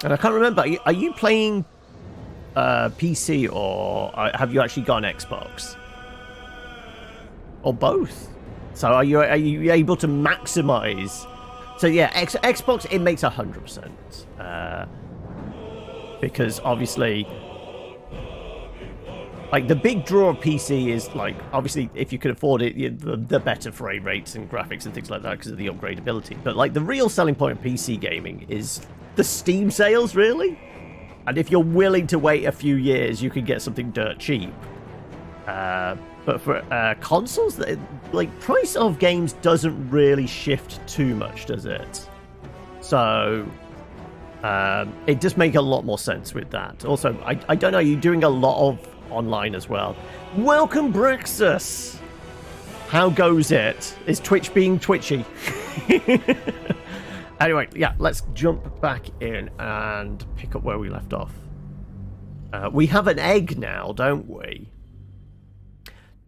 And I can't remember. Are you playing PC or have you actually got an Xbox? Or both? So are you able to maximize? So yeah, Xbox, it makes 100%. Because obviously, like, the big draw of PC is, like, obviously, if you could afford it, the better frame rates and graphics and things like that because of the upgradability. But, like, the real selling point of PC gaming is the Steam sales, really. And if you're willing to wait a few years, you can get something dirt cheap. But for consoles, like, price of games doesn't really shift too much, does it? So it does make a lot more sense with that. Also, I don't know, you're doing a lot of online as well. Welcome, Brexus! How goes it? Is Twitch being twitchy? Anyway, yeah, let's jump back in and pick up where we left off. We have an egg now, don't we?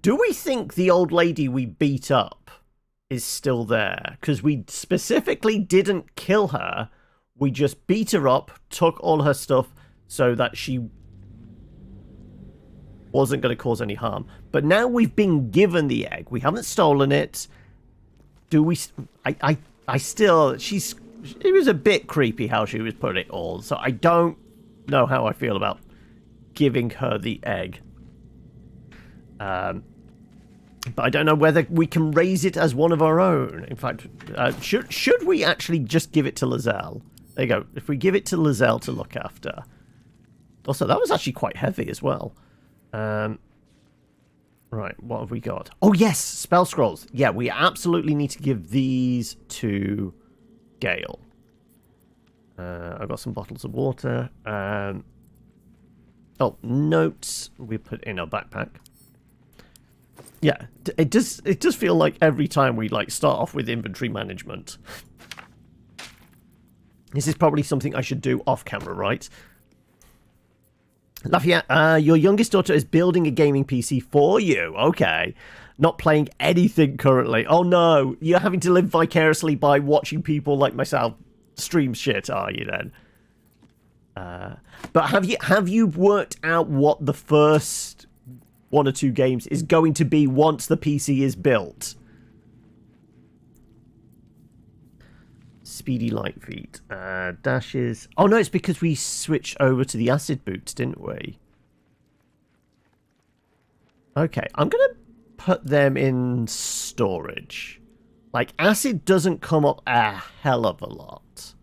Do we think the old lady we beat up is still there? Because we specifically didn't kill her. We just beat her up, took all her stuff so that she wasn't going to cause any harm. But now we've been given the egg. We haven't stolen it. Do we... I still... It was a bit creepy how she was putting it all. So I don't know how I feel about giving her the egg. But I don't know whether we can raise it as one of our own. In fact, should we actually just give it to Lizelle? There you go. If we give it to Lizelle to look after. Also, that was actually quite heavy as well. Right, what have we got? Oh, yes! Spell scrolls. Yeah, we absolutely need to give these to Gale. I've got some bottles of water. Oh, notes we put in our backpack. Yeah, it does feel like every time we start off with inventory management. This is probably something I should do off camera, right? Lafayette, your youngest daughter is building a gaming PC for you. Okay. Not playing anything currently. Oh no, you're having to live vicariously by watching people like myself stream shit, are you then? But have you worked out what the first 1 or 2 games is going to be once the PC is built? Speedy light feet. Dashes. Oh no, it's because we switched over to the acid boots, didn't we? Okay, I'm going to put them in storage. Like, acid doesn't come up a hell of a lot.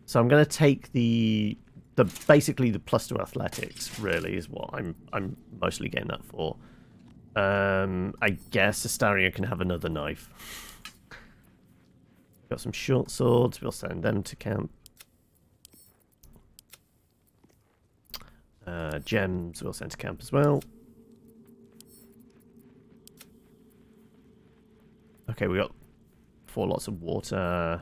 So I'm going to take the basically the +2 athletics, really, is what I'm mostly getting that for. I guess Astaria can have another knife. Got some short swords, we'll send them to camp. Gems we'll send to camp as well. Okay, we got 4 lots of water.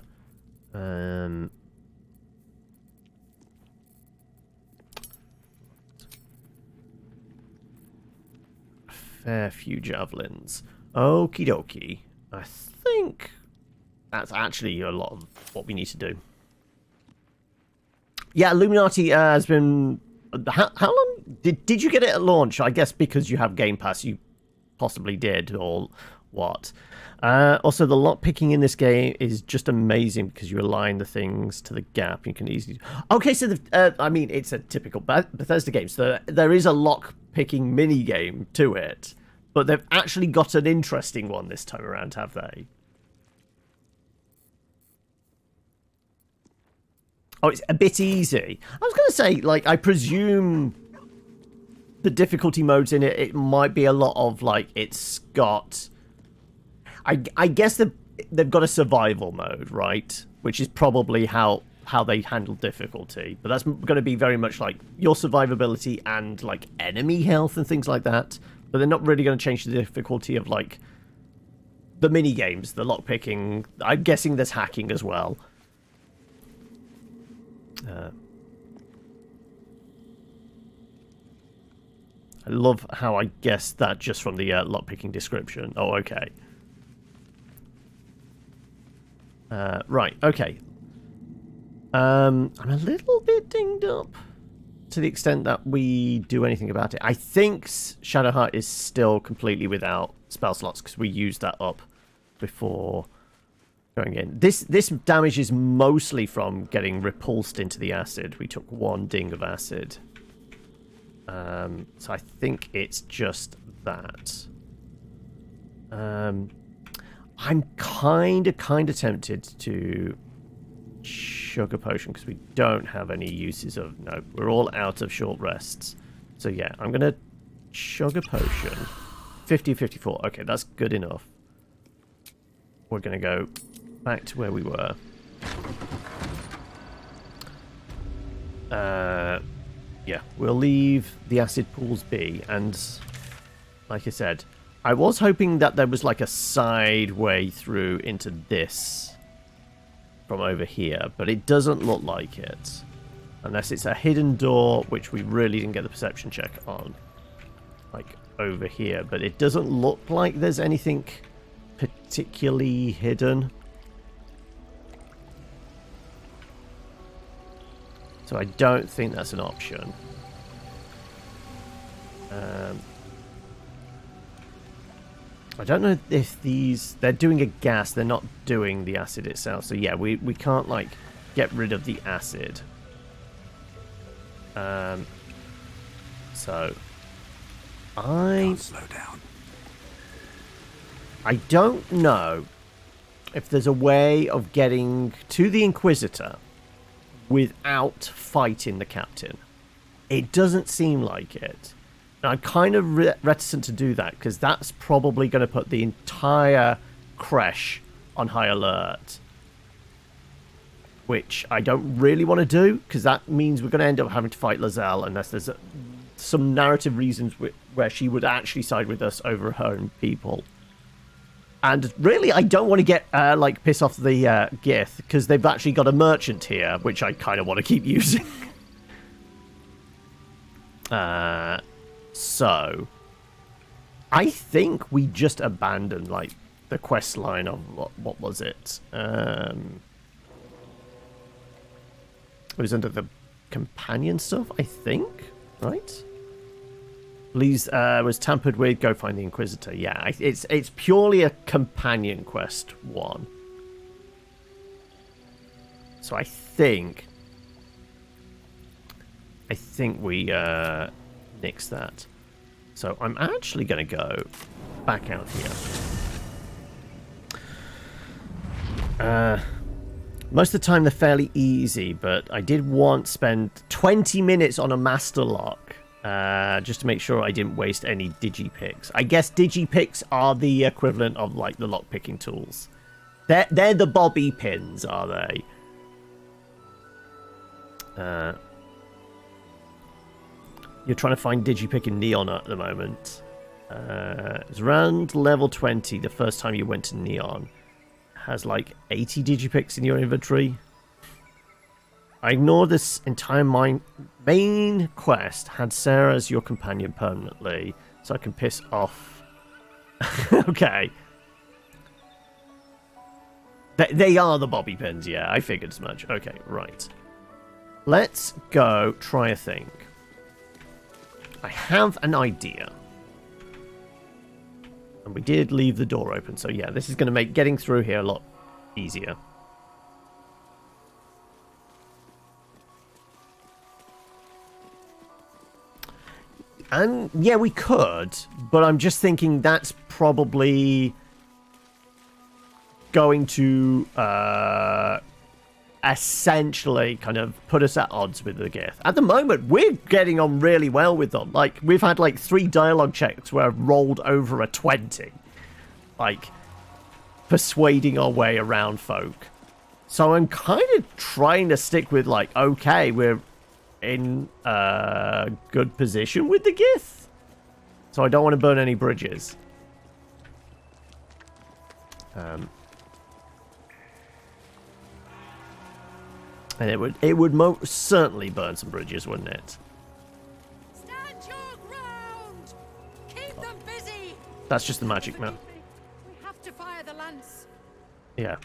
Fair few javelins. Okie dokie. I think that's actually a lot of what we need to do. Yeah, Illuminati has been... How long... Did you get it at launch? I guess because you have Game Pass, you possibly did, or what? Also, the lockpicking in this game is just amazing because you align the things to the gap. You can easily... Okay, so, I mean, it's a typical Bethesda game, so there is a lockpicking mini-game to it, but they've actually got an interesting one this time around, have they? Oh, it's a bit easy. I was going to say, like, I presume the difficulty modes in it, it might be a lot of, like, it's got... I guess they've got a survival mode, right? Which is probably how they handle difficulty. But that's going to be very much like your survivability and, like, enemy health and things like that. But they're not really going to change the difficulty of, like, the mini-games, the lockpicking. I'm guessing there's hacking as well. I love how I guessed that just from the lockpicking description. Oh, okay. Right, okay. I'm a little bit dinged up to the extent that we do anything about it. I think Shadowheart is still completely without spell slots because we used that up before going in. This damage is mostly from getting repulsed into the acid. We took 1 ding of acid. So I think it's just that. I'm kind of tempted to chug a potion because we don't have any uses of... No, we're all out of short rests. So yeah, I'm going to chug a potion. 50-54. Okay, that's good enough. We're going to go back to where we were. Yeah, we'll leave the acid pools be. And like I said, I was hoping that there was like a side way through into this from over here, but it doesn't look like it. Unless it's a hidden door, which we really didn't get the perception check on. Like over here, but it doesn't look like there's anything particularly hidden. So I don't think that's an option. I don't know if these... They're doing a gas. They're not doing the acid itself. So yeah, we can't, like, get rid of the acid. So... Can't slow down. I don't know if there's a way of getting to the Inquisitor without fighting the captain. It doesn't seem like it. And I'm kind of reticent to do that because that's probably going to put the entire creche on high alert, which I don't really want to do because that means we're going to end up having to fight Lazelle unless there's some narrative reasons where she would actually side with us over her own people. And really, I don't want to get, like, piss off the Gith, because they've actually got a merchant here, which I kind of want to keep using. So, I think we just abandoned, like, the quest line of, what was it? It was under the companion stuff, I think, right? Please, was tampered with, go find the Inquisitor. Yeah, it's purely a companion quest one. So I think we nix that. So I'm actually going to go back out here. Most of the time they're fairly easy, but I did once spend 20 minutes on a master lock. Just to make sure I didn't waste any digipicks. I guess digipicks are the equivalent of like the lockpicking tools. They're the bobby pins, are they? You're trying to find digipick in Neon at the moment. It's around level 20 the first time you went to Neon. Has like 80 digipicks in your inventory. I ignored this entire main quest, had Sarah as your companion permanently, so I can piss off. Okay. They are the bobby pins, yeah, I figured as much. Okay, right. Let's go try a thing. I have an idea. And we did leave the door open, so yeah, this is going to make getting through here a lot easier. And yeah, we could, but I'm just thinking that's probably going to essentially kind of put us at odds with the Gith. At the moment, we're getting on really well with them. Like, we've had like 3 dialogue checks where I've rolled over a 20. Like, persuading our way around folk. So I'm kind of trying to stick with like, okay, we're in a good position with the Gith. So I don't want to burn any bridges. And it would most certainly burn some bridges, wouldn't it? Stand your ground! Keep them busy! That's just the magic map. We have to fire the lance. Yeah.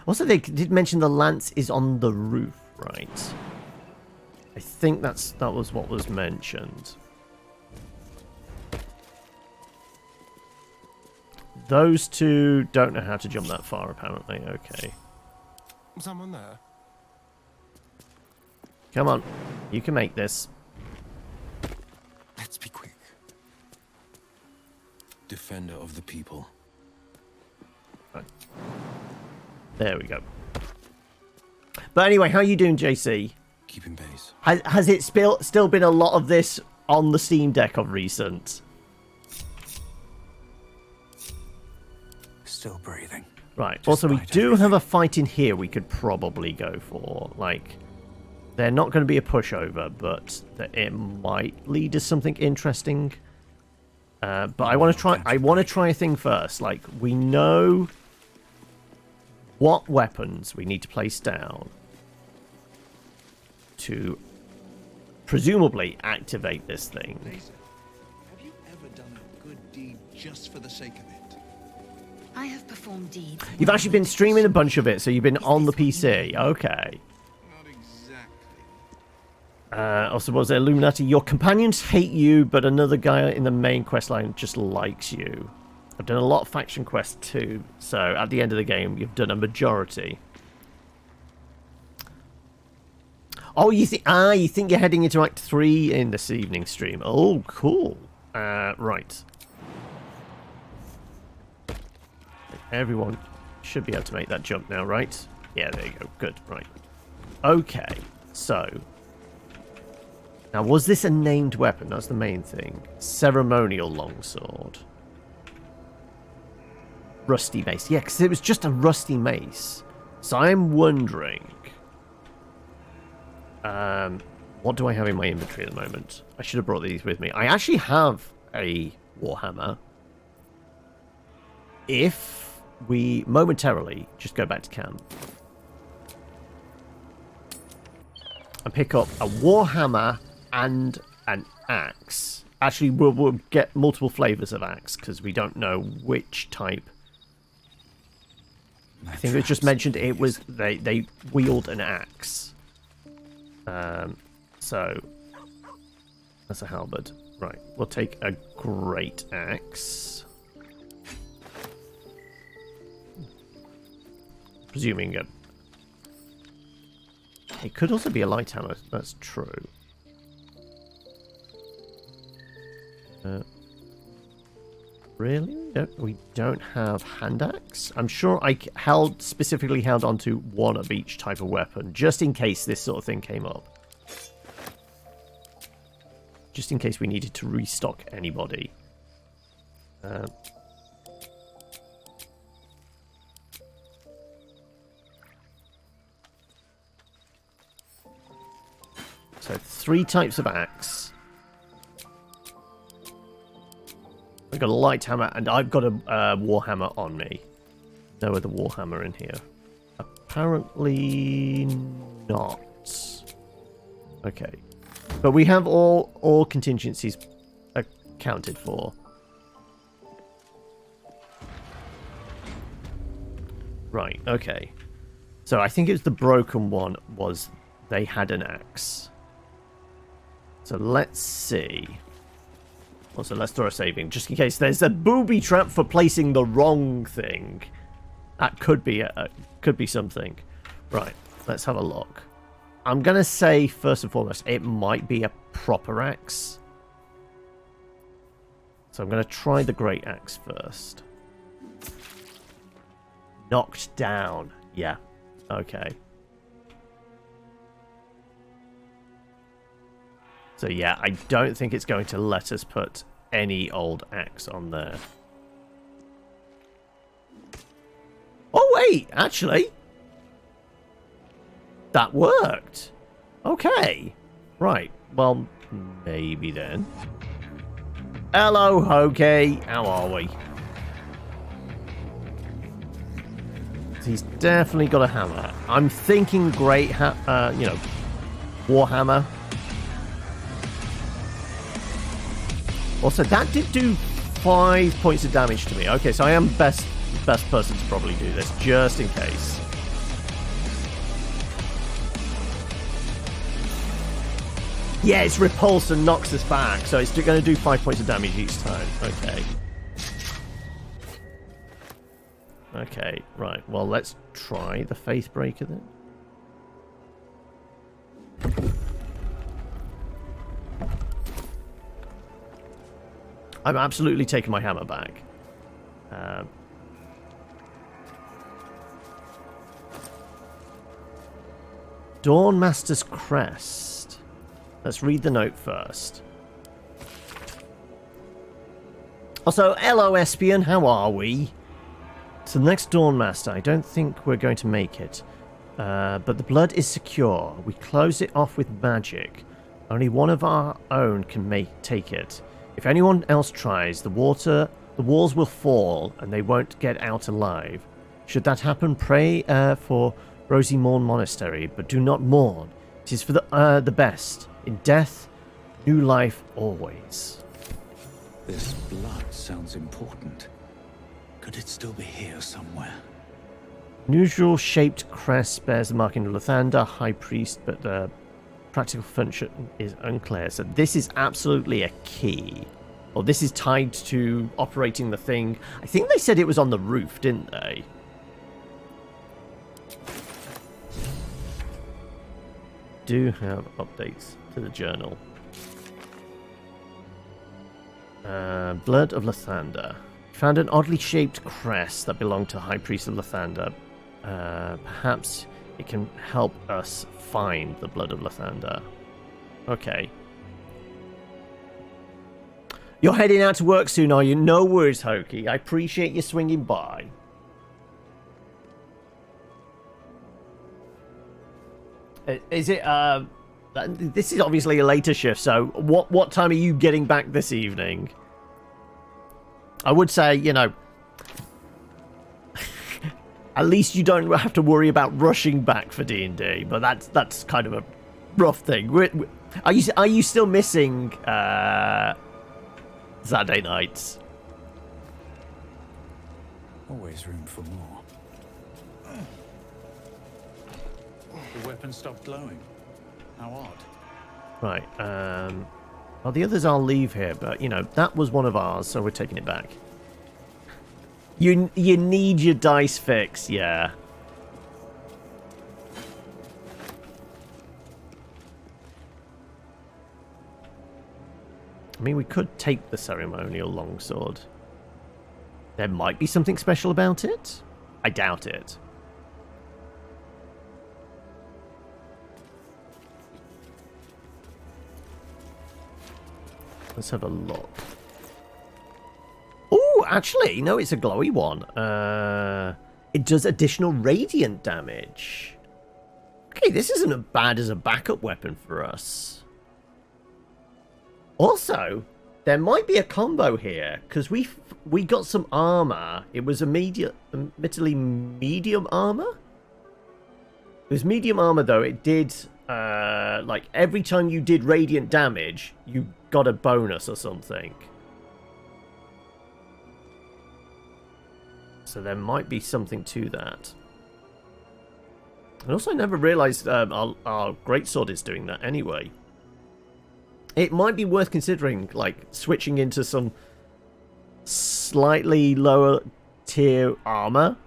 Also, they did mention the lance is on the roof, Right. I think that was what was mentioned. Those two don't know how to jump that far, apparently. Okay. Someone there? Come on. You can make this. Let's be quick. Defender of the people. Right. There we go. But anyway, how are you doing, JC? Keeping pace. Has it still been a lot of this on the Steam Deck of recent? Still breathing. Right. Despite Also, we do everything. have a fight in here we could probably go for. Like, they're not going to be a pushover, but it might lead to something interesting. But I want to try. I want to try a thing first. Like, we know what weapons we need to place down to presumably activate this thing. Have you ever done a good deed just for the sake of it? I have performed deeds. You've actually been streaming a bunch of it, so you've been on the PC. Okay. Not exactly. Also, was there Illuminati? Your companions hate you, but another guy in the main quest line just likes you. I've done a lot of faction quests too, so at the end of the game, you've done a majority. Oh, you think you're heading into Act 3 in this evening stream? Oh, cool. Right. Everyone should be able to make that jump now, right? Yeah, there you go. Good. Right. Okay. So. Now, was this a named weapon? That's the main thing. Ceremonial longsword. Rusty mace. Yeah, because it was just a rusty mace. So I'm wondering. What do I have in my inventory at the moment? I should have brought these with me. I actually have a warhammer. If we momentarily just go back to camp and pick up a warhammer and an axe. Actually, we'll get multiple flavors of axe because we don't know which type. I think it was just mentioned it was they wield an axe. So that's a halberd. Right, we'll take a great axe. Presuming it could also be a light hammer. That's true. Really? No, we don't have hand axe. I'm sure I specifically held onto one of each type of weapon, just in case this sort of thing came up. Just in case we needed to restock anybody. So 3 types of axe. I've got a light hammer, and I've got a warhammer on me. No other warhammer in here. Apparently not. Okay. But we have all contingencies accounted for. Right, okay. So I think it was the broken one was they had an axe. So let's see. Also, let's throw a saving, just in case there's a booby trap for placing the wrong thing. That could be something. Right, let's have a look. I'm going to say, first and foremost, it might be a proper axe. So I'm going to try the great axe first. Knocked down. Yeah, okay. So yeah, I don't think it's going to let us put any old axe on there. Oh wait, actually, that worked. Okay, right. Well, maybe then. Hello, Hoki. How are we? He's definitely got a hammer. I'm thinking great, warhammer. Also, that did do 5 points of damage to me. Okay, so I am best person to probably do this, just in case. Yeah, it's repulse and knocks us back, so it's going to do 5 points of damage each time. Okay. Okay, right. Well, let's try the Faith Breaker then. I'm absolutely taking my hammer back. Dawnmaster's Crest. Let's read the note first. Also, hello Espion, how are we? So the next Dawnmaster, I don't think we're going to make it. But the blood is secure. We close it off with magic. Only one of our own can take it. If anyone else tries, the walls will fall and they won't get out alive. Should that happen, pray for Rosy Morn Monastery, but do not mourn. It is for the best. In death, new life always. This blood sounds important. Could it still be here somewhere? Unusual shaped crest bears the marking of Lathander, High Priest, but the practical function is unclear. So this is absolutely a key. Or this is tied to operating the thing. I think they said it was on the roof, didn't they? Do have updates to the journal. Blood of Lathander. Found an oddly shaped crest that belonged to High Priest of Lathander. Perhaps it can help us find the Blood of Lathander. Okay. You're heading out to work soon, are you? No worries, Hoki. I appreciate you swinging by. Is it, this is obviously a later shift, so what time are you getting back this evening? I would say, you know, at least you don't have to worry about rushing back for D&D, but that's kind of a rough thing. Are you still missing Saturday nights? Always room for more. The weapon stopped glowing. How odd. Right. Well, the others I'll leave here, but you know that was one of ours, so we're taking it back. You need your dice fix, yeah. I mean, we could take the ceremonial longsword. There might be something special about it. I doubt it. Let's have a look. Oh, actually, no, it's a glowy one. It does additional radiant damage. Okay, this isn't as bad as a backup weapon for us. Also, there might be a combo here, because we got some armor. It was admittedly medium armor. It was medium armor, though. It did, like, every time you did radiant damage, you got a bonus or something. So there might be something to that. And also, I never realized our greatsword is doing that anyway. It might be worth considering, like, switching into some slightly lower tier armor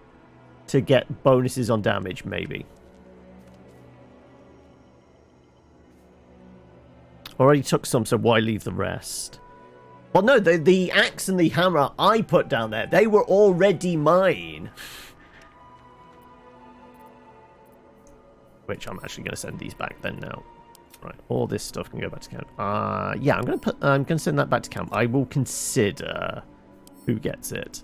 to get bonuses on damage, maybe. Already took some, so why leave the rest? Well, no, the axe and the hammer I put down there, they were already mine. Which I'm actually going to send these back then now. Right, all this stuff can go back to camp. Yeah, I'm going to send that back to camp. I will consider who gets it.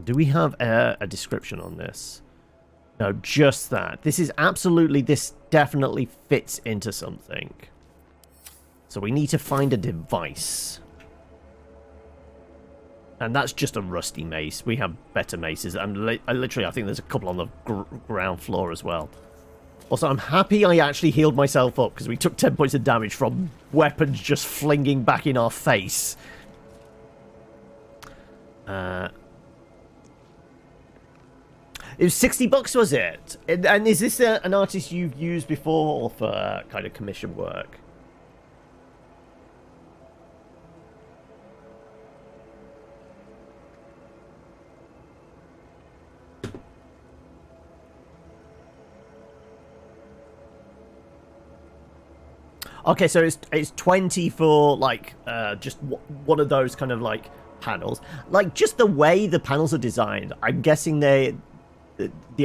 Do we have a description on this? No, just that. This definitely fits into something. So we need to find a device. And that's just a rusty mace. We have better maces. I think there's a couple on the ground floor as well. Also, I'm happy I actually healed myself up, because we took 10 points of damage from weapons just flinging back in our face. It was $60, was it? And is this an artist you've used before for kind of commission work? Okay, so it's 20 for like just one of those kind of like panels. Like just the way the panels are designed, I'm guessing the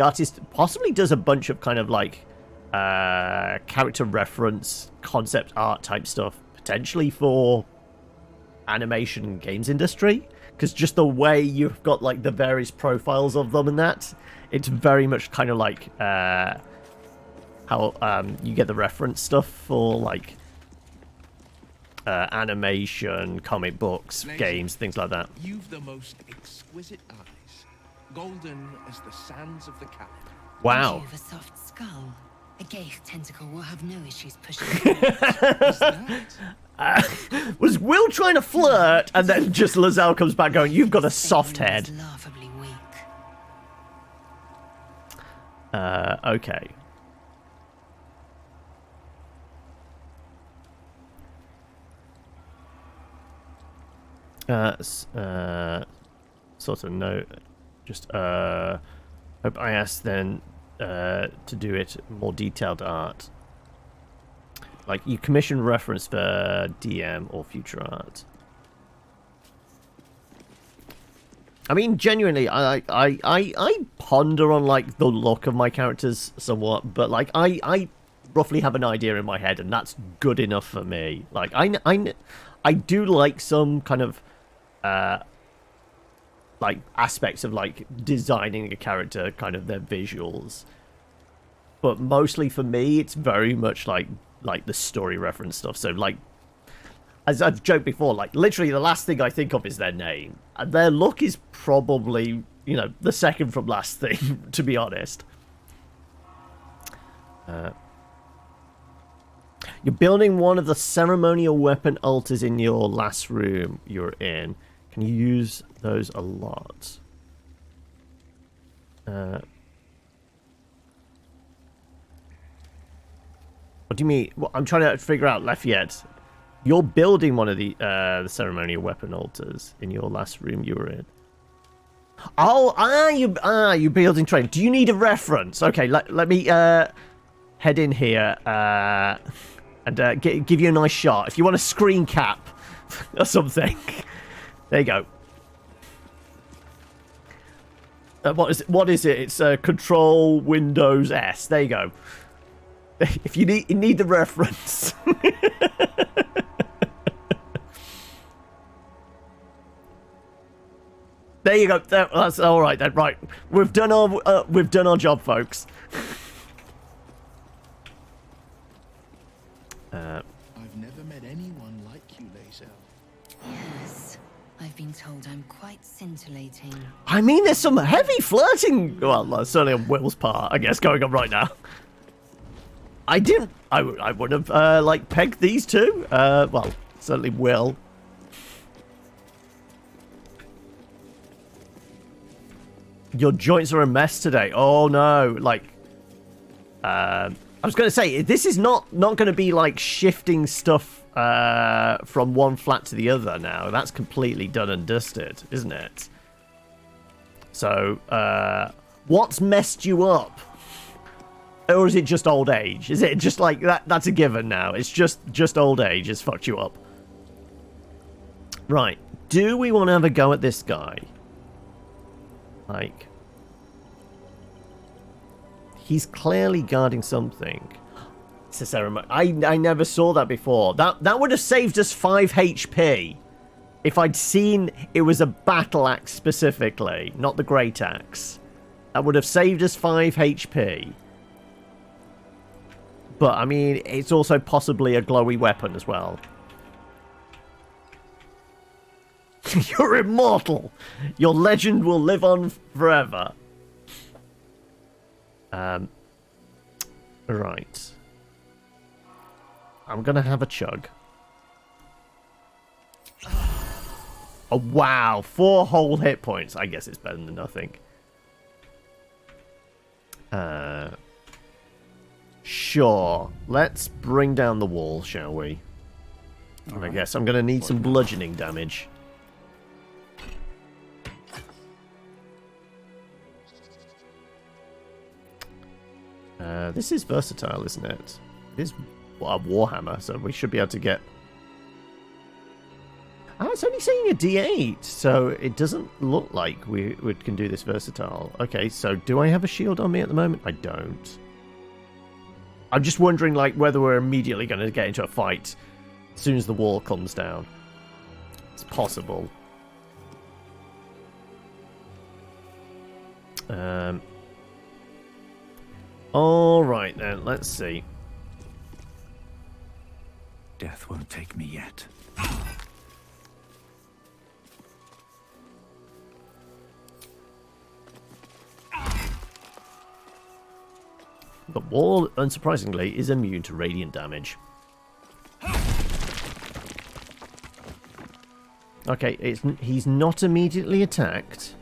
artist possibly does a bunch of kind of like character reference, concept art type stuff, potentially for animation and games industry. Because just the way you've got like the various profiles of them and that, it's very much kind of like how you get the reference stuff for like animation, comic books, games, things like that. You've the most exquisite eyes, golden as the sands of the Cap. Wow. And you've a soft skull. A Geich tentacle will have no issues pushing Was Will trying to flirt, and then just Lozelle comes back going, "You've got a soft head." Laughably weak. Okay. Sort of note. Just hope I asked then to do it more detailed art. Like you commission reference for DM or future art. I mean, genuinely, I ponder on like the look of my characters somewhat, but like I roughly have an idea in my head, and that's good enough for me. Like I do like some kind of like aspects of like designing a character, kind of their visuals, but mostly for me, it's very much like the story reference stuff. So like, as I've joked before, like literally the last thing I think of is their name, and their look is probably, you know, the second from last thing, to be honest. You're building one of the ceremonial weapon altars in your last room you're in. Can you use those a lot? What do you mean? Well, I'm trying to figure out, Lafayette. You're building one of the ceremonial weapon altars in your last room you were in. Oh, you're building train. Do you need a reference? Okay, let me head in here and give you a nice shot. If you want a screen cap or something, there you go. What is it? It's Control Windows S. There you go. If you need the reference. There you go. That's all right then. Right, we've done our job, folks. I've never met anyone like you, Lae'zel. Yes, I've been told I'm quite scintillating. I mean, there's some heavy flirting. Well, certainly on Will's part, I guess, going on right now. I would have like pegged these two. Well, certainly Will. Your joints are a mess today. Oh no! Like, I was going to say, this is not going to be like shifting stuff from one flat to the other now. That's completely done and dusted, isn't it? So, what's messed you up? Or is it just old age? Is it just like that? That's a given now. It's just old age has fucked you up. Right. Do we want to have a go at this guy? Like, he's clearly guarding something. It's a ceremony. I never saw that before. That would have saved us 5 HP if I'd seen it was a battle axe specifically, not the great axe. That would have saved us 5 HP. But I mean, it's also possibly a glowy weapon as well. You're immortal. Your legend will live on forever. Right. I'm gonna have a chug. Oh wow, 4 whole hit points. I guess it's better than nothing. Sure. Let's bring down the wall, shall we? And I guess I'm going to need some bludgeoning damage. This is versatile, isn't it? It is a Warhammer, so we should be able to get... Oh, it's only saying a D8, so it doesn't look like we can do this versatile. Okay, so do I have a shield on me at the moment? I don't. I'm just wondering, like, whether we're immediately going to get into a fight as soon as the wall comes down. It's possible. Alright then, let's see. Death won't take me yet. The wall, unsurprisingly, is immune to radiant damage. Okay, he's not immediately attacked.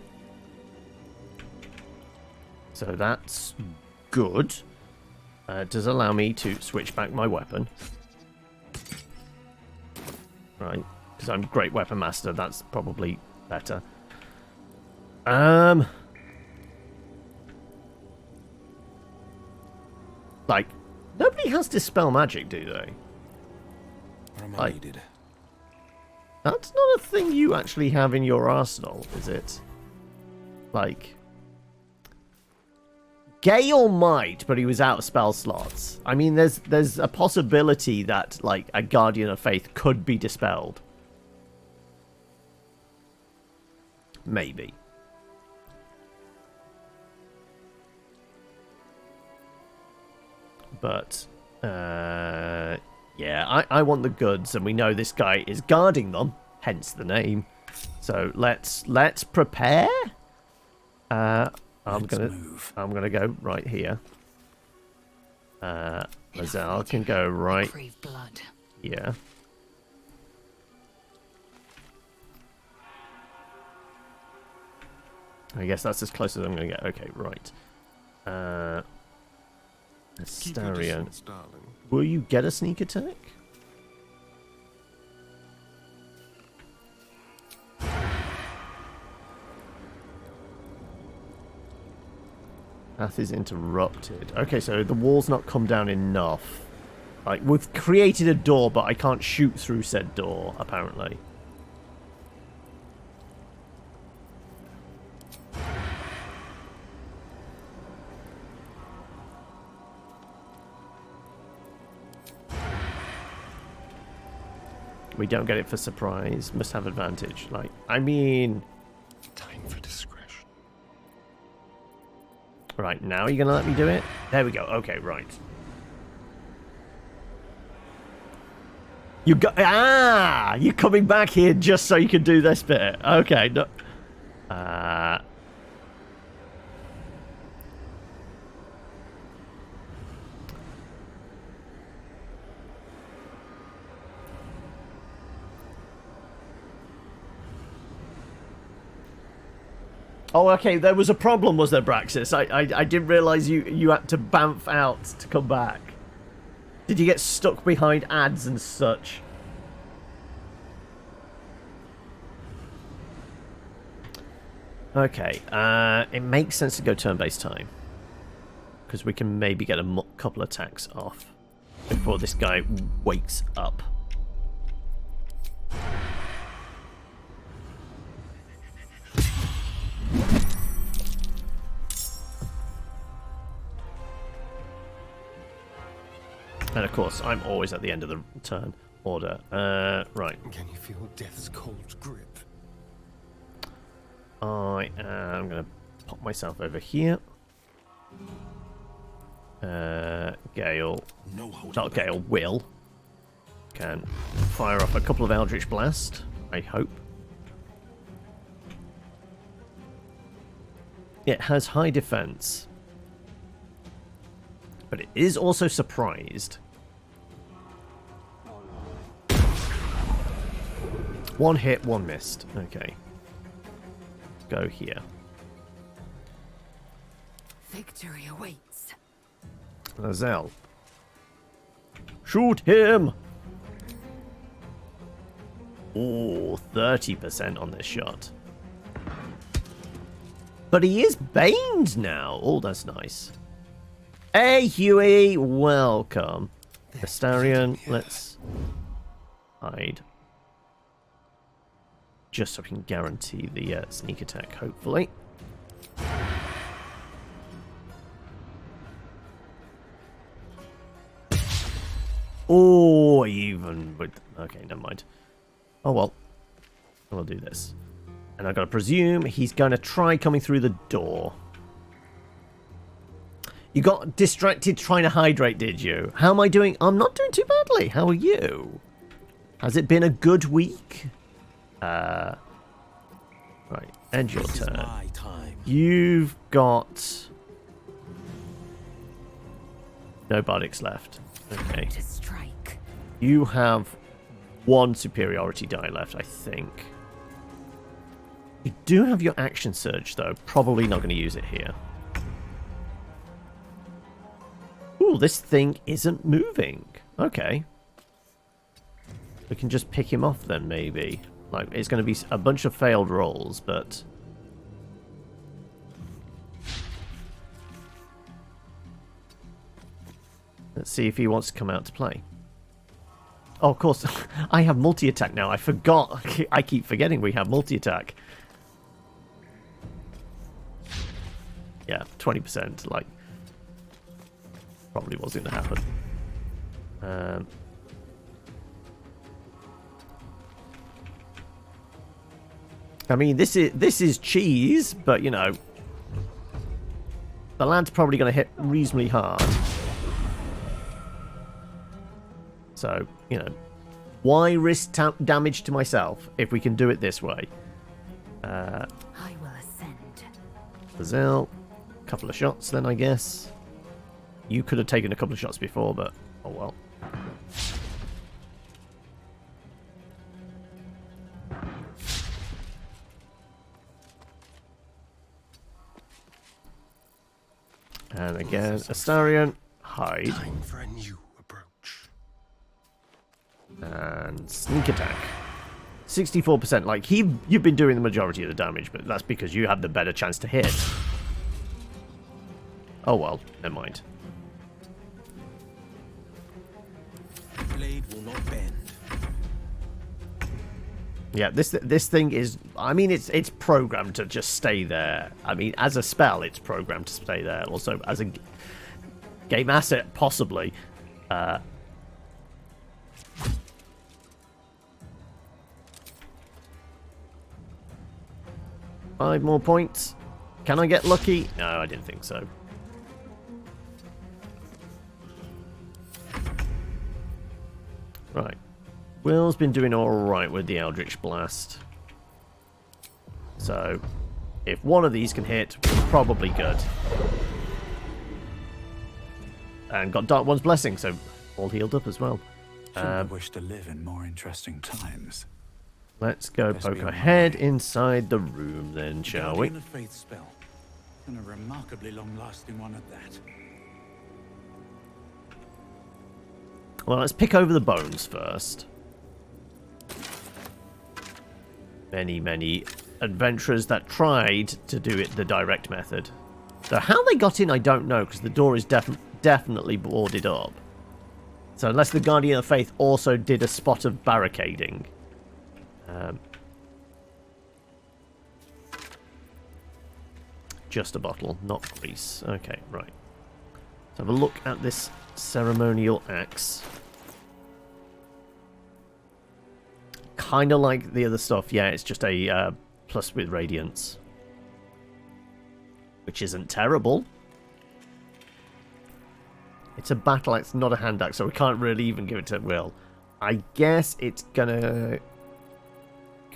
So that's good. It does allow me to switch back my weapon. Right, because I'm Great Weapon Master, that's probably better. Like, nobody has Dispel Magic, do they? Where am I Like, needed? that's not a thing you actually have in your arsenal, is it? Like, Gale might, but he was out of spell slots. I mean, there's a possibility that, like, a Guardian of Faith could be dispelled. Maybe. But, yeah, I want the goods, and we know this guy is guarding them, hence the name. So let's prepare. I'm gonna go right here. Lazal can go right here. I guess that's as close as I'm gonna get. Okay, right. Astarion. Will you get a sneak attack? Path is interrupted. Okay, so the wall's not come down enough. Like, we've created a door, but I can't shoot through said door, apparently. We don't get it for surprise. Must have advantage. Like, I mean... Time for discretion. Right, now you're going to let me do it? There we go. Okay, right. You got... Ah! You're coming back here just so you can do this bit. Okay, no... Oh, okay, there was a problem, was there, Braxis? I didn't realise you had to bamf out to come back. Did you get stuck behind ads and such? Okay, it makes sense to go turn-based time. Because we can maybe get a couple attacks off before this guy wakes up. And of course, I'm always at the end of the turn order. Right. Can you feel death's cold grip? I am going to pop myself over here. Gale, not Gale, Will can fire off a couple of Eldritch Blast, I hope. It has high defense, but it is also surprised. One hit, one missed. Okay. Go here. Victory awaits. Lazel. Shoot him! Oh, 30% on this shot. But he is baned now. Oh, that's nice. Hey, Huey, welcome. Astarion, let's hide. Just so we can guarantee the sneak attack, hopefully. Oh, even with... Okay, never mind. Oh, well. We'll do this. And I've got to presume he's going to try coming through the door. You got distracted trying to hydrate, did you? How am I doing? I'm not doing too badly. How are you? Has it been a good week? Right. End your turn. You've got... no bardics left. Okay. To strike. You have one superiority die left, I think. You do have your action surge, though. Probably not going to use it here. Ooh, this thing isn't moving. Okay. We can just pick him off then, maybe. Like, it's going to be a bunch of failed rolls, but... let's see if he wants to come out to play. Oh, of course. I have multi-attack now. I forgot. I keep forgetting we have multi-attack. Yeah, 20%. Like, probably wasn't going to happen. I mean, this is cheese, but, you know, the lad's probably going to hit reasonably hard. So, you know, why risk damage to myself if we can do it this way? I will ascend. Brazil, couple of shots then, I guess. You could have taken a couple of shots before, but oh well. And again, Astarion, hide. Time for a new approach. And sneak attack. 64%. Like, you've been doing the majority of the damage, but that's because you have the better chance to hit. Oh well, never mind. Blade will not bend. Yeah, this thing is... I mean, it's programmed to just stay there. I mean, as a spell, it's programmed to stay there. Also, as a game asset, possibly. 5 more points. Can I get lucky? No, I didn't think so. Right. Will's been doing alright with the Eldritch Blast. So, if one of these can hit, probably good. And got Dark One's Blessing, so all healed up as well. I wish to live in more interesting times. Let's go poke our head inside the room then, shall we? Guardian of Faith spell. And a remarkably long-lasting one at that. Well, let's pick over the bones first. Many adventurers that tried to do it the direct method. So how they got in, I don't know, because the door is definitely boarded up. So unless the Guardian of Faith also did a spot of barricading. Just a bottle, not grease. Okay, right. Let's have a look at this ceremonial axe. Kind of like the other stuff. Yeah, it's just a plus with radiance. Which isn't terrible. It's a battle axe, not a hand axe, so we can't really even give it to Will. I guess it's gonna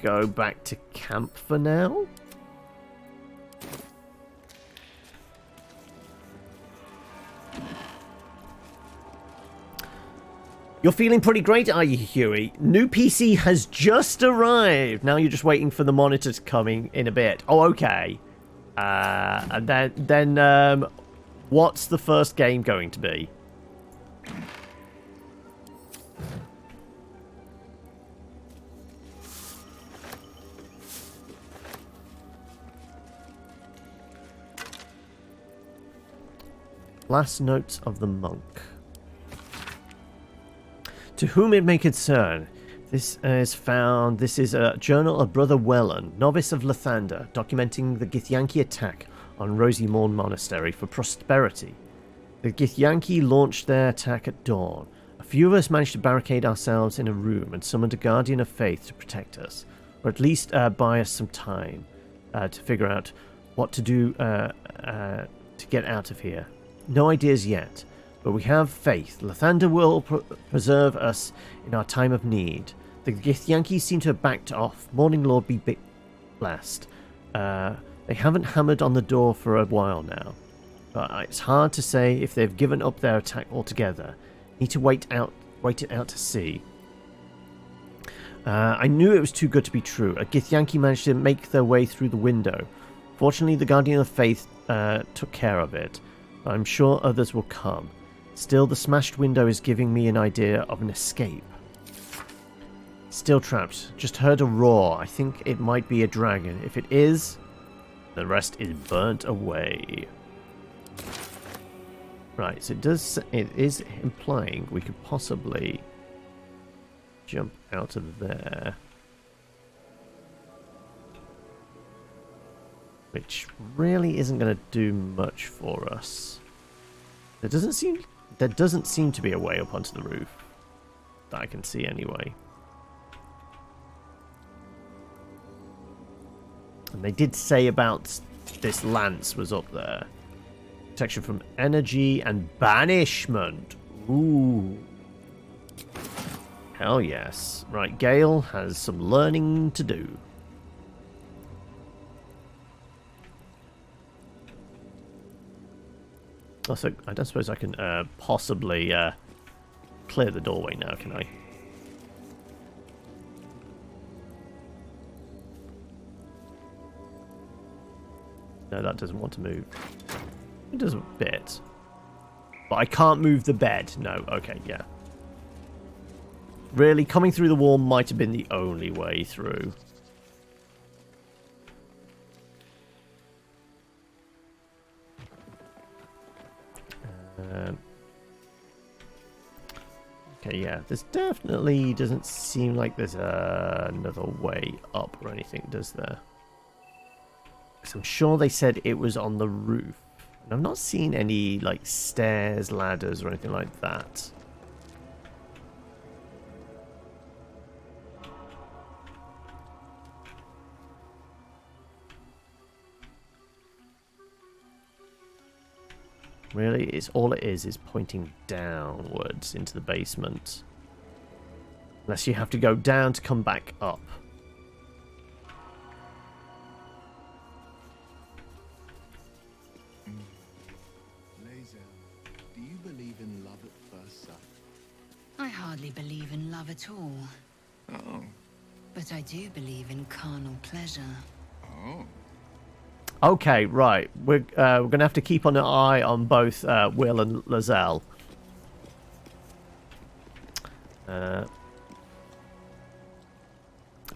go back to camp for now. You're feeling pretty great, are you, Huey? New PC has just arrived. Now you're just waiting for the monitors coming in a bit. Oh, okay. And then What's the first game going to be? Last notes of the monk. To whom it may concern, this is a journal of Brother Wellan, novice of Lathander, documenting the Githyanki attack on Rosimorn Monastery for prosperity. The Githyanki launched their attack at dawn. A few of us managed to barricade ourselves in a room and summoned a guardian of faith to protect us, or at least buy us some time to figure out what to do to get out of here. No ideas yet, but we have faith. Lathander will preserve us in our time of need. The Githyanki seem to have backed off. Morning Lord be blessed. They haven't hammered on the door for a while now, but it's hard to say if they've given up their attack altogether. Need to wait it out to see. I knew it was too good to be true. A Githyanki managed to make their way through the window. Fortunately, the Guardian of Faith took care of it. I'm sure others will come. Still, the smashed window is giving me an idea of an escape. Still trapped. Just heard a roar. I think it might be a dragon. If it is, the rest is burnt away. Right, so it is implying we could possibly jump out of there. Which really isn't going to do much for us. There doesn't seem to be a way up onto the roof that I can see anyway. And they did say about this lance was up there. Protection from energy and banishment. Ooh. Hell yes. Right, Gale has some learning to do. Also, I don't suppose I can possibly clear the doorway now, can I? No, that doesn't want to move. It does a bit. But I can't move the bed. No, okay, yeah. Really, coming through the wall might have been the only way through. Okay, yeah, there's definitely doesn't seem like there's another way up or anything, does there? Because I'm sure they said it was on the roof. And I've not seen any, like, stairs, ladders, or anything like that. Really, it's all it is pointing downwards into the basement. Unless you have to go down to come back up. Do you believe in love at first sight? I hardly believe in love at all. Oh. But I do believe in carnal pleasure. Oh. Okay, right. We're going to have to keep an eye on both Will and Lazelle.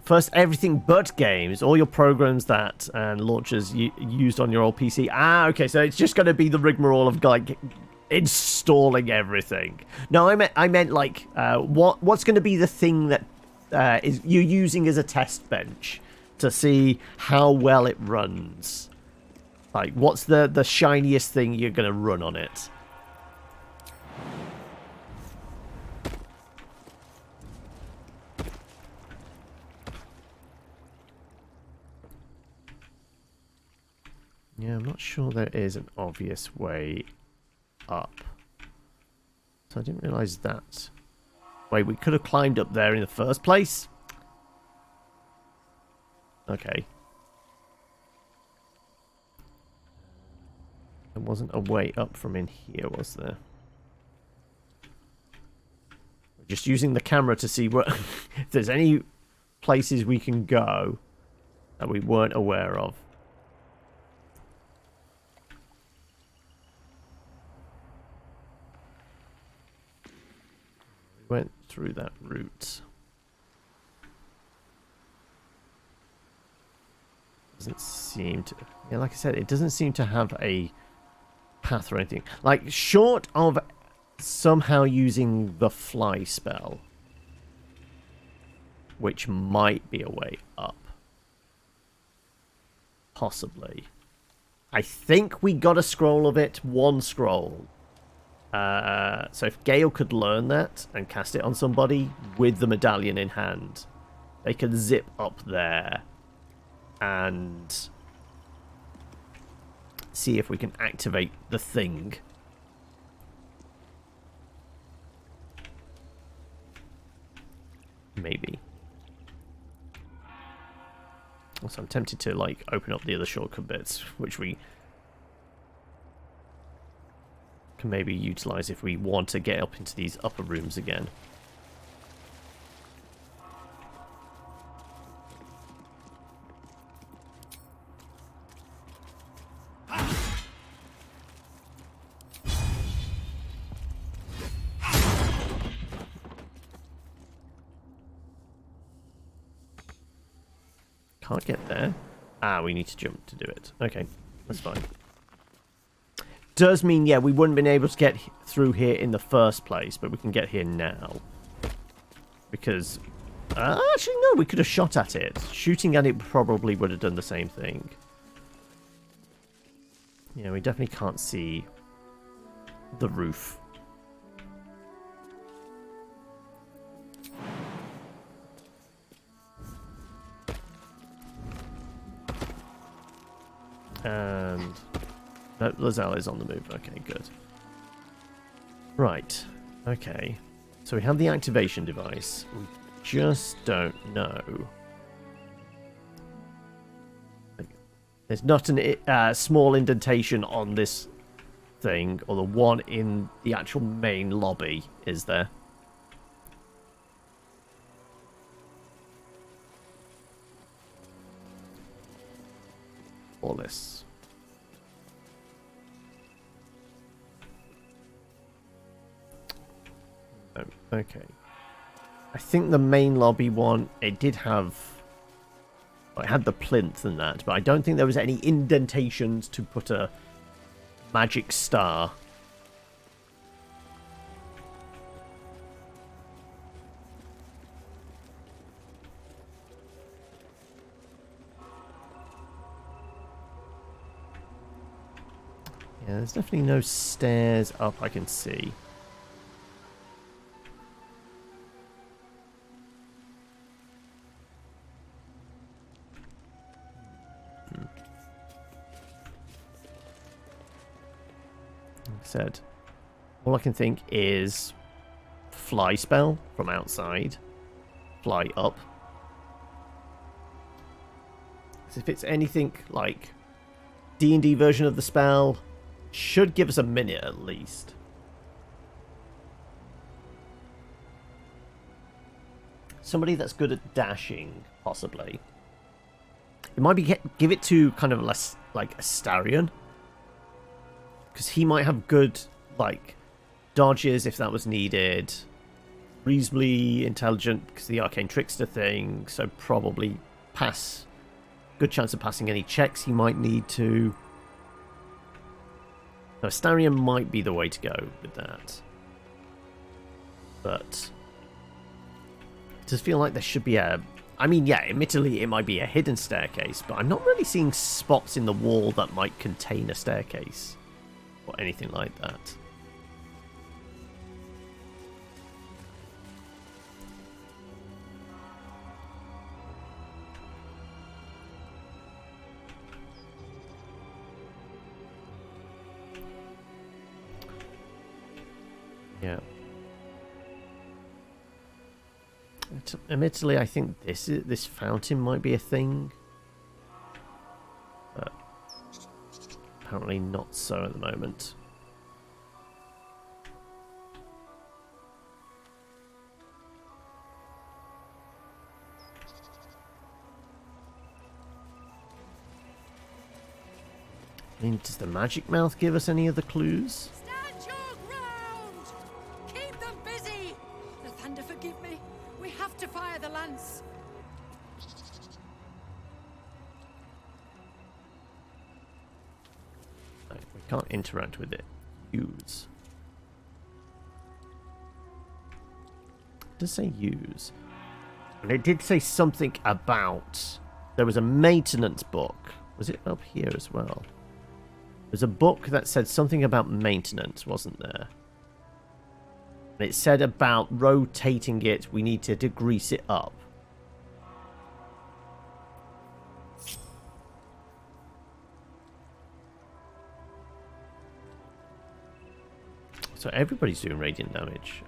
First, everything but games. All your programs that and launchers used on your old PC. Ah, okay. So it's just going to be the rigmarole of like installing everything. No, I meant like what's going to be the thing that is you're using as a test bench to see how well it runs. Like, what's the shiniest thing you're going to run on it? Yeah, I'm not sure there is an obvious way up. So I didn't realise that. Wait, we could have climbed up there in the first place? Okay. There wasn't a way up from in here, was there? We're just using the camera to see what if there's any places we can go that we weren't aware of. Went through that route. Doesn't seem to... Yeah, like I said, it doesn't seem to have a path or anything. Like, short of somehow using the fly spell, which might be a way up. Possibly. I think we got a scroll of it. One scroll. So if Gale could learn that and cast it on somebody with the medallion in hand, they could zip up there and see if we can activate the thing. Maybe. Also, I'm tempted to like open up the other shortcut bits, which we can maybe utilize if we want to get up into these upper rooms again. Can't get there. Ah, we need to jump to do it. Okay, that's fine. Does mean, yeah, we wouldn't have been able to get through here in the first place, but we can get here now. Because, actually, no, we could have shot at it. Shooting at it probably would have done the same thing. Yeah, we definitely can't see the roof. And no, Lozelle is on the move. Okay, good. Right. Okay. So we have the activation device. We just don't know. There's not a small indentation on this thing, or the one in the actual main lobby, is there? All this. Oh, okay. I think the main lobby one, it did have... Well, it had the plinth and that, but I don't think there was any indentations to put a magic star. Yeah, there's definitely no stairs up I can see. Like I said, all I can think is fly spell from outside. Fly up. So if it's anything like D&D version of the spell, should give us a minute at least. Somebody that's good at dashing, possibly. It might be give it to kind of less like Astarion, because he might have good like dodges if that was needed. Reasonably intelligent because the arcane trickster thing, so probably pass. Good chance of passing any checks he might need to. Now, Astarion might be the way to go with that. But it does feel like there should be a... I mean, yeah, admittedly it might be a hidden staircase, but I'm not really seeing spots in the wall that might contain a staircase. Or anything like that. Yeah. Admittedly, I think this fountain might be a thing, but apparently not so at the moment. I mean, does the magic mouth give us any other clues? Stand your ground! Keep them busy! The We can't interact with it. Use. It does say use. And it did say something about... There was a maintenance book. Was it up here as well? There's a book that said something about maintenance, wasn't there? And it said about rotating it, we need to degrease it up. So everybody's doing radiant damage.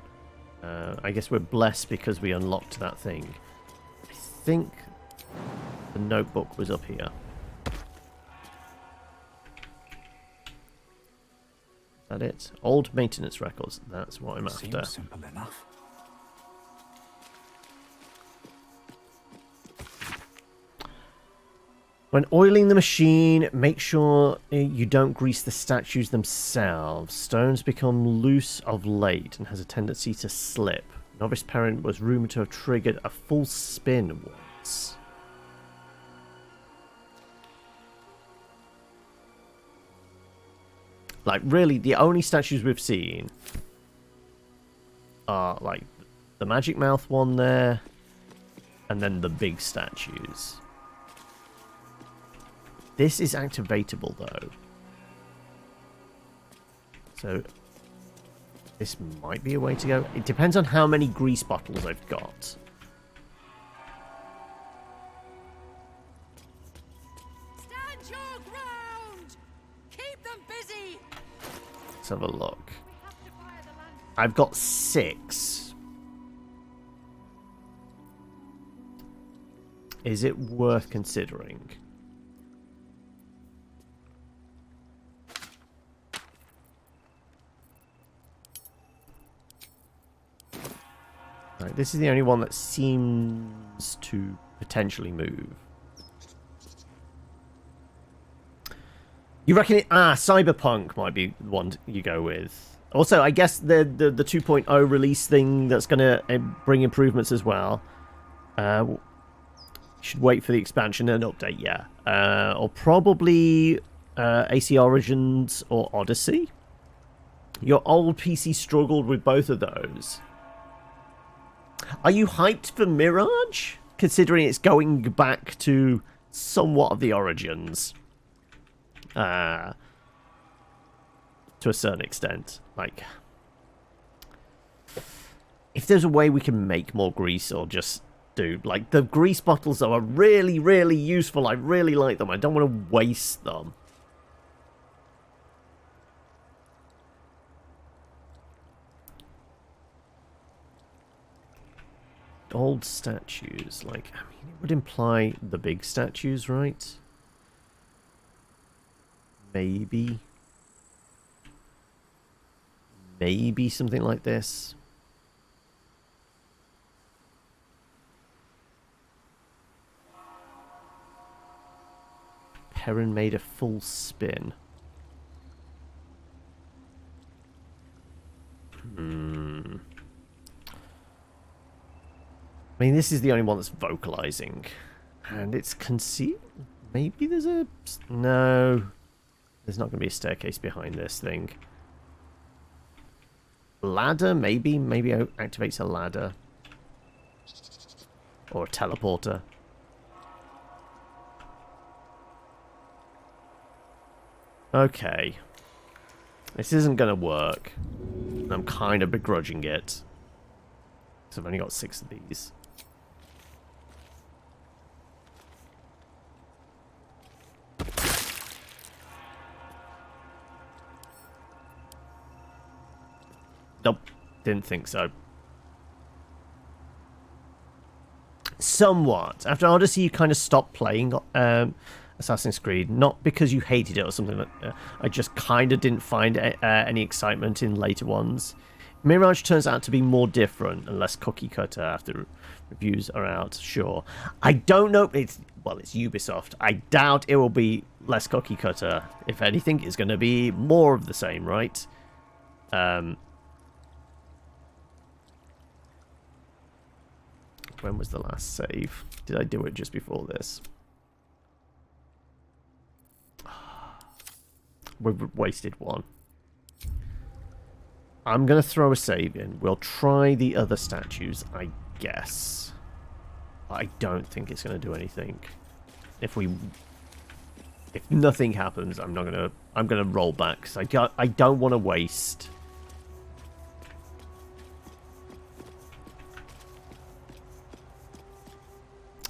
I guess we're blessed because we unlocked that thing. I think the notebook was up here. Is that it? Old maintenance records. That's what I'm after. Seems simple enough. When oiling the machine, make sure you don't grease the statues themselves. Stones become loose of late and has a tendency to slip. Novice Parent was rumoured to have triggered a full spin once. Like, really, the only statues we've seen are, like, the Magic Mouth one there, and then the big statues. This is activatable, though. So, this might be a way to go. It depends on how many grease bottles I've got. Stand your ground! Keep them busy! Let's have a look. I've got 6. Is it worth considering? Right, this is the only one that seems to potentially move. You reckon it... Cyberpunk might be the one you go with. Also, I guess the 2.0 release thing that's going to bring improvements as well. Should wait for the expansion and update, yeah. Or probably AC Origins or Odyssey. Your old PC struggled with both of those. Are you hyped for Mirage? Considering it's going back to somewhat of the origins. To a certain extent. Like, if there's a way we can make more grease or just do... Like, the grease bottles are really, really useful. I really like them. I don't want to waste them. Old statues, like, I mean, it would imply the big statues, right? Maybe. Maybe something like this. Perrin made a full spin. I mean, this is the only one that's vocalizing. And it's concealed. Maybe there's a... No. There's not going to be a staircase behind this thing. Ladder, maybe. Maybe it activates a ladder. Or a teleporter. Okay. This isn't going to work. I'm kind of begrudging it. Because I've only got 6 of these. Nope, didn't think so. Somewhat. After Odyssey, you kind of stopped playing Assassin's Creed. Not because you hated it or something like that. I just kind of didn't find any excitement in later ones. Mirage turns out to be more different and less cookie cutter after reviews are out, sure. I don't know. It's Ubisoft. I doubt it will be less cookie cutter. If anything, it's going to be more of the same, right? When was the last save? Did I do it just before this? we've wasted one. I'm going to throw a save in. We'll try the other statues, I guess. I don't think it's going to do anything. If nothing happens, I'm going to roll back, because I don't want to waste.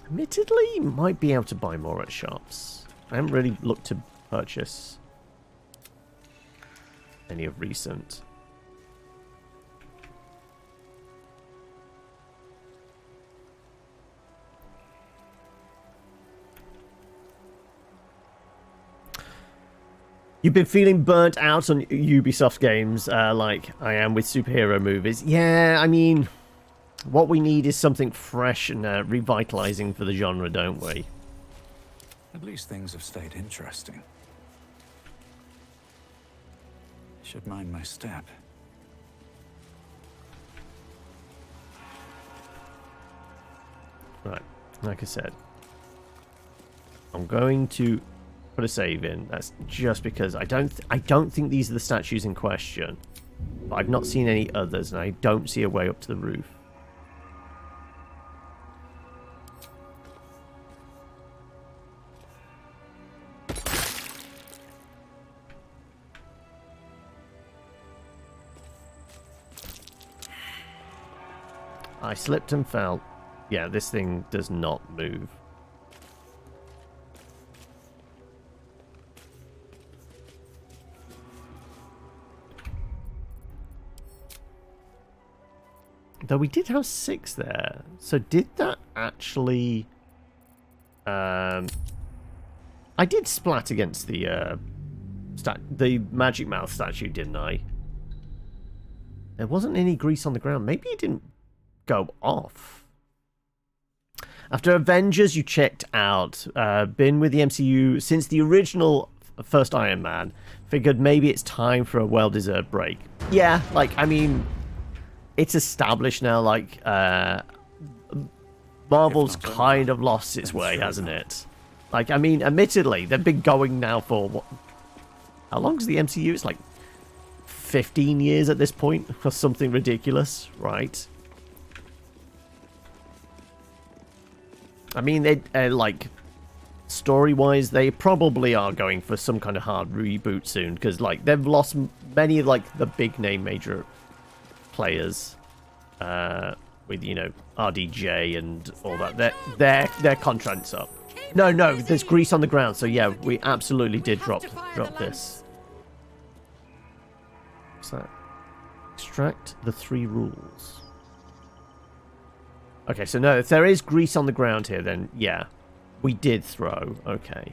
Admittedly, might be able to buy more at shops. I haven't really looked to purchase any of recent. You've been feeling burnt out on Ubisoft games, like I am with superhero movies. Yeah, I mean, what we need is something fresh and revitalizing for the genre, don't we? At least things have stayed interesting. Should mind my step. Right, like I said, I'm going to put a save in. That's just because I don't think these are the statues in question. But I've not seen any others, and I don't see a way up to the roof. I slipped and fell. Yeah, this thing does not move. Though we did have 6 there. So did that actually... I did splat against the Magic Mouth statue, didn't I? There wasn't any grease on the ground. Maybe it didn't go off. After Avengers, you checked out. Been with the MCU since the original first Iron Man. Figured maybe it's time for a well-deserved break. Yeah, like, I mean... It's established now, like, Marvel's kind of lost its way, hasn't it? Like, I mean, admittedly, they've been going now for, what? How long is the MCU? It's like 15 years at this point, or something ridiculous, right? I mean, they like, story-wise, they probably are going for some kind of hard reboot soon, because, like, they've lost many of, like, the big-name major players, with, you know, RDJ and all that. Their contract's up. No, there's grease on the ground, so yeah, we absolutely did drop this. What's that? Extract the 3 rules. Okay, so no, if there is grease on the ground here, then yeah, we did throw. Okay.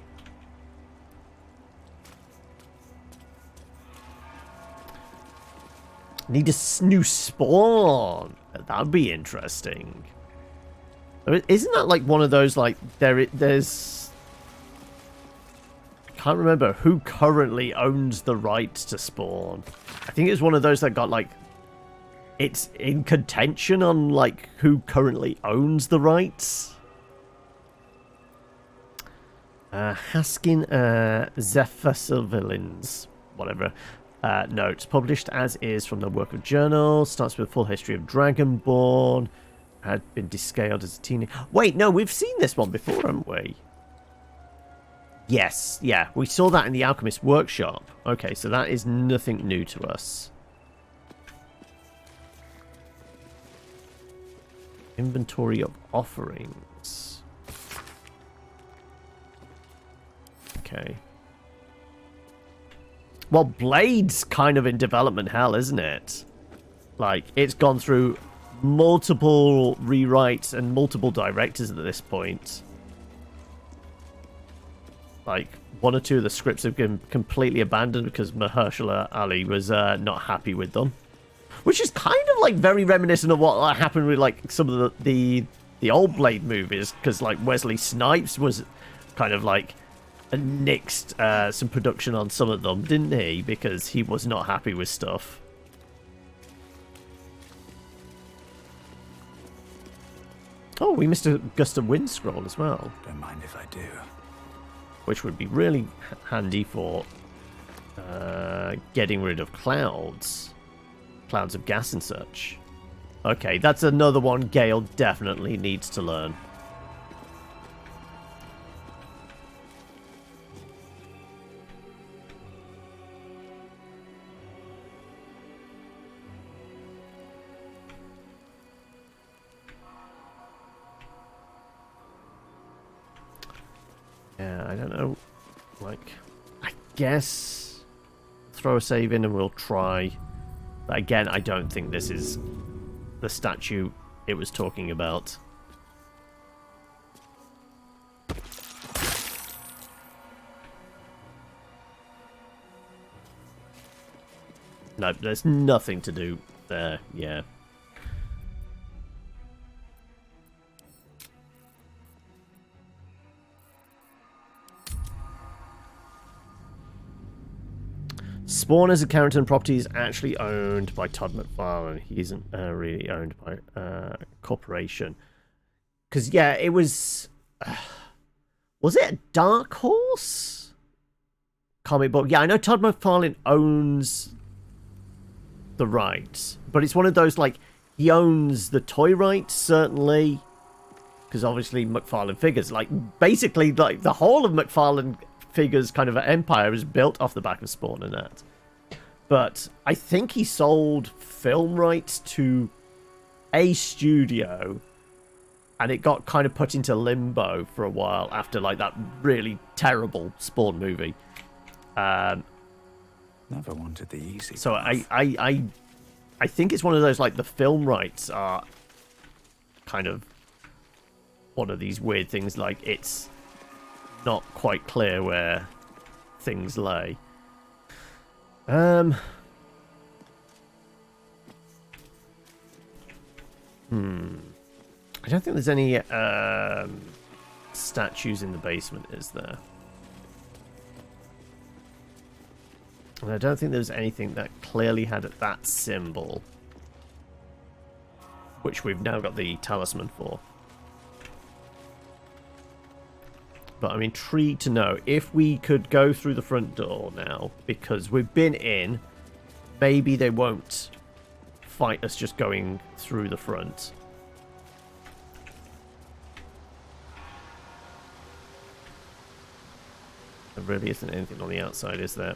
Need a new spawn. That would be interesting. Isn't that like one of those, like, there's... I can't remember who currently owns the rights to spawn. I think it's one of those that got, like... It's in contention on, like, who currently owns the rights. Haskin Zephyr whatever. Notes published as is from the work of journal. Starts with a full history of Dragonborn. Had been descaled as a teenager. Wait, no, we've seen this one before, haven't we? Yes, yeah, we saw that in the Alchemist Workshop. Okay, so that is nothing new to us. Inventory of offerings. Okay. Well, Blade's kind of in development hell, isn't it? Like, it's gone through multiple rewrites and multiple directors at this point. Like, 1 or 2 of the scripts have been completely abandoned because Mahershala Ali was not happy with them. Which is kind of, like, very reminiscent of what happened with, like, some of the old Blade movies. Because, like, Wesley Snipes was kind of, like... nixed some production on some of them, didn't he? Because he was not happy with stuff. Oh, we missed a Gust of Wind scroll as well. Don't mind if I do. Which would be really handy for Getting rid of clouds. Clouds of gas and such. Okay, that's another one Gale definitely needs to learn. Yeah, I don't know. Like, I guess throw a save in and we'll try. But again, I don't think this is the statue it was talking about. No, there's nothing to do there, yeah. Spawn as a character and property is actually owned by Todd McFarlane. He isn't really owned by a corporation. Because, yeah, it was... was it a Dark Horse comic book? Yeah, I know Todd McFarlane owns the rights. But it's one of those, like, he owns the toy rights, certainly. Because, obviously, McFarlane Figures. Like, basically, like, the whole of McFarlane Figures kind of empire is built off the back of Spawn and that. But I think he sold film rights to a studio and it got kind of put into limbo for a while after like that really terrible Spawn movie. Never wanted the easy So path. I think it's one of those, like, the film rights are kind of one of these weird things, like it's not quite clear where things lay. I don't think there's any statues in the basement, is there? And I don't think there's anything that clearly had that symbol, which we've now got the talisman for. But I'm intrigued to know if we could go through the front door now, because we've been in. Maybe they won't fight us just going through the front. There really isn't anything on the outside, is there?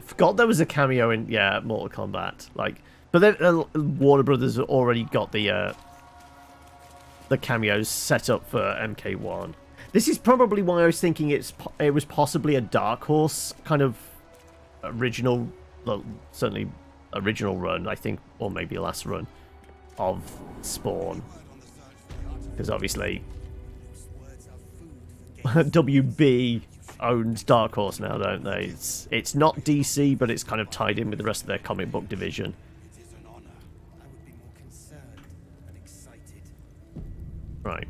Forgot there was a cameo in, yeah, Mortal Kombat. Like, but then Warner Brothers have already got the cameos set up for MK1. This is probably why I was thinking it was possibly a Dark Horse kind of original, well, certainly original run, I think, or maybe last run of Spawn. Because obviously WB owns Dark Horse now, don't they? It's not DC, but it's kind of tied in with the rest of their comic book division. Right.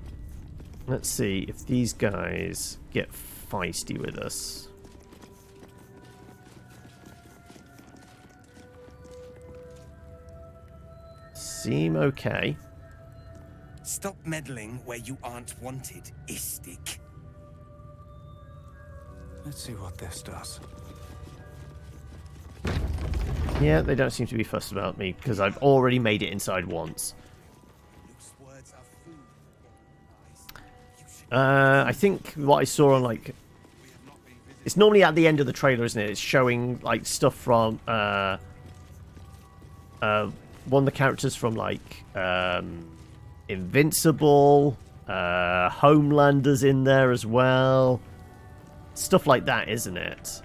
Let's see if these guys get feisty with us. Seem okay. Stop meddling where you aren't wanted, Istik. Let's see what this does. Yeah, they don't seem to be fussed about me because I've already made it inside once. I think what I saw on, like, it's normally at the end of the trailer, isn't it? It's showing like stuff from one of the characters from like Invincible, Homelander's in there as well. Stuff like that, isn't it?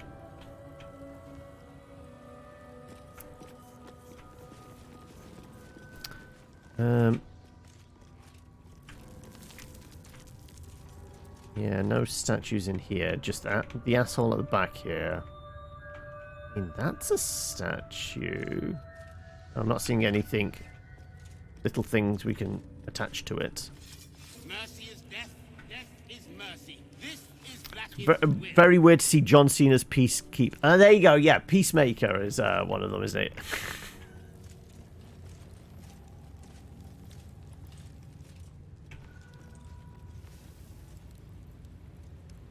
Yeah, no statues in here. Just the asshole at the back here. I mean, that's a statue. I'm not seeing anything, little things we can attach to it. Mercy is death, death is mercy. This is black. Very weird to see John Cena's Peacekeeper. There you go. Yeah, Peacemaker is one of them, isn't it?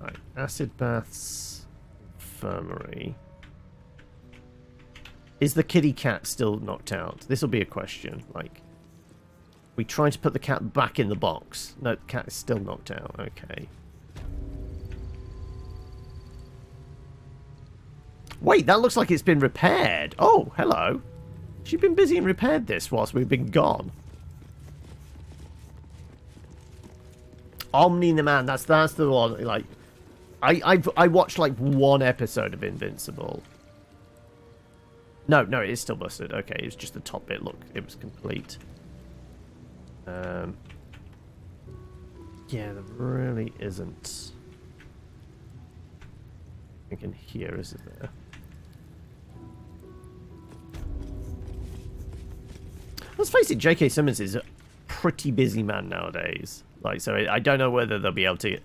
Right, acid baths, infirmary. Is the kitty cat still knocked out? This will be a question. Like, we try to put the cat back in the box. No, the cat is still knocked out. Okay. Wait, that looks like it's been repaired. Oh, hello. She's been busy and repaired this whilst we've been gone. Omni the Man, that's the one. Like, I watched like one episode of Invincible. No, it is still busted. Okay, it's just the top bit. Look, it was complete. Yeah, there really isn't. I think in here, is it there? Let's face it, J.K. Simmons is a pretty busy man nowadays. Like, so I don't know whether they'll be able to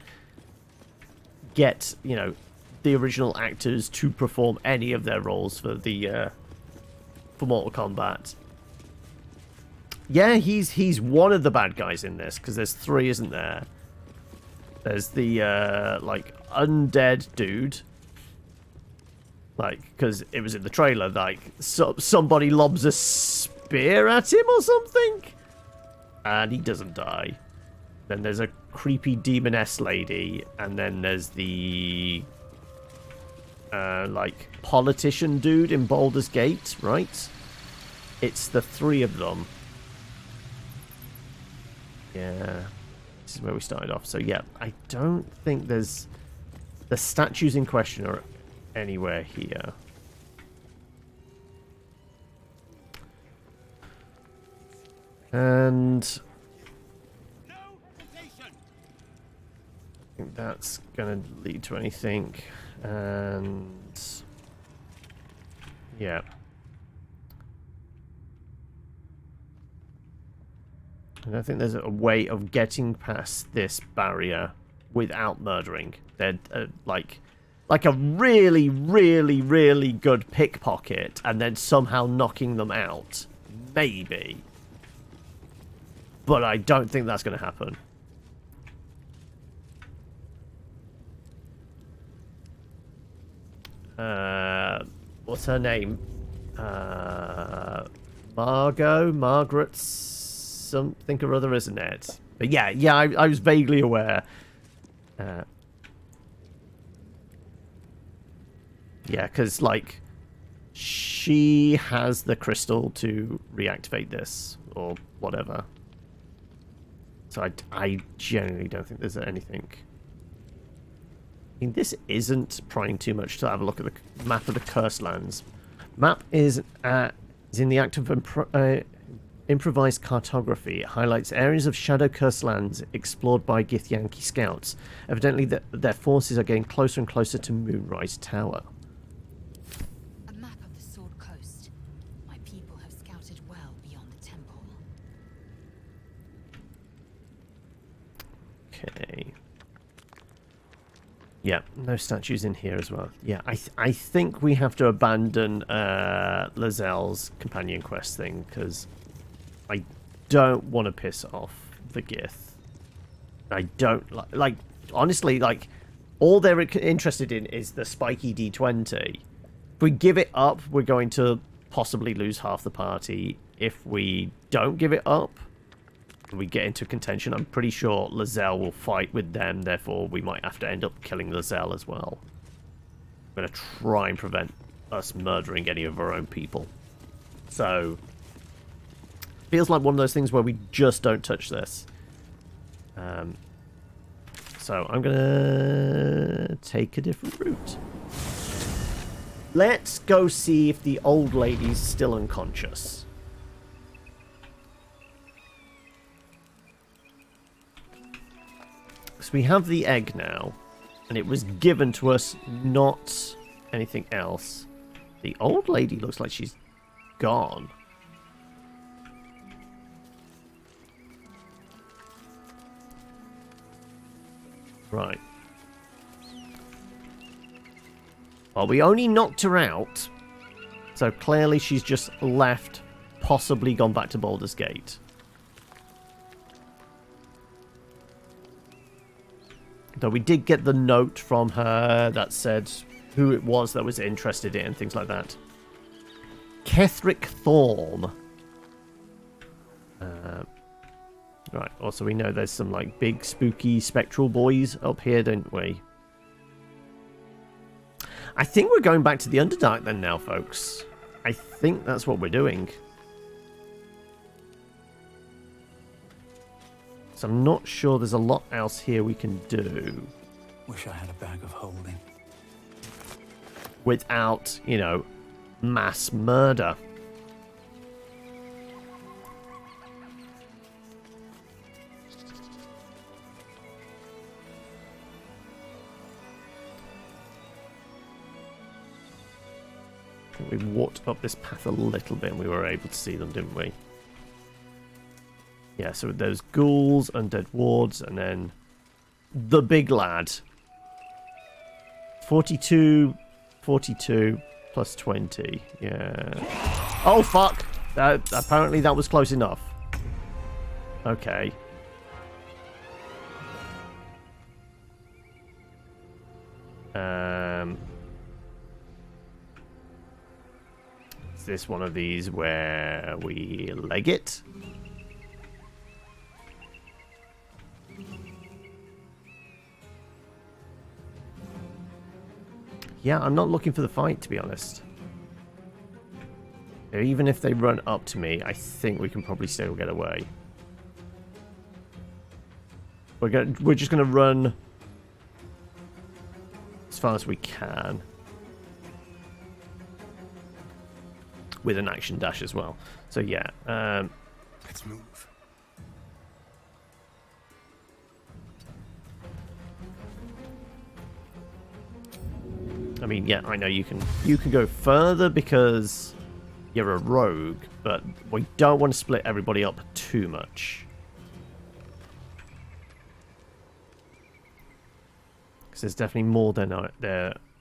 get, you know, the original actors to perform any of their roles for the for Mortal Kombat. Yeah, he's one of the bad guys in this, because there's 3, isn't there? There's the like undead dude. Like, because it was in the trailer, like somebody lobs a spear at him or something, and he doesn't die. Then there's a creepy demoness lady, and then there's the like politician dude in Baldur's Gate, right? It's the 3 of them. Yeah, this is where we started off. So yeah, I don't think there's the statues in question are anywhere here. And No hesitation. I think that's going to lead to anything. And yeah. I don't think there's a way of getting past this barrier without murdering. They're like a really, really, really good pickpocket and then somehow knocking them out. Maybe. But I don't think that's going to happen. What's her name? Margaret something or other, isn't it? But yeah, I was vaguely aware. Yeah, because, like, she has the crystal to reactivate this, or whatever. So I genuinely don't think there's anything. I mean, this isn't prying too much to have a look at the map of the Cursed Lands. Map is in the act of improvised cartography. It highlights areas of Shadow Cursed Lands explored by Githyanki scouts. Evidently, their forces are getting closer and closer to Moonrise Tower. A map of the Sword Coast. My people have scouted well beyond the temple. Okay. Yeah, no statues in here as well. Yeah, I think we have to abandon Lazelle's companion quest thing, because I don't want to piss off the Gith. I don't like honestly, like, all they're interested in is the spiky D20. If we give it up, we're going to possibly lose half the party. If we don't give it up, we get into contention, I'm pretty sure Lazelle will fight with them, therefore we might have to end up killing Lazelle as well. I'm going to try and prevent us murdering any of our own people. So, feels like one of those things where we just don't touch this. So I'm going to take a different route. Let's go see if the old lady's still unconscious. So we have the egg now, and it was given to us, not anything else. The old lady looks like she's gone. Right. Well, we only knocked her out, so clearly she's just left, possibly gone back to Baldur's Gate. Though we did get the note from her that said who it was that was interested in, things like that. Kethric Thorm. Right, also we know there's some like big spooky spectral boys up here, don't we? I think we're going back to the Underdark then now, folks. I think that's what we're doing. So I'm not sure there's a lot else here we can do. Wish I had a bag of holding. Without, you know, mass murder. We walked up this path a little bit and we were able to see them, didn't we? Yeah, so there's ghouls, undead wards, and then the big lad. 42, 42 plus 20. Yeah. Oh, fuck! Apparently that was close enough. Okay. Is this one of these where we leg it? Yeah, I'm not looking for the fight, to be honest. Even if they run up to me, I think we can probably still get away. We're just gonna run as far as we can. With an action dash as well. So yeah. Let's move. I mean, yeah, I know you can go further because you're a rogue, but we don't want to split everybody up too much. Because there's definitely more than I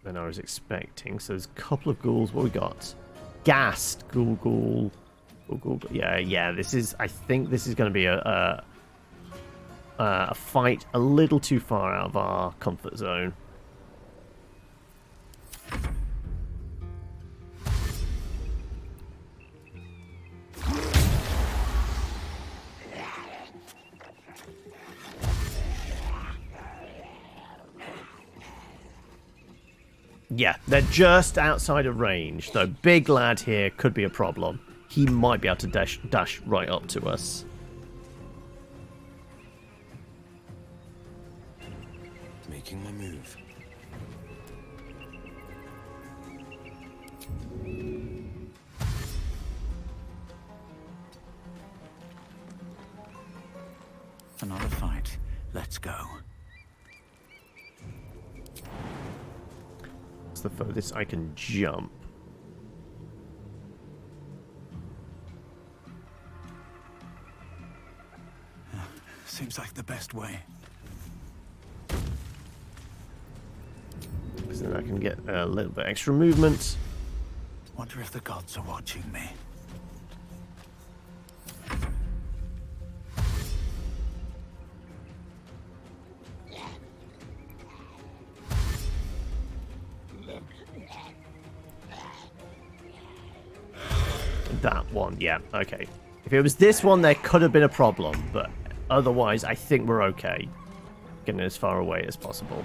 was expecting. So there's a couple of ghouls. What we got? Ghast, ghoul. Yeah. This is. I think this is going to be a fight a little too far out of our comfort zone. Yeah, they're just outside of range. So big lad here could be a problem. He might be able to dash right up to us. Making my move. Another fight. Let's go. What's the furthest I can jump? Seems like the best way. Because then I can get a little bit extra movement. Wonder if the gods are watching me. That one, yeah, okay. If it was this one, there could have been a problem, but otherwise, I think we're okay. Getting as far away as possible.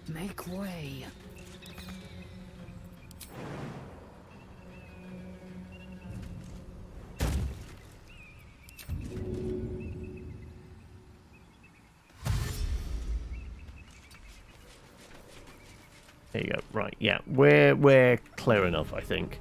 Make way. There you go. Right, yeah. We're clear enough, I think.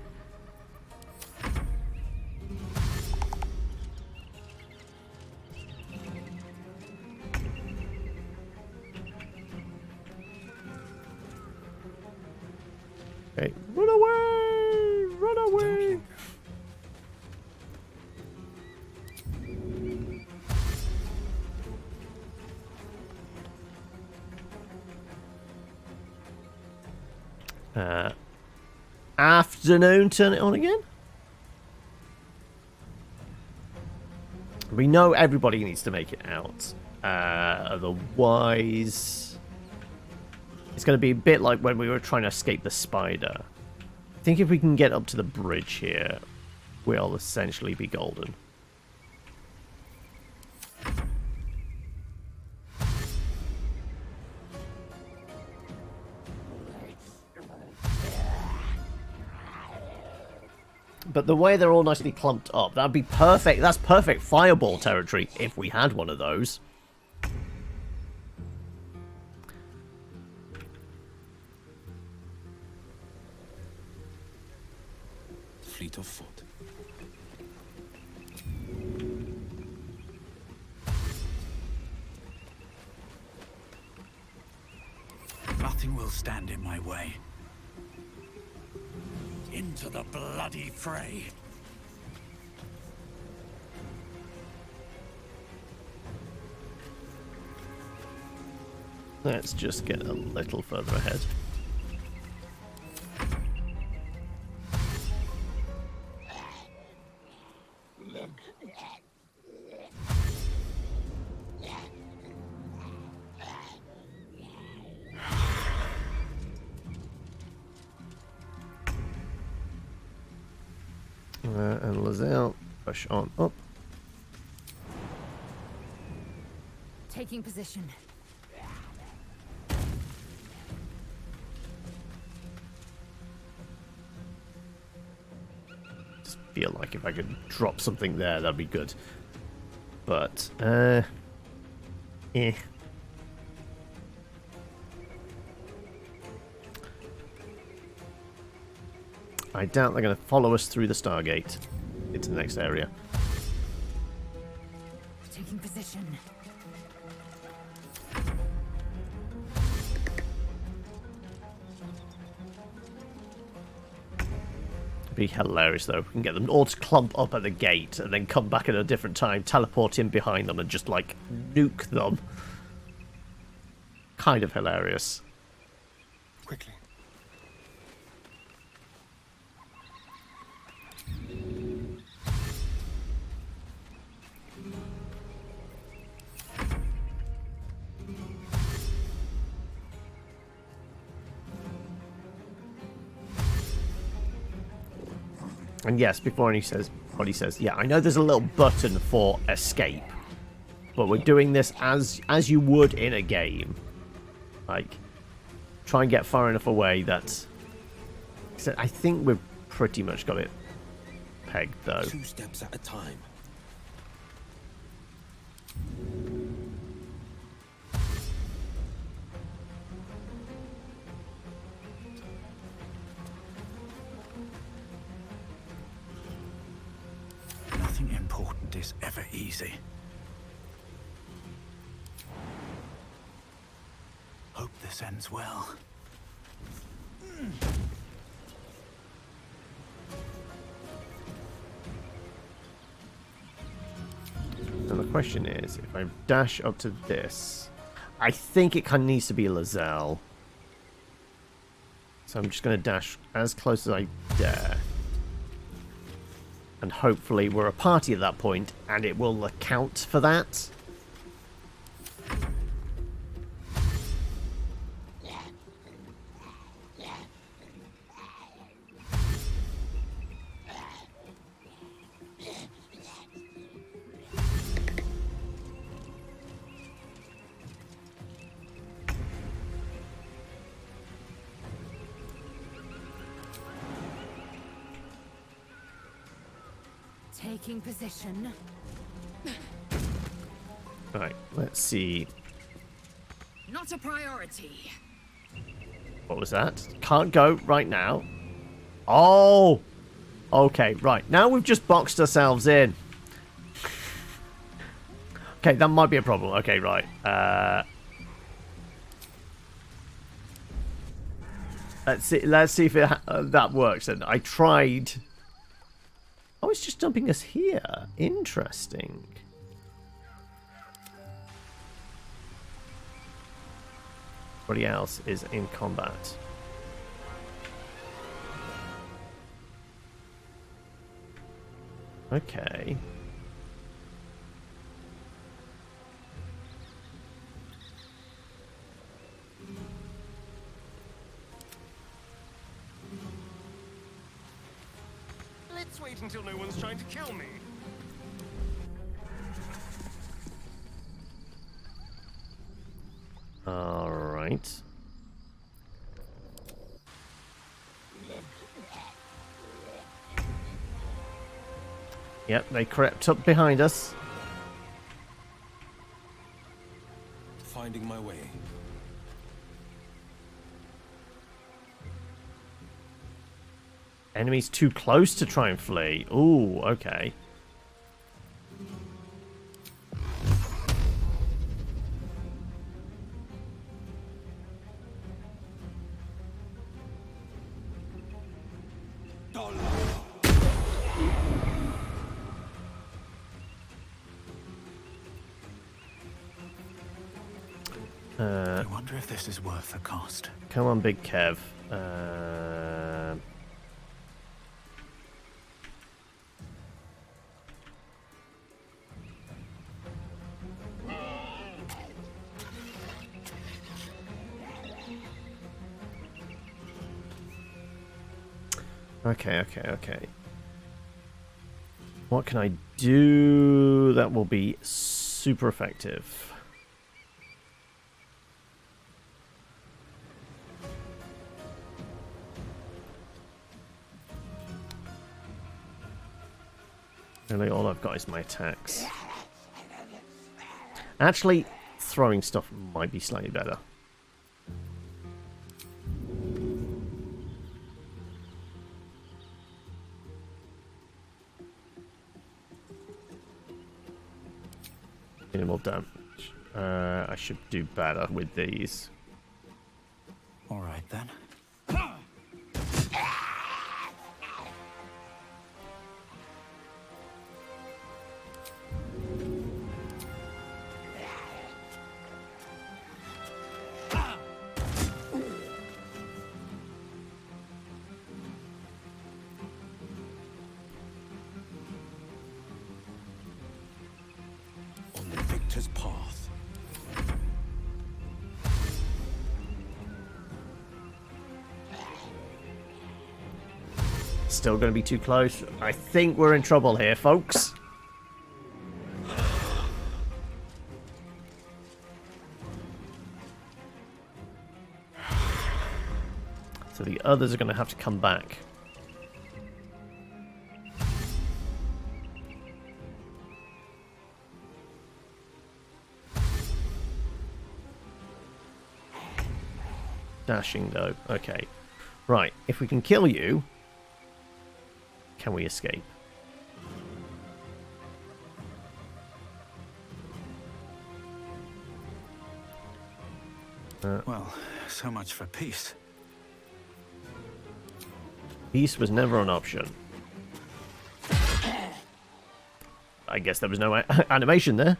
Okay. Run away! Run away! afternoon, turn it on again. We know everybody needs to make it out. Otherwise, it's going to be a bit like when we were trying to escape the spider. I think if we can get up to the bridge here, we'll essentially be golden. But the way they're all nicely clumped up, that'd be perfect. That's perfect fireball territory if we had one of those. Fleet of foot. Nothing will stand in my way. Into the bloody fray. Let's just get a little further ahead. And Lazelle, push on up. Taking position. Just feel like if I could drop something there, that'd be good. But, I doubt they're going to follow us through the Stargate into the next area. Taking position. It'd be hilarious though. We can get them all to clump up at the gate and then come back at a different time, teleport in behind them and just like nuke them. Kind of hilarious. Quickly. And yes, before he says what he says, yeah, I know there's a little button for escape, but we're doing this as you would in a game. Like, try and get far enough away that I think we've pretty much got it pegged though. 2 steps at a time. Nothing important is ever easy. Hope this ends well. Now the question is, if I dash up to this, I think it kind of needs to be Lazelle. So I'm just going to dash as close as I dare. And hopefully we're a party at that point, and it will account for that. Taking position. Right, let's see. Not a priority. What was that? Can't go right now. Oh! Okay, right. Now we've just boxed ourselves in. Okay, that might be a problem. Okay, right. Let's see if that works. And I tried. Oh, it's just dumping us here. Interesting. Everybody else is in combat. Okay. Let's wait until no one's trying to kill me. All right. Yep, they crept up behind us. Finding my way. Enemies too close to try and flee. Ooh, okay. I wonder if this is worth the cost. Come on, Big Kev. Okay. What can I do that will be super effective? Really, all I've got is my attacks. Actually, throwing stuff might be slightly better. Minimal damage. I should do better with these. All right then. On the victor's path. Still going to be too close. I think we're in trouble here, folks. So the others are going to have to come back. Dashing though. Okay. Right. If we can kill you, can we escape? Well, so much for peace. Peace was never an option. I guess there was no animation there.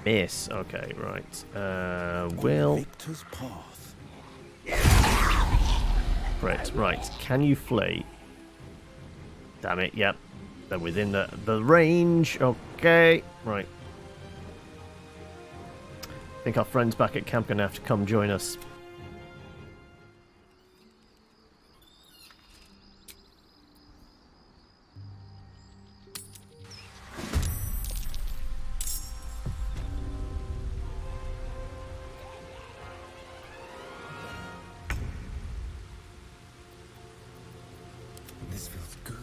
Miss. Okay, right. Will. Victor's path. Right. Can you flee? Damn it. Yep. They're within the range. Okay. Right. I think our friends back at camp are gonna have to come join us. This feels good.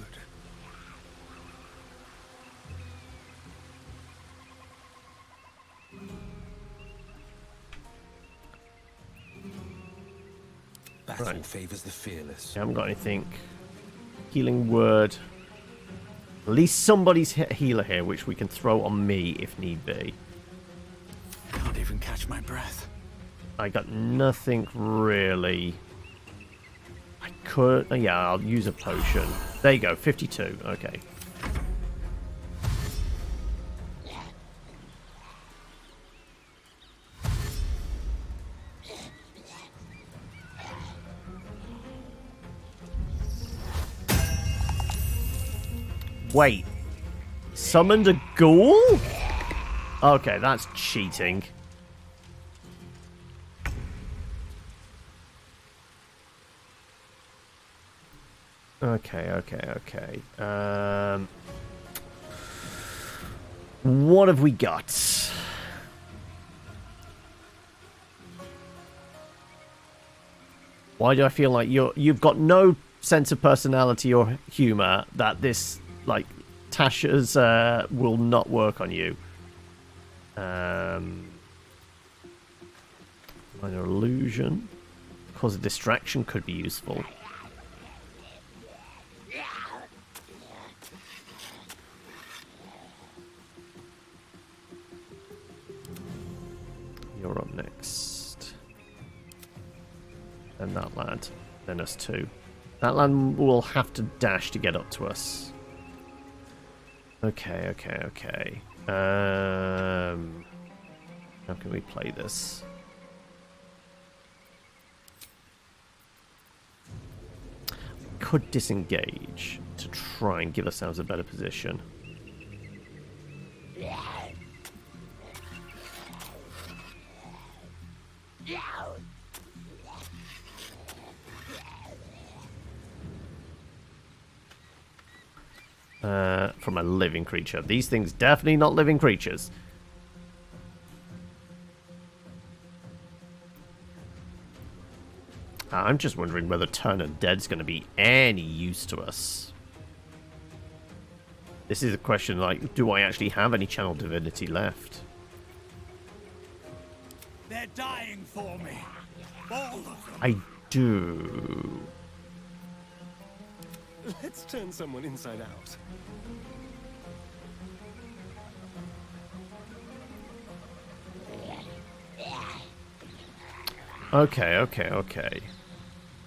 Battle Right. favors the fearless. I haven't got anything. Healing word. At least somebody's healer here, which we can throw on me if need be. Can't even catch my breath. I got nothing really. I could. Yeah, I'll use a potion. There you go, 52. Okay. Wait. Summoned a ghoul? Okay, that's cheating. Okay. What have we got? Why do I feel like you've got no sense of personality or humor that this, like, Tasha's will not work on you? Minor illusion. Cause a distraction could be useful. You're up next. And that lad. Then us two. That lad will have to dash to get up to us. Okay. How can we play this? We could disengage to try and give ourselves a better position. From a living creature. These things definitely not living creatures. I'm just wondering whether Turn Undead's going to be any use to us. This is a question like, do I actually have any channel divinity left? They're dying for me. All of them. I do. Let's turn someone inside out. Okay.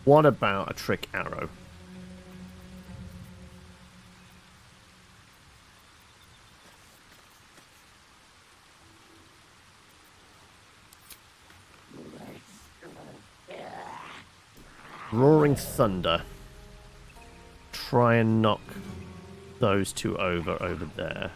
What about a trick arrow? Roaring Thunder. Try and knock those two over there.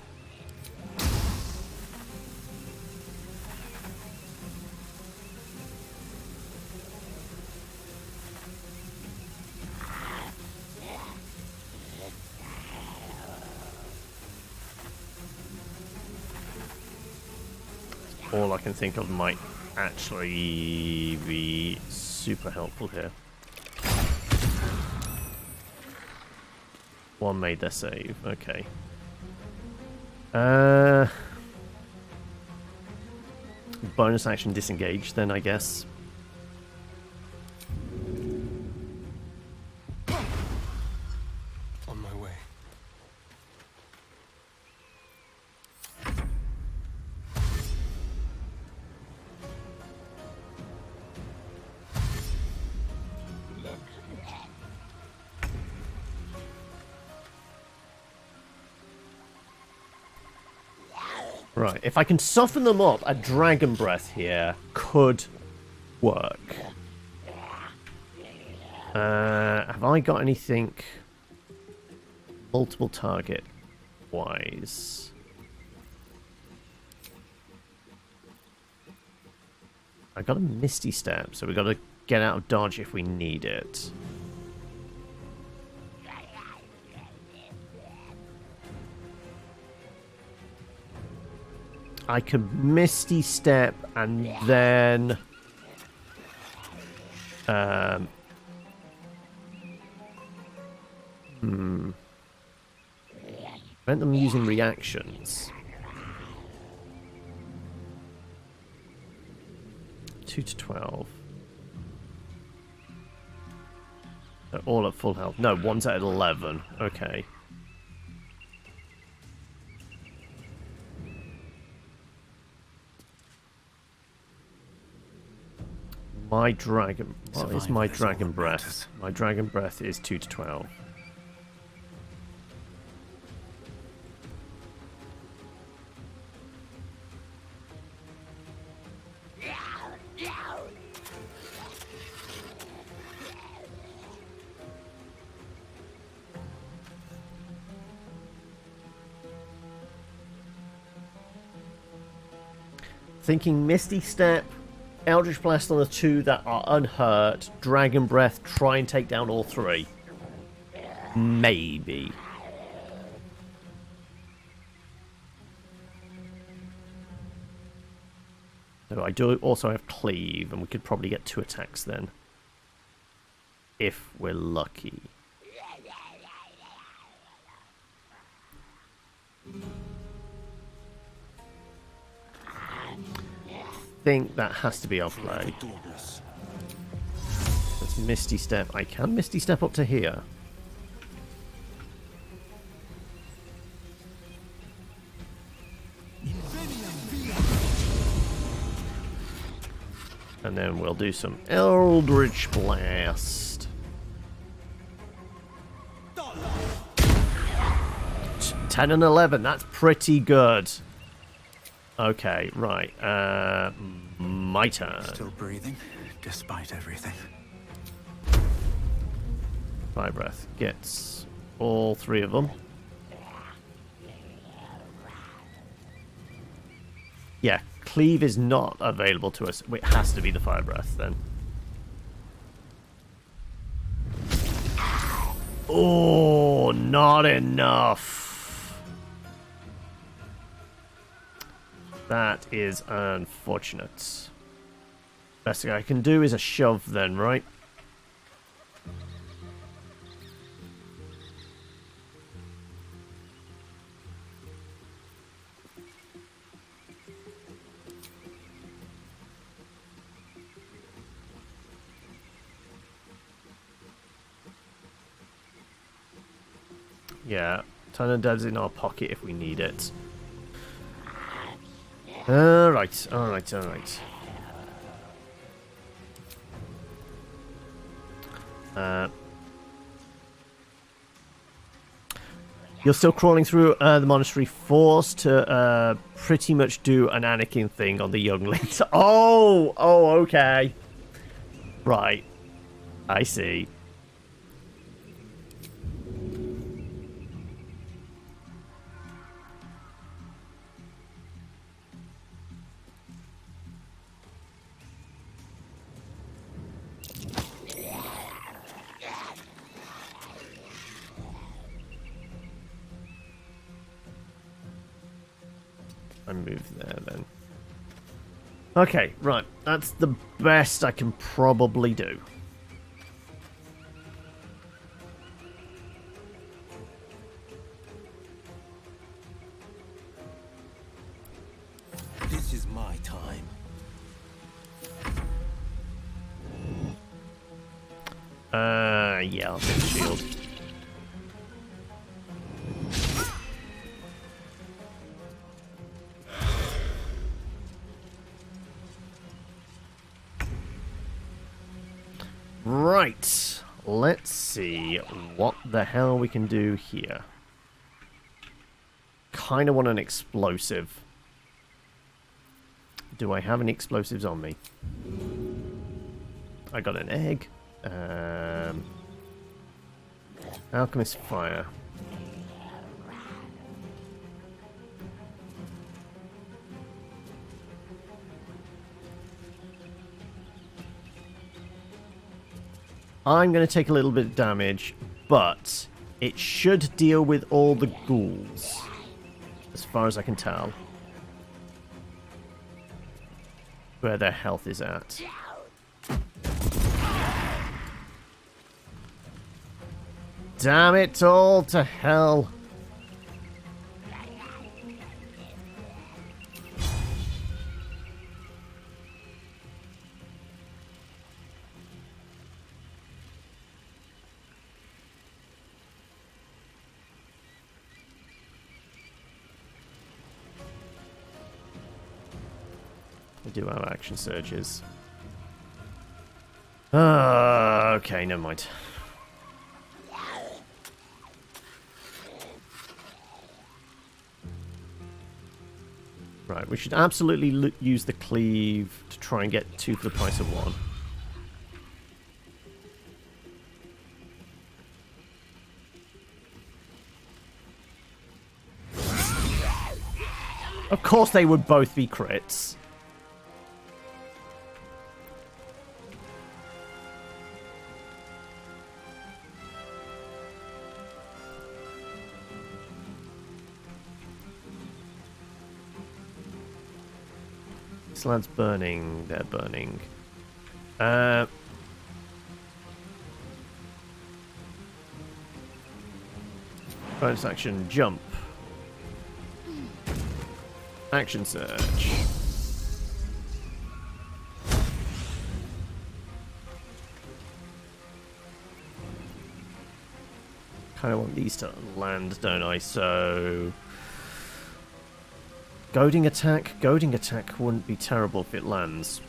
All I can think of might actually be super helpful here. One made their save. Okay. Bonus action disengage then, I guess. On my way. Right, if I can soften them up, a Dragon Breath here could work. Have I got anything multiple target wise? I got a Misty Step, so we got to get out of dodge if we need it. I could Misty Step and then prevent them using reactions. 2 to 12. They're all at full health. No, one's at 11. Okay. My dragon... What is my dragon breath? My dragon breath is 2 to 12. Thinking Misty Step, Eldritch Blast on the 2 that are unhurt, Dragon Breath, try and take down all 3. Maybe. So I do also have Cleave, and we could probably get 2 attacks then. If we're lucky. I think that has to be our play. That's Misty Step. I can Misty Step up to here. And then we'll do some Eldritch Blast. 10 and 11, that's pretty good. Okay, right. My turn. Still breathing, despite everything. Fire Breath gets all 3 of them. Yeah, Cleave is not available to us. It has to be the Fire Breath then. Oh, not enough. That is unfortunate. Best thing I can do is a shove then, right? Yeah, ton of dead's in our pocket if we need it. Alright, alright, alright. You're still crawling through the monastery, forced to pretty much do an Anakin thing on the younglings. Oh, okay. Right. I see. I move there then. Okay, right. That's the best I can probably do. This is my time. Yeah, I'll take the shield. Right, let's see what the hell we can do here. Kind of want an explosive. Do I have any explosives on me? I got an egg. Alchemist Fire. I'm going to take a little bit of damage, but it should deal with all the ghouls, as far as I can tell. Where their health is at. Damn it all to hell. I do have action surges. Okay, never mind. Right, we should absolutely use the cleave to try and get 2 for the price of 1. Of course they would both be crits. This lad's burning. They're burning. Bonus action, jump. Action search. Kind of want these to land, don't I? So... Goading attack? Goading attack wouldn't be terrible if it lands.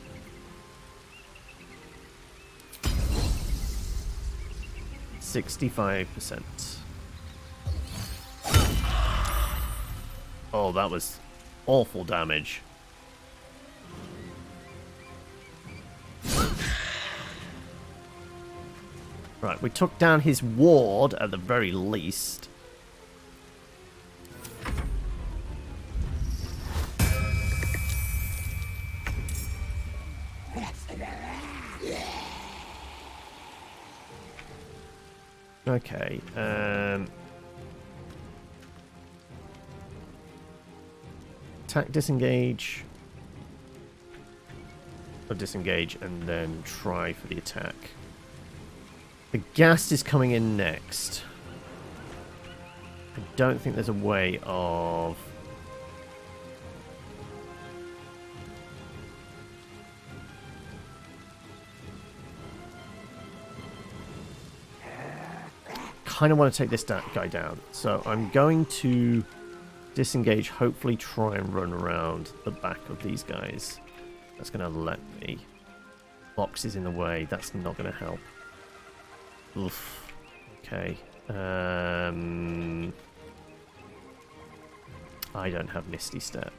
%65%. Oh, that was awful damage. Right, we took down his ward at the very least. Okay, attack, disengage. Or disengage and then try for the attack. The ghast is coming in next. I don't think there's a way of... kind of want to take this guy down. So I'm going to disengage, hopefully try and run around the back of these guys. That's going to let me. Box is in the way. That's not going to help. Oof. Okay. I don't have Misty Step.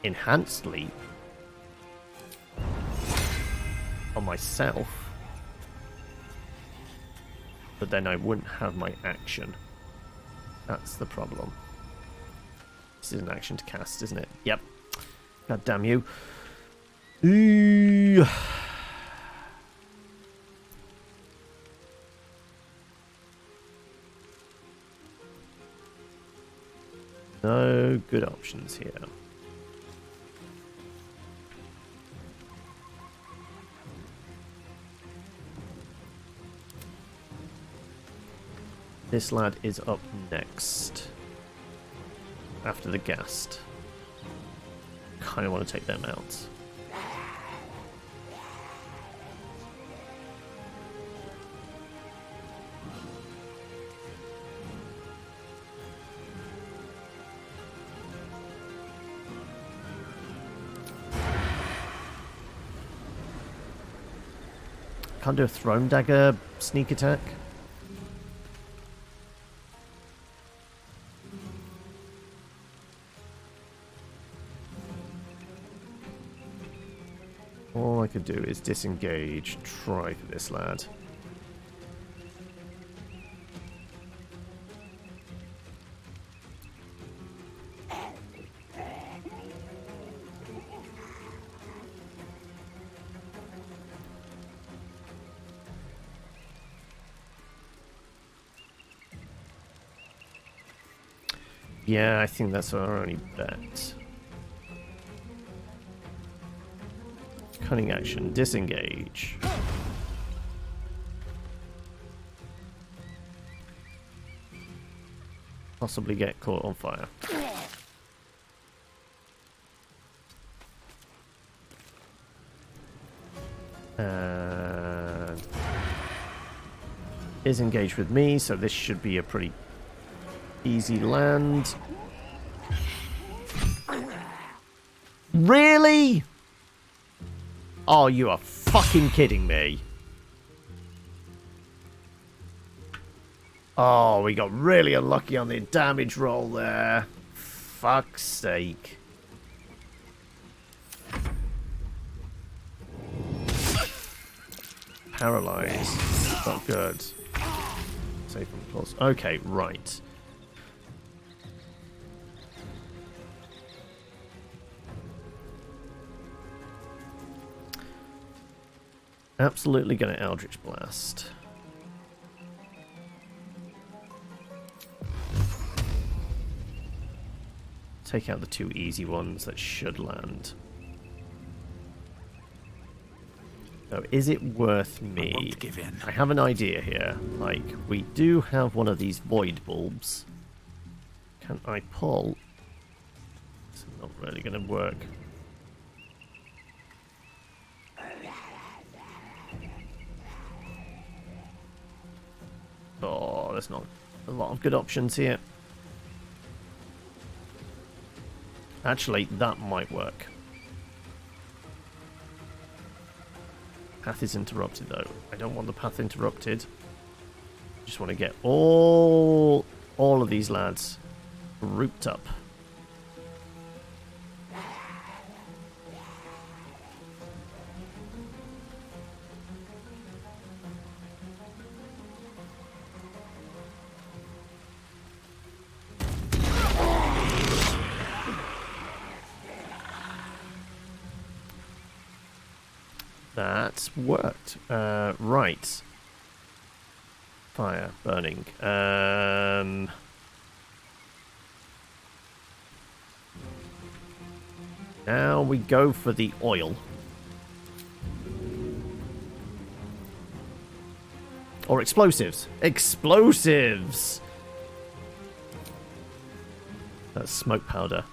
Enhanced Leap on myself, but then I wouldn't have my action. That's the problem. This is an action to cast, isn't it? Yep. God damn you. Ooh. No good options here. This lad is up next. After the ghast. Kind of want to take them out. Can't do a thrown dagger sneak attack. All I could do is disengage, try for this lad. Yeah, I think that's our only bet. Cunning action, disengage. Possibly get caught on fire. And is engaged with me, so this should be a pretty easy land. Really? Oh, you are fucking kidding me. Oh, we got really unlucky on the damage roll there. Fuck's sake. Paralyzed. Not good. Safe from pulse. Okay, right. Absolutely going to Eldritch Blast. take out the 2 easy ones that should land. So is it worth me? I won't give in. I have an idea here. Like, we do have one of these void bulbs. Can I pull? It's not really going to work. Oh, there's not a lot of good options here. Actually, that might work. Path is interrupted, though. I don't want the path interrupted. Just want to get all of these lads grouped up. That's worked. Right. Fire burning. Now we go for the oil. Or explosives. Explosives! That's smoke powder.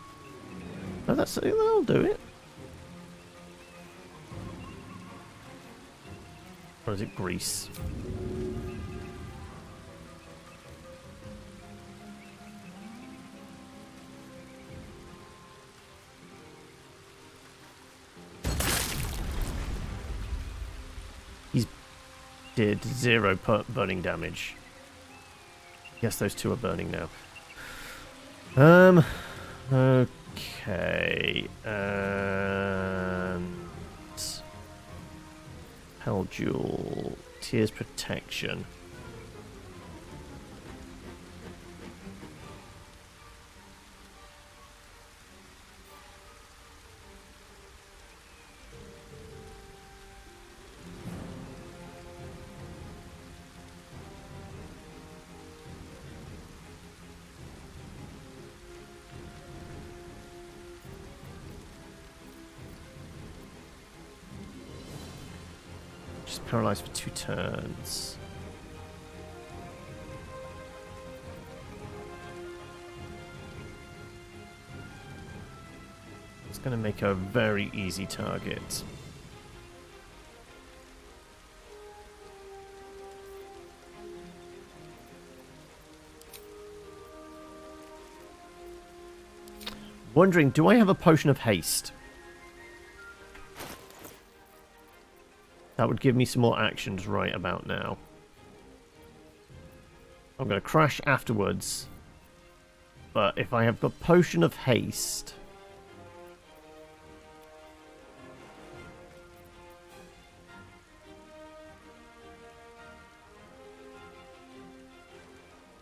Oh, that'll do it. Or is it grease? He's did 0 burning damage. Yes, those 2 are burning now. Okay. Hell Jewel. Tears Protection. Paralyzed for 2 turns. It's going to make a very easy target. Wondering, do I have a potion of haste? That would give me some more actions right about now. I'm going to crash afterwards. But if I have got Potion of Haste...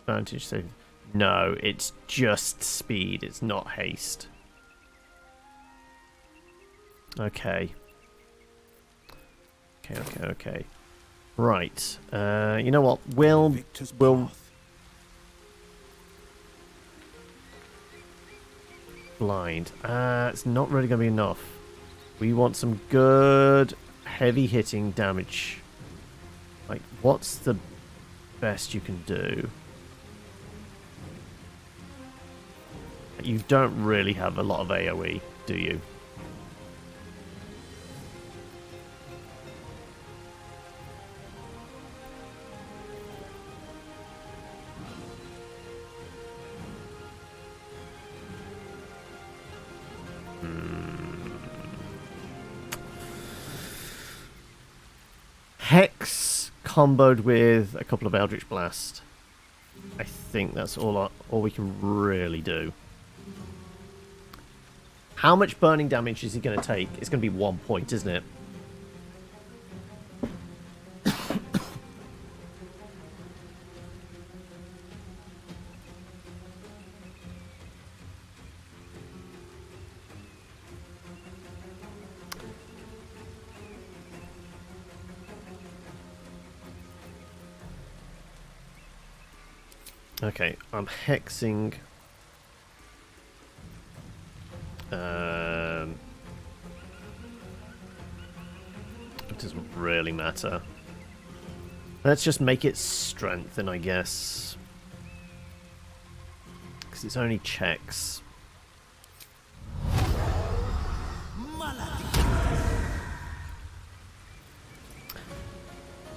Advantage save. No, it's just speed. It's not haste. Okay. Okay. Right. You know what? We'll blind. It's not really going to be enough. We want some good heavy hitting damage. Like, what's the best you can do? You don't really have a lot of AoE, do you? Hex comboed with a couple of Eldritch Blast. I think that's all we can really do. How much burning damage is he going to take? It's going to be 1 point, isn't it? Okay, I'm hexing. It doesn't really matter. Let's just make it strengthen, I guess. Because it's only checks.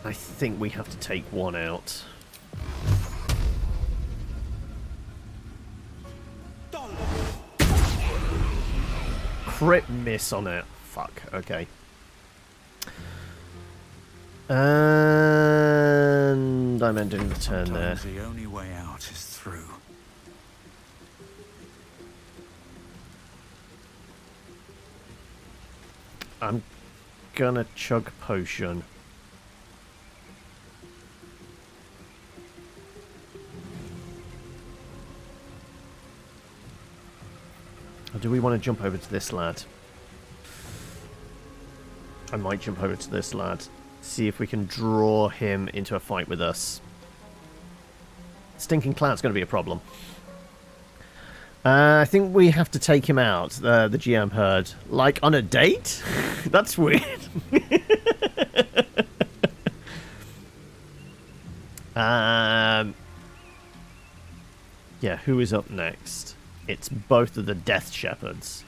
I think we have to take one out. Crit miss on it. Fuck, okay. And I'm ending the turn there. The only way out is through. I'm gonna chug potion. Or do we want to jump over to this lad? I might jump over to this lad. See if we can draw him into a fight with us. Stinking Cloud's going to be a problem. I think we have to take him out, the GM heard. Like, on a date? That's weird. Yeah, who is up next? It's both of the Death Shepherds.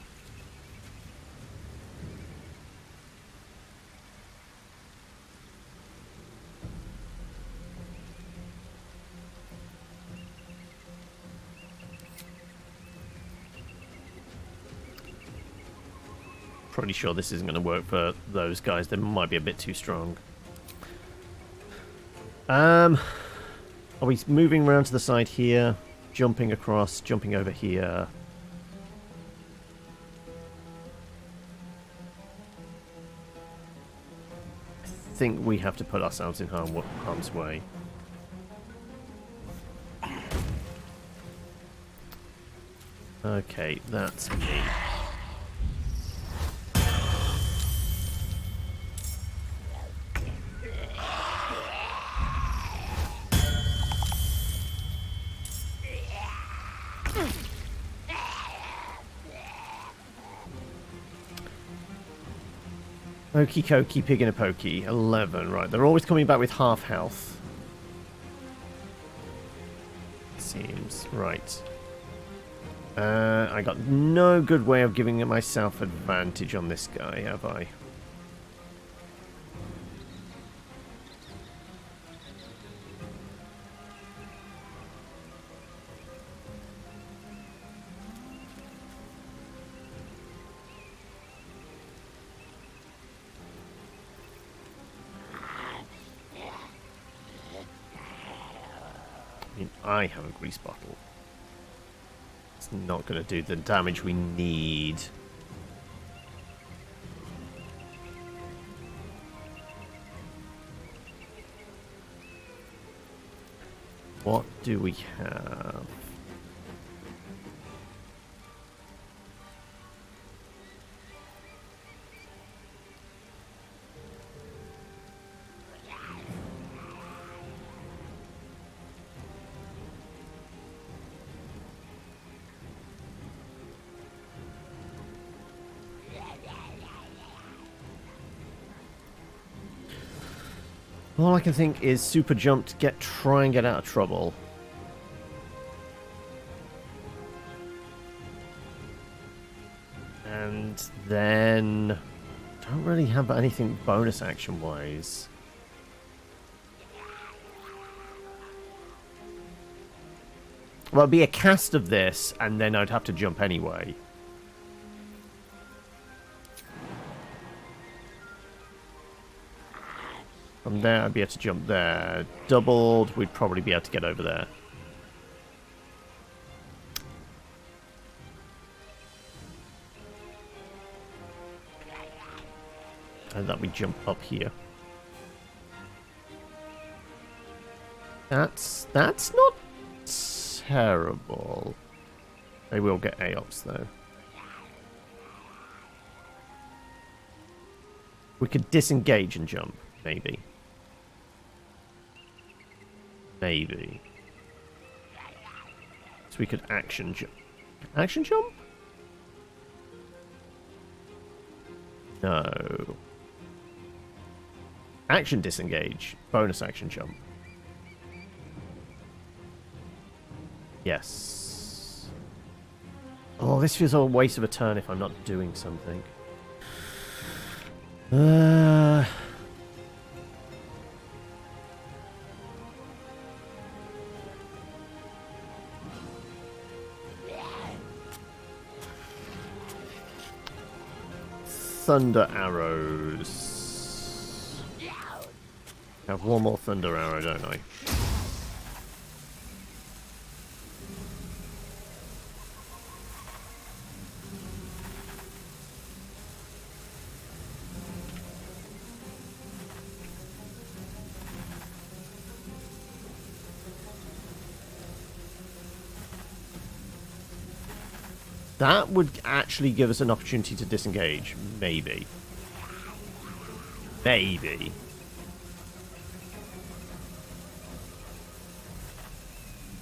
Pretty sure this isn't going to work for those guys. They might be a bit too strong. Are we moving around to the side here? Jumping across, jumping over here. I think we have to put ourselves in harm's way. Okay, that's me. Okie dokie, pig in a pokey. 11, right. They're always coming back with half health. Seems. Right. I got no good way of giving myself advantage on this guy, have I? I have a grease bottle. It's not going to do the damage we need. What do we have? All I can think is super jump to try and get out of trouble. And then don't really have anything bonus action wise. Well, it'd be a cast of this, and then I'd have to jump anyway. From there, I'd be able to jump there. Doubled, we'd probably be able to get over there. And that we jump up here. That's not terrible. They will get AOPs though. We could disengage and jump, maybe. Maybe. So we could action jump. Action jump? No. Action disengage. Bonus action jump. Yes. Oh, this feels a waste of a turn if I'm not doing something. Thunder arrows. I have one more thunder arrow, don't I? That would actually give us an opportunity to disengage. Maybe. Maybe.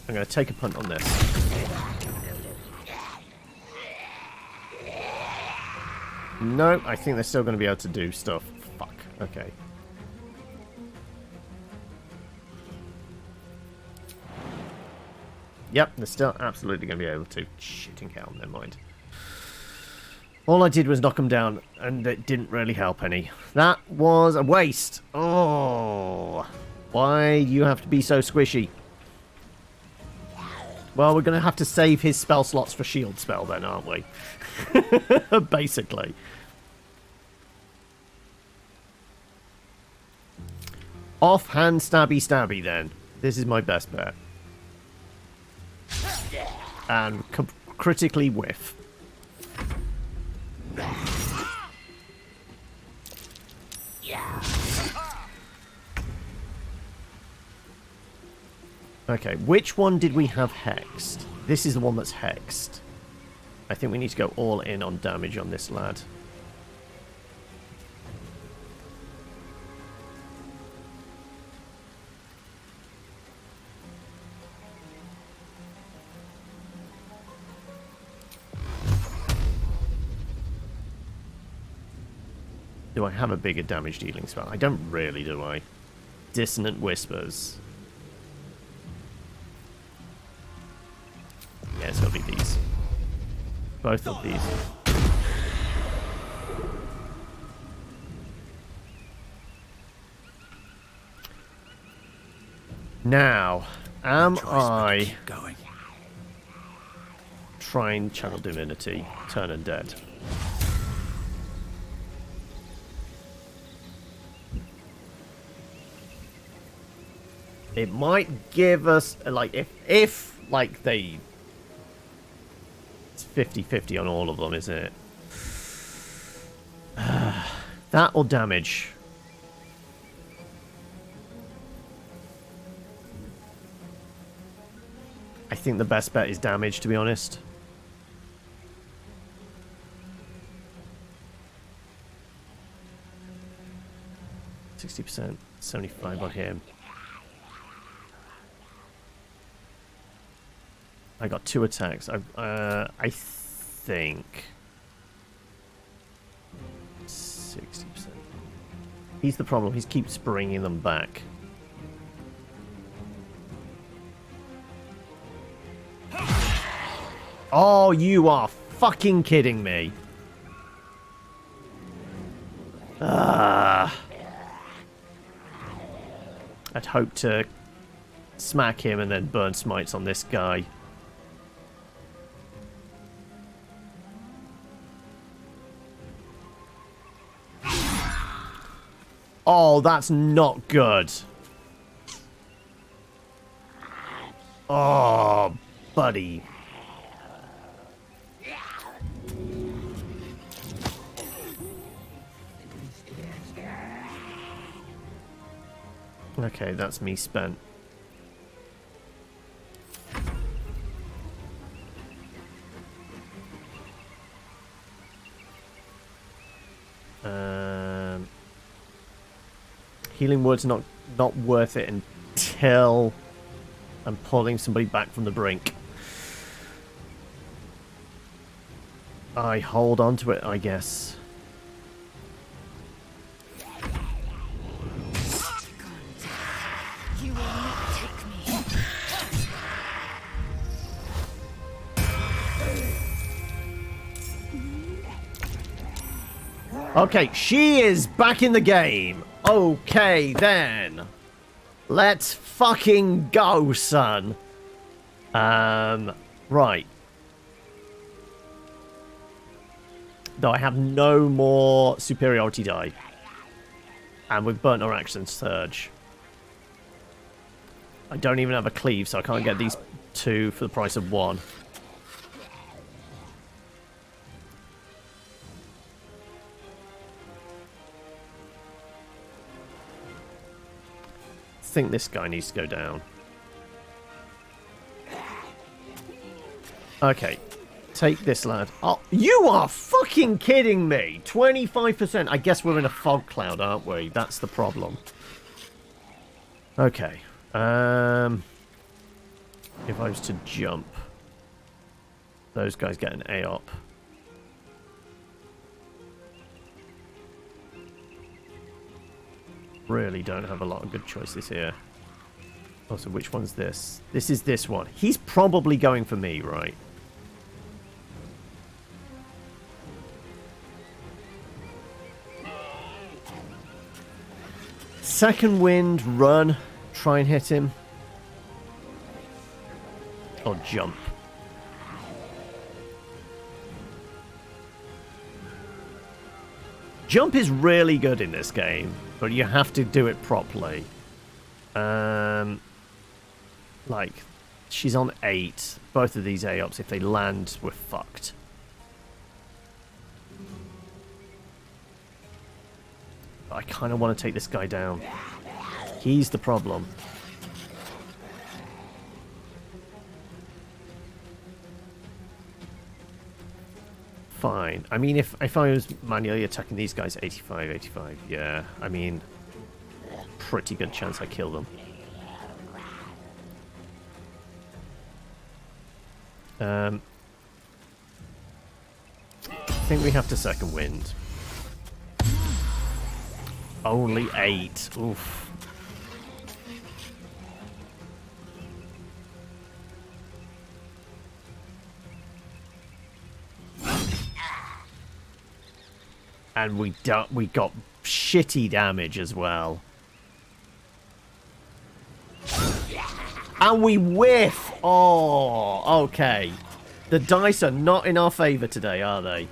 I'm going to take a punt on this. No, I think they're still going to be able to do stuff. Fuck. Okay. Yep, they're still absolutely going to be able to. Shitting hell, never mind. All I did was knock them down, and it didn't really help any. That was a waste. Oh, why do you have to be so squishy? Well, we're going to have to save his spell slots for shield spell then, aren't we? Basically. Offhand stabby stabby then. This is my best bet. And critically whiff. Okay, which one did we have hexed? This is the one that's hexed. I think we need to go all in on damage on this lad. Do I have a bigger damage dealing spell? I don't really, do I? Dissonant Whispers. Yeah, it's gotta be these. Both of these. Now, am I going? trying Channel Divinity, Turn Undead? It might give us, like, if like, they... It's 50-50 on all of them, isn't it? That or damage. I think the best bet is damage, to be honest. %, 75 on him. I got 2 attacks. I think 60%. He's the problem. He keeps bringing them back. Oh, you are fucking kidding me. I'd hope to smack him and then burn smites on this guy. Oh, that's not good. Oh, buddy. Okay, that's me spent. Healing word's not worth it until I'm pulling somebody back from the brink. I hold on to it, I guess. Okay, she is back in the game. Okay, then. Let's fucking go, son. Right. Though I have no more superiority die. And we've burnt our action surge. I don't even have a cleave, so I can't get these two for the price of one. I think this guy needs to go down. Okay. Take this, lad. Oh, you are fucking kidding me! 25%. I guess we're in a fog cloud, aren't we? That's the problem. Okay. If I was to jump, those guys get an AOP. Really don't have a lot of good choices here. Also, which one's this? This is this one. He's probably going for me, right? Second wind, run. Try and hit him. Or jump. Jump is really good in this game, but you have to do it properly. Like, she's on 8. Both of these AOPs, if they land, we're fucked. I kind of want to take this guy down. He's the problem. Fine. I mean, if I was manually attacking these guys, 85, 85, yeah. I mean, pretty good chance I kill them. I think we have to second wind. Only 8. Oof. And we got shitty damage as well. And we whiff! Oh, okay. The dice are not in our favour today, are they?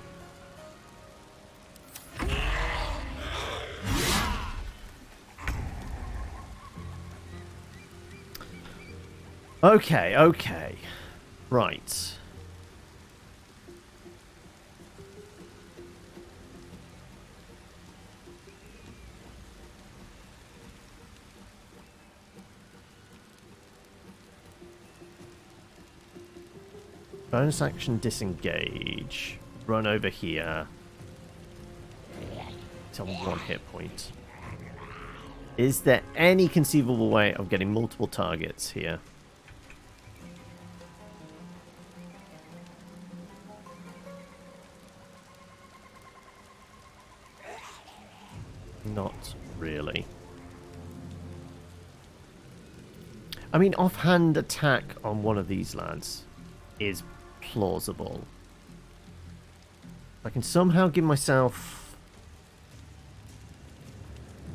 Okay, okay. Right. Bonus action disengage. Run over here. It's on 1 hit point. Is there any conceivable way of getting multiple targets here? Not really. I mean, offhand attack on one of these lads is plausible. I can somehow give myself...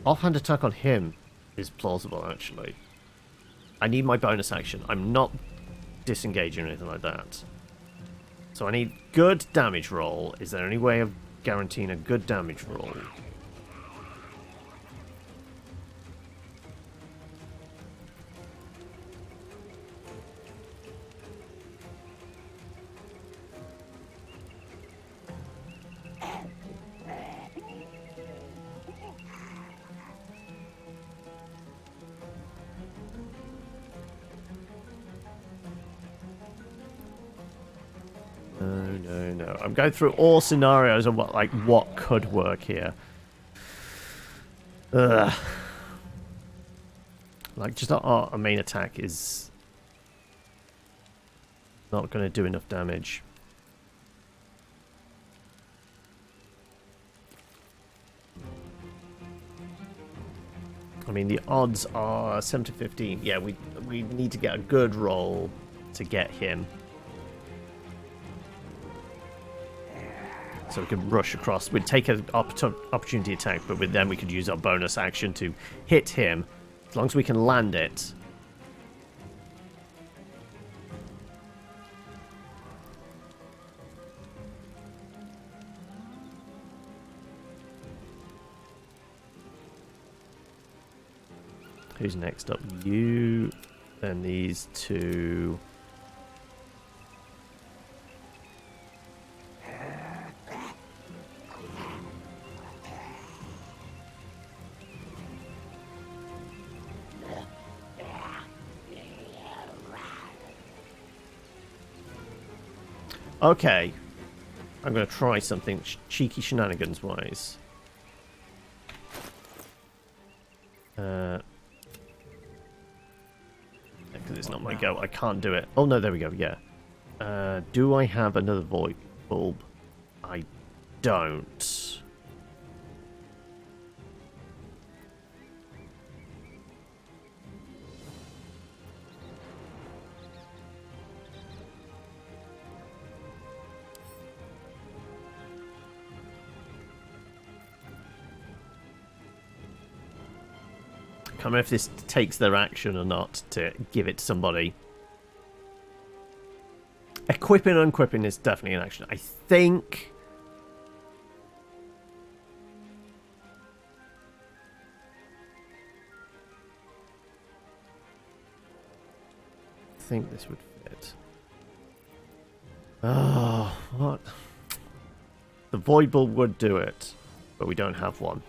Offhand attack on him is plausible, actually. I need my bonus action. I'm not disengaging or anything like that. So I need good damage roll. Is there any way of guaranteeing a good damage roll? No. I'm going through all scenarios of what could work here. Ugh. Like, just our main attack is not going to do enough damage. I mean, the odds are 7 to 15. Yeah, we need to get a good roll to get him. So we could rush across. We'd take an opportunity attack, but then we could use our bonus action to hit him. As long as we can land it. Who's next up? You. Then these two. Okay. I'm going to try something cheeky shenanigans-wise. Because it's not my go. I can't do it. Oh, no, there we go. Yeah. Do I have another void bulb? I don't. I can't remember if this takes their action or not to give it to somebody. Equipping and unequipping is definitely an action. I think... this would fit. Oh, what? The Void Bulb would do it, but we don't have one.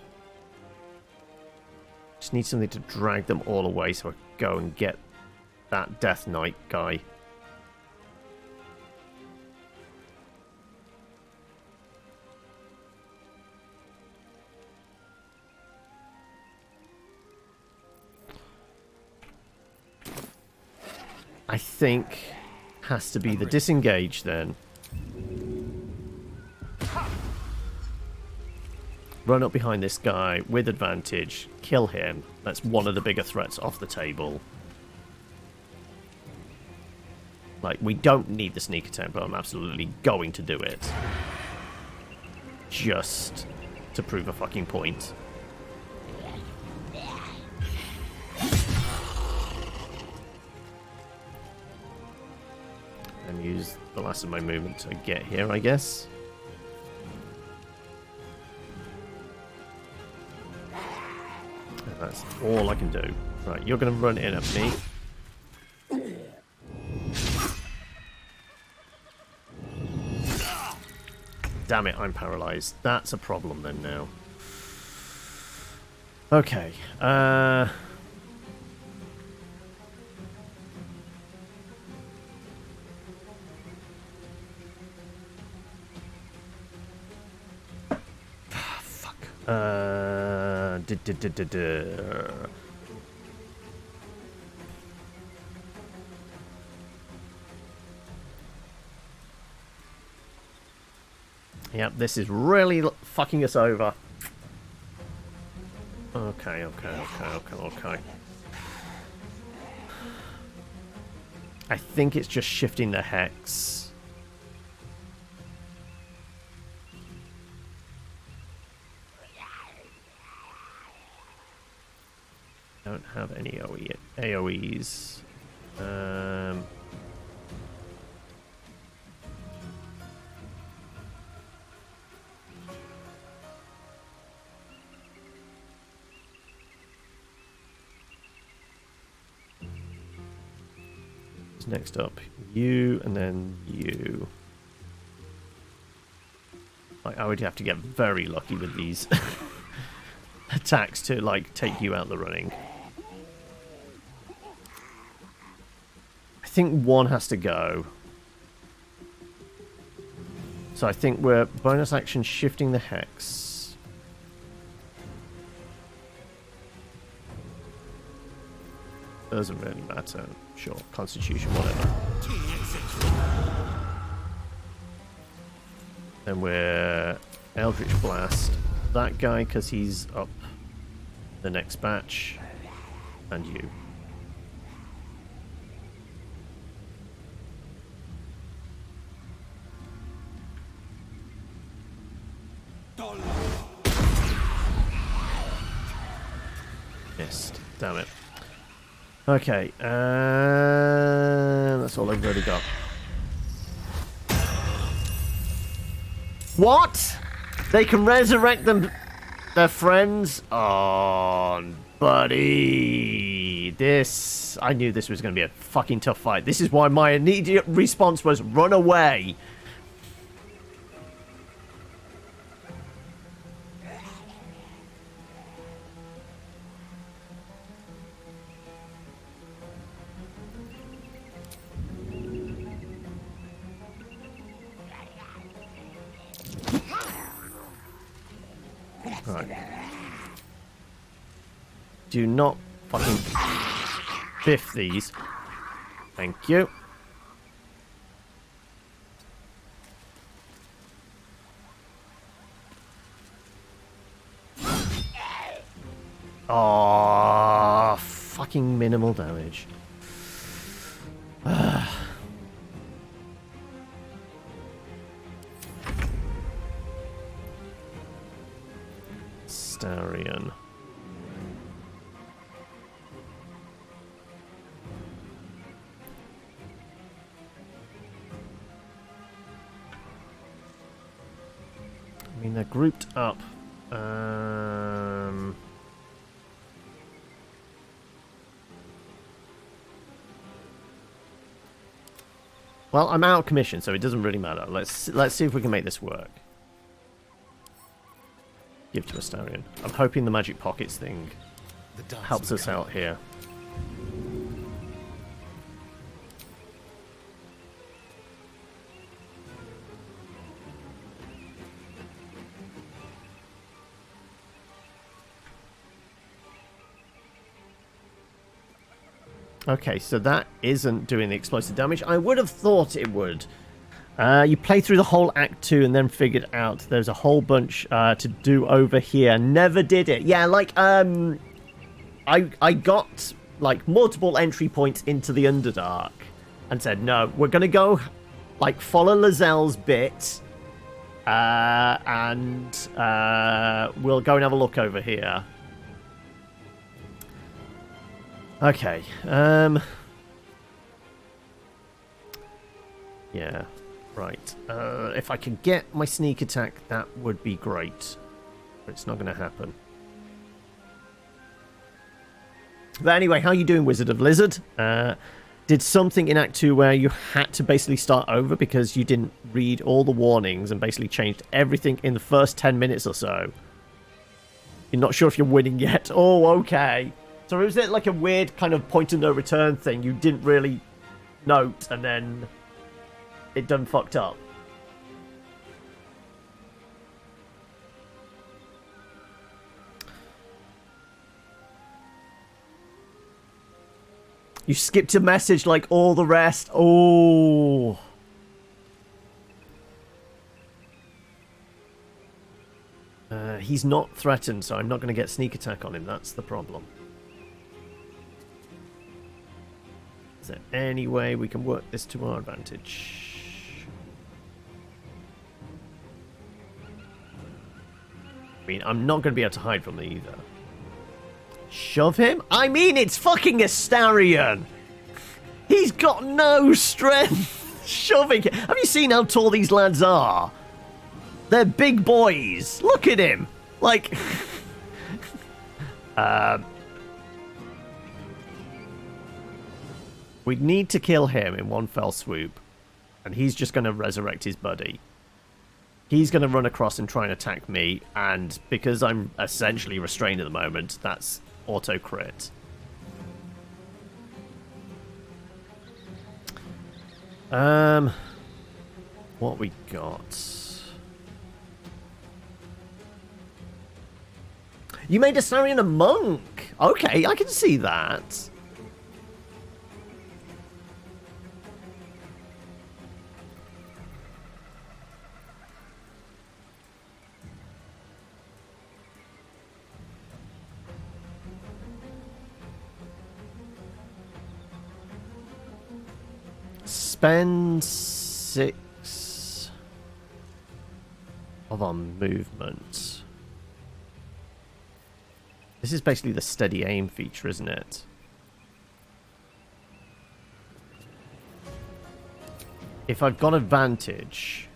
Just need something to drag them all away so I go and get that Death Knight guy. I think has to be the disengage then. Run up behind this guy with advantage, kill him. That's one of the bigger threats off the table. Like, we don't need the sneak attack, but I'm absolutely going to do it. Just to prove a fucking point. And use the last of my movement to get here, I guess. And that's all I can do. Right, you're going to run in at me. Damn it, I'm paralyzed. That's a problem then now. Okay. Fuck. Yep, this is really fucking us over. Okay. I think it's just shifting the hex. Don't have any AoEs. Next up, you, and then you. I would have to get very lucky with these attacks to, like, take you out the running. I think one has to go. So I think we're bonus action shifting the hex. Doesn't really matter. Sure, Constitution, whatever. Then we're Eldritch Blast that guy because he's up the next batch, and you. Missed. Damn it. Okay, that's all I've really got. What? They can resurrect them, their friends? Oh, buddy. This... I knew this was going to be a fucking tough fight. This is why my immediate response was run away. Right. Do not fucking biff these. Thank you. Oh, fucking minimal damage. Larian. I mean, they're grouped up. Well, I'm out of commission, so it doesn't really matter. Let's see if we can make this work. Give to Astarion. I'm hoping the magic pockets thing helps us out here. Okay, so that isn't doing the explosive damage. I would have thought it would. You play through the whole Act 2 and then figured out there's a whole bunch to do over here. Never did it. Yeah, like, I got, like, multiple entry points into the Underdark and said, no, we're going to go, like, follow Lazelle's bit and we'll go and have a look over here. Okay. Yeah. Right. If I could get my sneak attack, that would be great. But it's not going to happen. But anyway, how are you doing, Wizard of Lizard? Did something in Act 2 where you had to basically start over because you didn't read all the warnings and basically changed everything in the first 10 minutes or so? You're not sure if you're winning yet. Oh, okay. So was it like a weird kind of point of no return thing you didn't really note and then it done fucked up? You skipped a message like all the rest. Oh. He's not threatened, so I'm not going to get sneak attack on him. That's the problem. Is there any way we can work this to our advantage? I mean, I'm not going to be able to hide from them either. Shove him? I mean, it's fucking Astarion! He's got no strength! Shoving him. Have you seen how tall these lads are? They're big boys. Look at him. Like... we need to kill him in one fell swoop. And he's just going to resurrect his buddy. He's going to run across and try and attack me. And because I'm essentially restrained at the moment, that's auto crit. What we got? You made Astarion a monk. Okay, I can see that. Spend 6 of our movement. This is basically the steady aim feature, isn't it? If I've got advantage,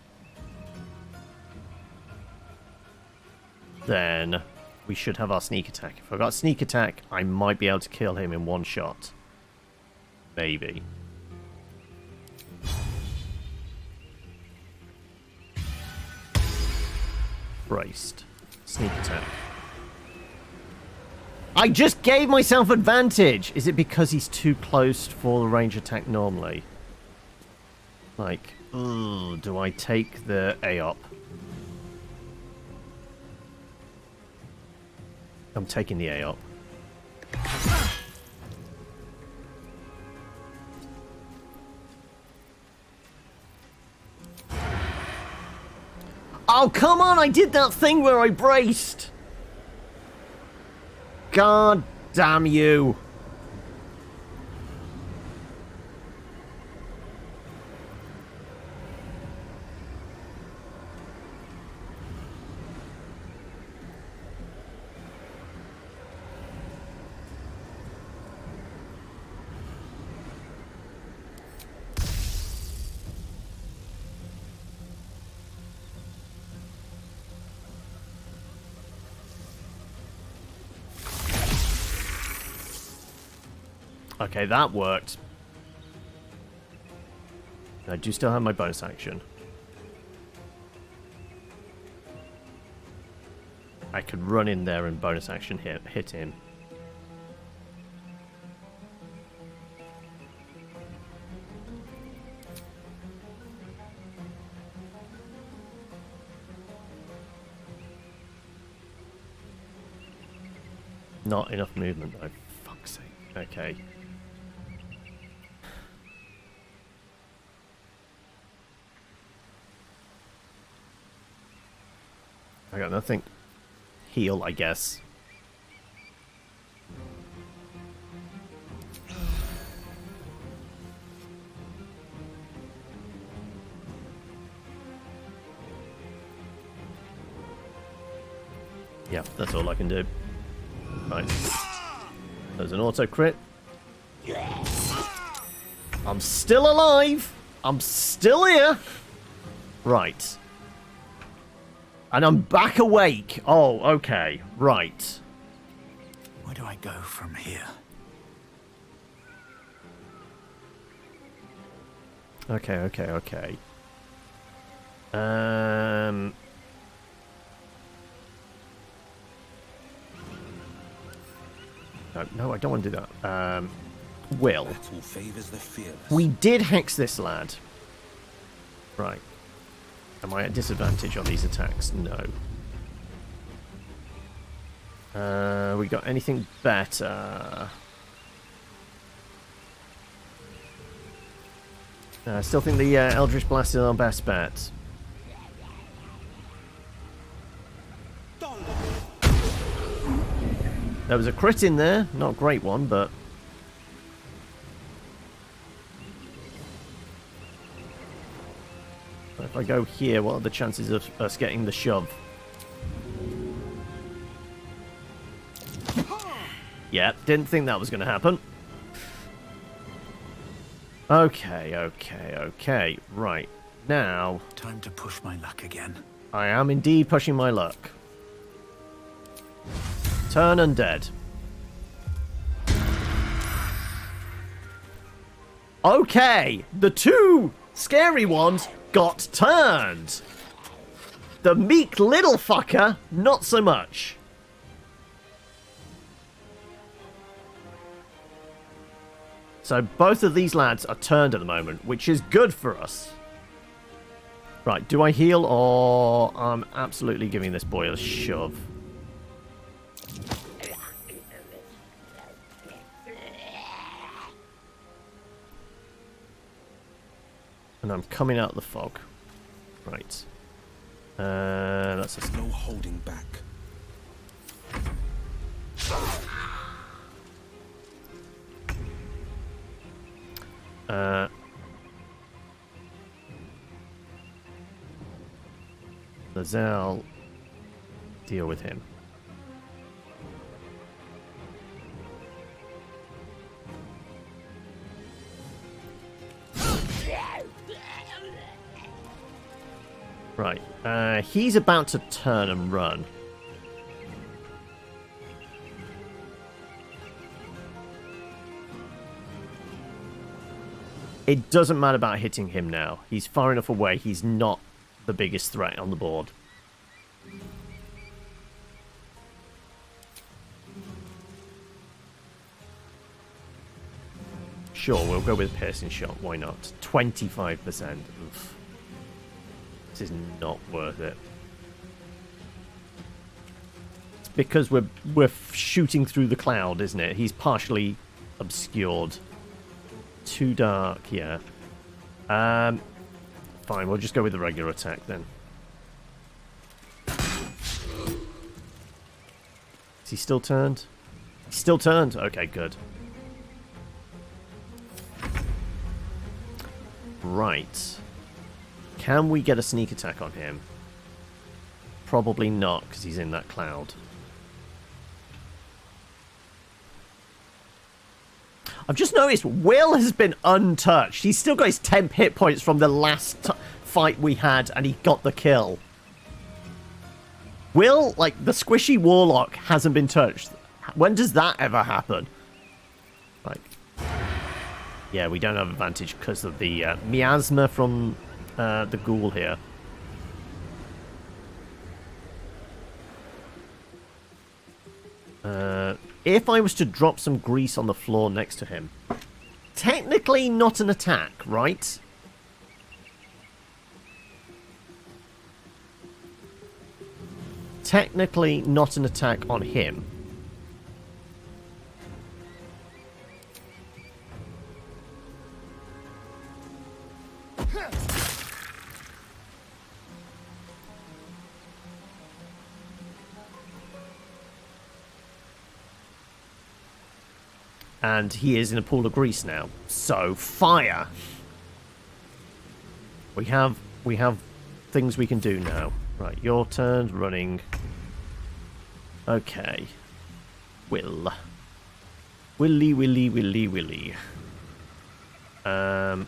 then we should have our sneak attack. If I've got sneak attack, I might be able to kill him in one shot. Maybe. Braced. Sneak attack. I just gave myself advantage! Is it because he's too close for the range attack normally? Like, do I take the AOP? I'm taking the AOP. Oh, come on! I did that thing where I braced! God damn you! Okay, that worked. I do still have my bonus action. I could run in there and bonus action hit him. Not enough movement though. Fuck's sake. Okay. I got nothing. Heal, I guess. Yeah, that's all I can do. Right. There's an auto crit. I'm still alive! I'm still here! Right. And I'm back awake. Oh, okay. Right. Where do I go from here? Okay. No, I don't want to do that. Will. Battle favors the fearless. We did hex this lad. Right. Am I at disadvantage on these attacks? No. We got anything better? I still think the Eldritch Blast is our best bet. There was a crit in there. Not a great one, but... if I go here, what are the chances of us getting the shove? Yeah, didn't think that was going to happen. Okay. Right. Now... time to push my luck again. I am indeed pushing my luck. Turn undead. Okay, the two scary ones got turned. The meek little fucker, not so much. So both of these lads are turned at the moment, which is good for us. Right, do I heal or I'm absolutely giving this boy a shove? And I'm coming out of the fog. Right. That's a... no holding back. Lazelle, deal with him. Right, he's about to turn and run. It doesn't matter about hitting him now. He's far enough away. He's not the biggest threat on the board. Sure, we'll go with piercing shot. Why not? 25%. Oof. This is not worth it. It's because we're shooting through the cloud, isn't it? He's partially obscured. Too dark, yeah. Fine, we'll just go with the regular attack then. Is he still turned? He's still turned? Okay, good. Right. Can we get a sneak attack on him? Probably not, because he's in that cloud. I've just noticed Will has been untouched. He's still got his 10 hit points from the last fight we had, and he got the kill. Will, like, the squishy warlock hasn't been touched. When does that ever happen? Like, yeah, we don't have advantage because of the miasma from the ghoul here. If I was to drop some grease on the floor next to him, technically not an attack, right? Technically not an attack on him. And he is in a pool of grease now. So, fire! We have things we can do now. Right, your turn, running. Okay. Will. Willy, willy, willy, willy. Kind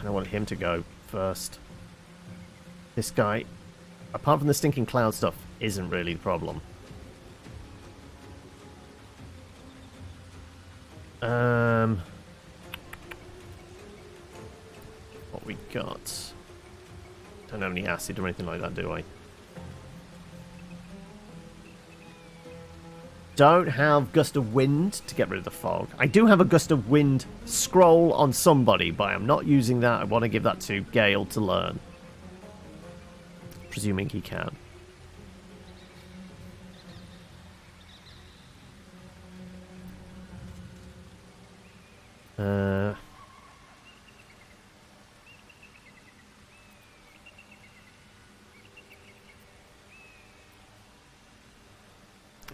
of want him to go first. This guy, apart from the stinking cloud stuff, isn't really the problem. What we got? Don't have any acid or anything like that, do I? Don't have Gust of Wind to get rid of the fog. I do have a Gust of Wind scroll on somebody, but I'm not using that. I want to give that to Gale to learn. Presuming he can.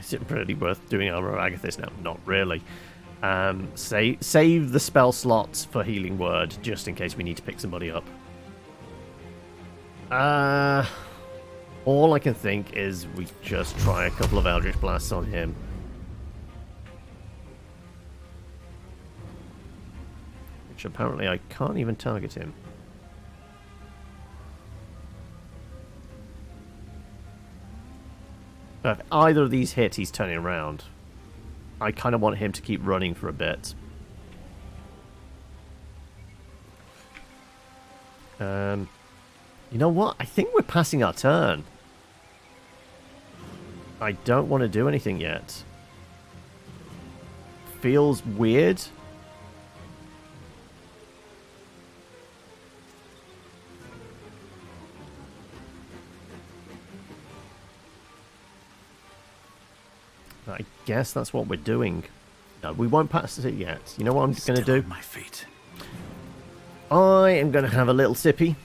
Is it really worth doing Armor Agathis now? Not really. Save the spell slots for Healing Word, just in case we need to pick somebody up. All I can think is we just try a couple of Eldritch Blasts on him. Which apparently I can't even target him. If either of these hit, he's turning around. I kind of want him to keep running for a bit. You know what? I think we're passing our turn. I don't want to do anything yet. Feels weird. I guess that's what we're doing. No, we won't pass it yet. You know what I'm going to do? My feet. I am going to have a little sippy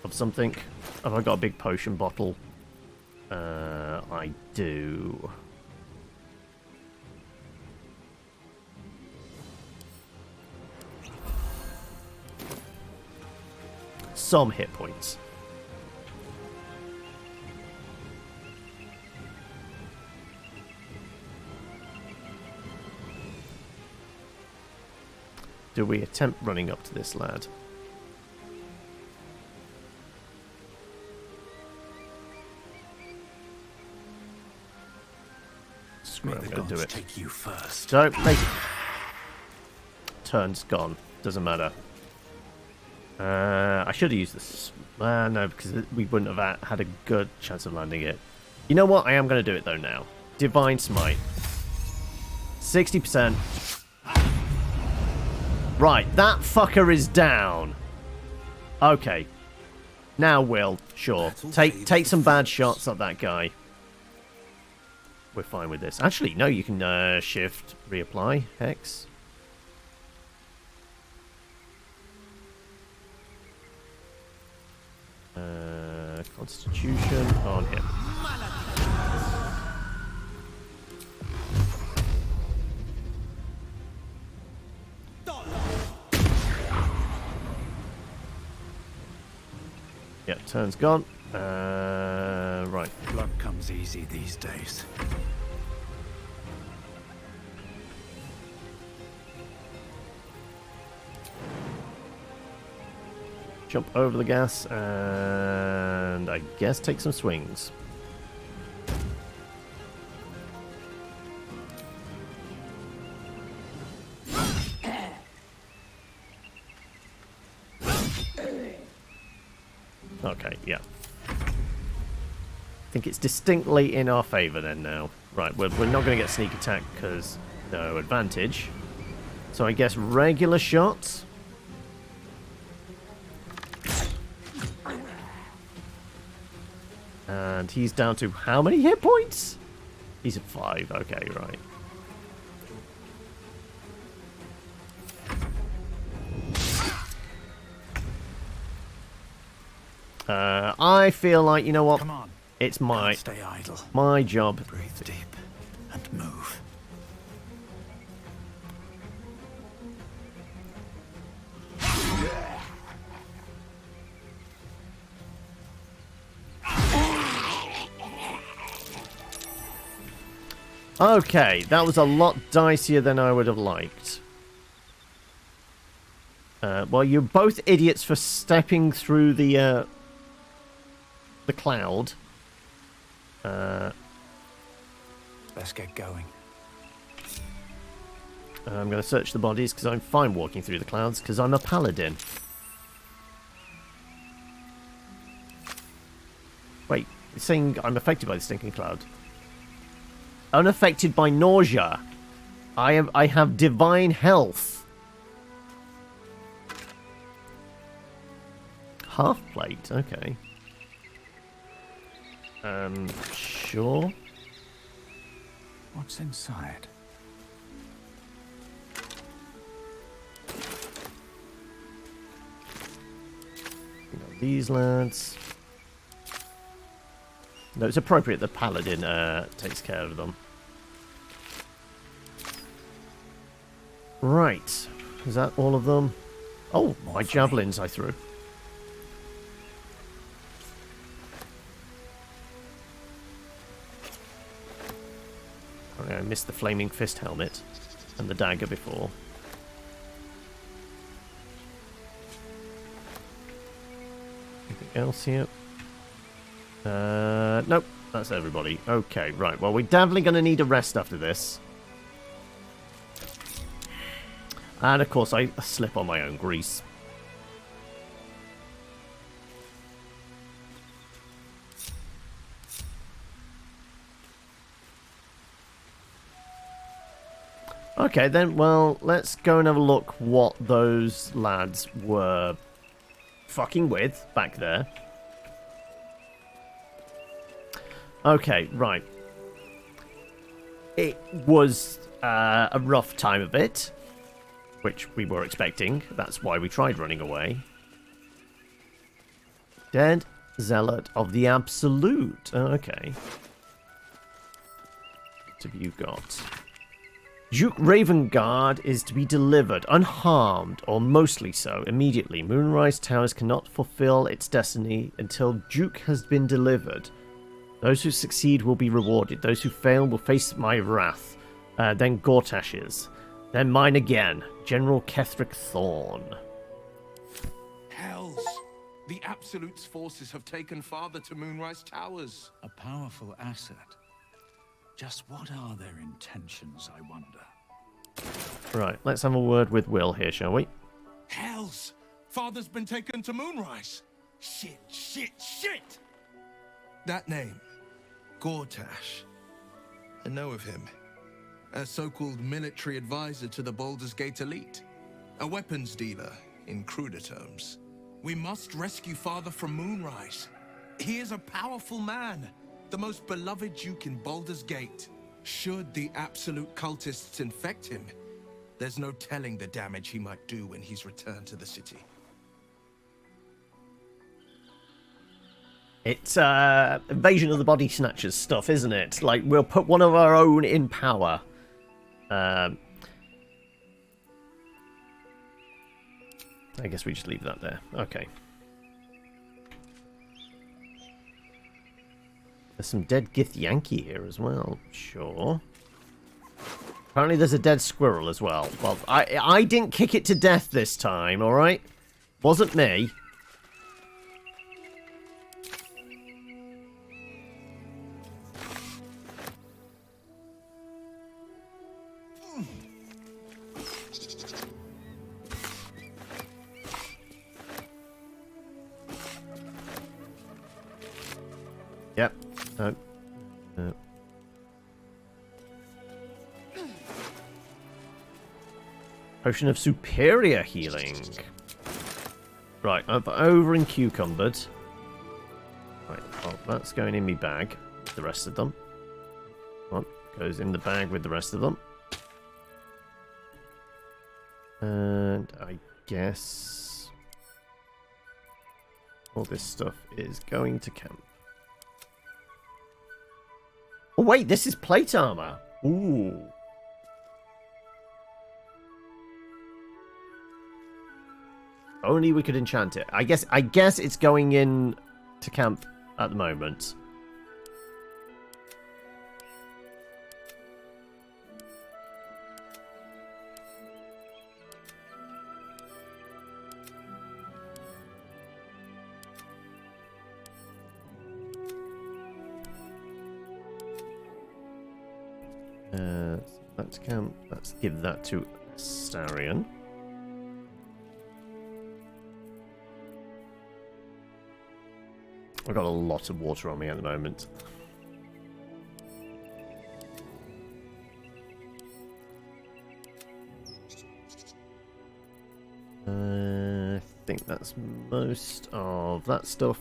of something. Have I got a big potion bottle? I do. some hit points. Do we attempt running up to this lad? Screw it, I'm going to do it. Take you first. So, make it. Turn's gone. Doesn't matter. I should have used this. No, because we wouldn't have had a good chance of landing it. You know what? I am going to do it though now. Divine Smite. 60%. Right, that fucker is down. Okay. Now, Will, sure. Take some bad shots at that guy. We're fine with this. Actually, no, you can shift, reapply, hex. Constitution on him. Yeah, turn's gone. Right. Luck comes easy these days. Jump over the gas and I guess take some swings. Okay, yeah. I think it's distinctly in our favour then now. Right, we're not going to get sneak attack because no advantage. So I guess regular shots. And he's down to how many hit points? He's at 5. Okay, right. I feel like, you know what? Come on. It's Don't stay idle. my job. Breathe deep and move. Okay, that was a lot dicier than I would have liked. Well, you're both idiots for stepping through the cloud. Let's get going. I'm going to search the bodies because I'm fine walking through the clouds because I'm a paladin. Wait, it's saying I'm affected by the stinking cloud. Unaffected by nausea. I have divine health. Half plate, okay. Sure. What's inside? We got these lads. No, it's appropriate the paladin takes care of them. Right. Is that all of them? Oh, my javelins I threw. I missed the flaming fist helmet and the dagger before. Anything else here? Nope, that's everybody. Okay, right. Well, we're definitely going to need a rest after this. And, of course, I slip on my own grease. Okay, then, well, let's go and have a look what those lads were fucking with back there. Okay, right. It was a rough time of it, which we were expecting. That's why we tried running away. Dead Zealot of the Absolute. Okay. What have you got? Duke Ravengard is to be delivered, unharmed, or mostly so, immediately. Moonrise Towers cannot fulfill its destiny until Duke has been delivered. Those who succeed will be rewarded. Those who fail will face my wrath. Then Gortash's. Then mine again. General Kethric Thorn. Hells! The Absolute's forces have taken father to Moonrise Towers. A powerful asset. Just what are their intentions, I wonder? Right, let's have a word with Will here, shall we? Hells! Father's been taken to Moonrise. Shit, shit, shit! That name, Gortash. I know of him. A so-called military advisor to the Baldur's Gate elite. A weapons dealer, in cruder terms. We must rescue father from Moonrise. He is a powerful man. The most beloved Duke in Baldur's Gate. Should the absolute cultists infect him, there's no telling the damage he might do when he's returned to the city. It's Invasion of the Body Snatchers stuff, isn't it? Like, we'll put one of our own in power. I guess we just leave that there. Okay. There's some dead Githyanki here as well. Sure. Apparently there's a dead squirrel as well. Well, I didn't kick it to death this time, alright? Wasn't me. Yep. No. No. Potion of superior healing. Right, over and cucumbered. Right, well, that's going in my bag with the rest of them. Well, goes in the bag with the rest of them. And I guess all this stuff is going to camp. Oh wait, this is plate armor. Ooh. Only we could enchant it. I guess it's going in to camp at the moment. Let's camp. Let's give that to Starion. I've got a lot of water on me at the moment. I think that's most of that stuff.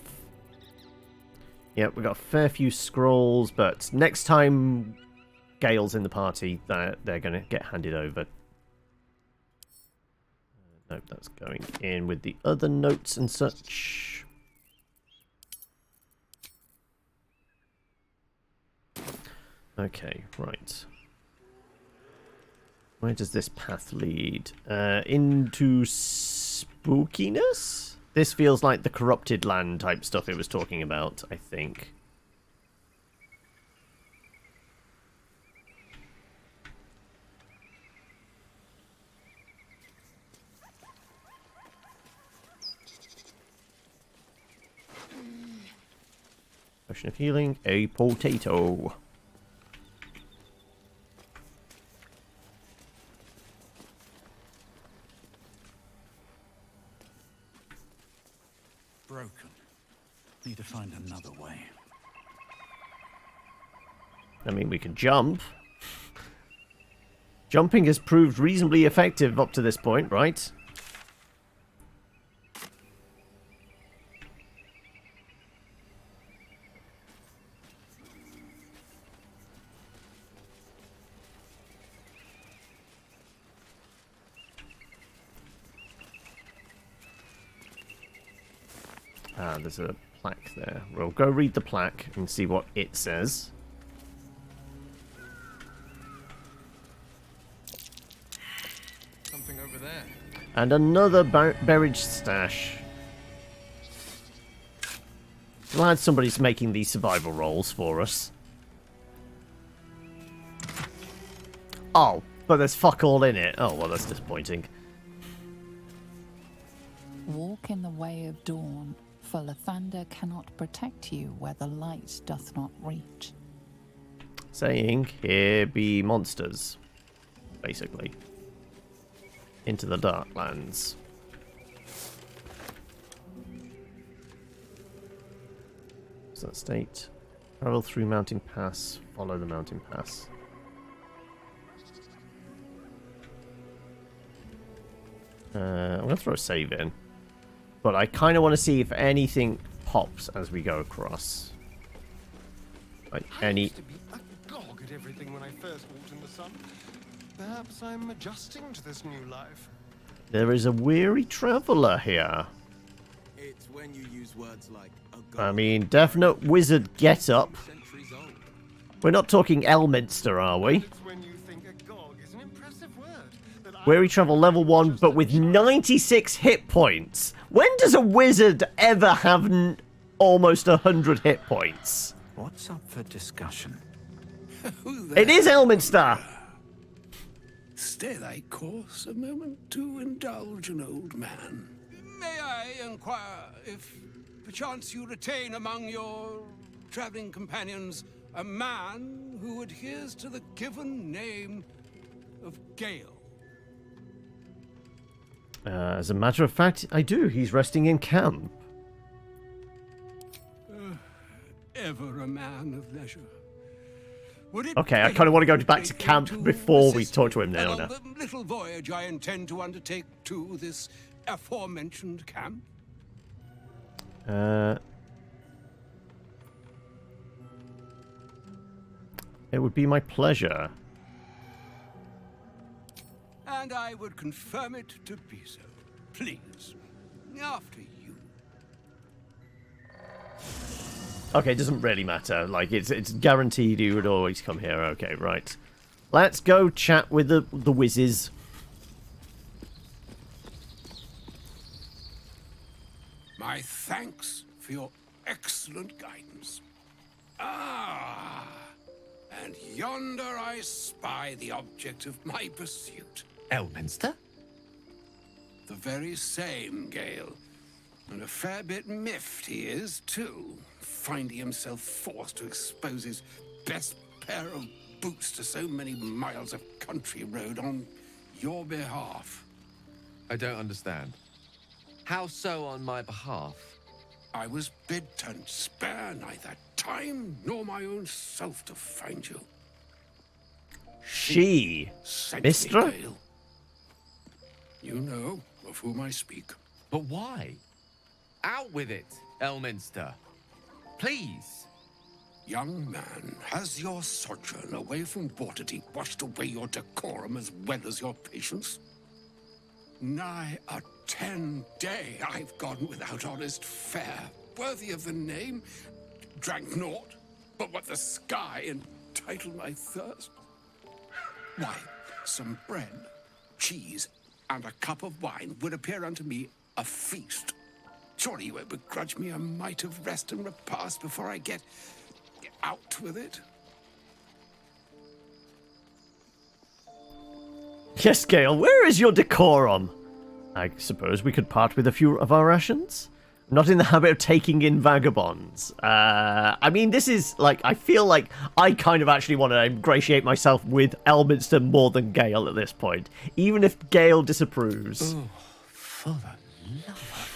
Yeah, we've got a fair few scrolls, but next time Gale's in the party, they're going to get handed over. Nope, that's going in with the other notes and such. Okay, right. Where does this path lead? Into spookiness? This feels like the corrupted land type stuff it was talking about, I think. Potion of healing, a potato. Broken. Need to find another way. I mean, we can jump. Jumping has proved reasonably effective up to this point, right? Ah, there's a plaque there. We'll go read the plaque and see what it says. And another buried stash. Glad somebody's making these survival rolls for us. Oh, but there's fuck all in it. Oh, well, that's disappointing. Walk in the way of dawn, for Lathander cannot protect you where the light doth not reach. Saying, here be monsters, basically. Into the Darklands. What's that state? Travel through Mountain Pass, follow the Mountain Pass. I'm going to throw a save in. But I kind of want to see if anything pops as we go across. Like any... I used to be a gog at everything when I first walked in the sun. Perhaps I'm adjusting to this new life. There is a weary traveller here. It's when you use words like I mean, definite wizard get-up. We're not talking Elminster, are we? It's when you think a gog is an impressive word. Weary travel level 1, but with 96 hit points. When does a wizard ever have almost 100 hit points? What's up for discussion? It is Elminster! Stay thy course a moment to indulge an old man. May I inquire if perchance you retain among your traveling companions a man who adheres to the given name of Gale? As a matter of fact, I do. He's resting in camp. Ever a man of leisure. Okay, I kind of want to go back to camp before we talk to him now. On the little voyage I intend to undertake to this aforementioned camp? It would be my pleasure. And I would confirm it to be so. Please. After you. Okay, it doesn't really matter. Like, it's guaranteed you would always come here. Okay, right. Let's go chat with the whizzes. My thanks for your excellent guidance. Ah, and yonder I spy the object of my pursuit. Elminster? The very same, Gale. And a fair bit miffed he is, too, finding himself forced to expose his best pair of boots to so many miles of country road on your behalf. I don't understand. How so on my behalf? I was bid to spare neither time nor my own self to find you. She? Mystra? You know of whom I speak. But why? Out with it, Elminster. Please. Young man, has your sojourn away from Waterdeep washed away your decorum as well as your patience? Nigh a 10-day I've gone without honest fare, worthy of the name. Drank naught, but what the sky entitled my thirst. Why, some bread, cheese, and a cup of wine would appear unto me a feast. Surely you won't begrudge me a mite of rest and repast before I get out with it? Yes, Gale, where is your decorum? I suppose we could part with a few of our rations? I'm not in the habit of taking in vagabonds. I mean, this is, like, I feel like I kind of actually want to ingratiate myself with Elminster more than Gale at this point. Even if Gale disapproves. Oh, for the love.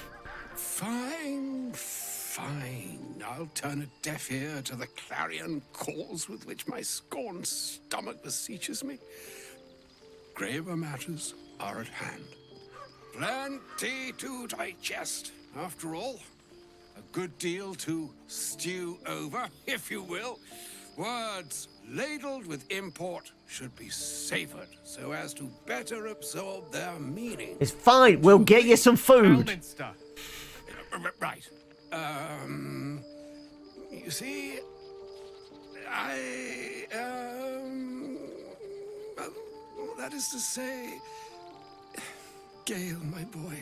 Fine, fine. I'll turn a deaf ear to the clarion calls with which my scorned stomach beseeches me. Graver matters are at hand. Plenty to digest, after all. A good deal to stew over, if you will. Words ladled with import should be savored so as to better absorb their meaning. It's fine, we'll get you some food. Elminster. Right. You see, that is to say, Gale, my boy,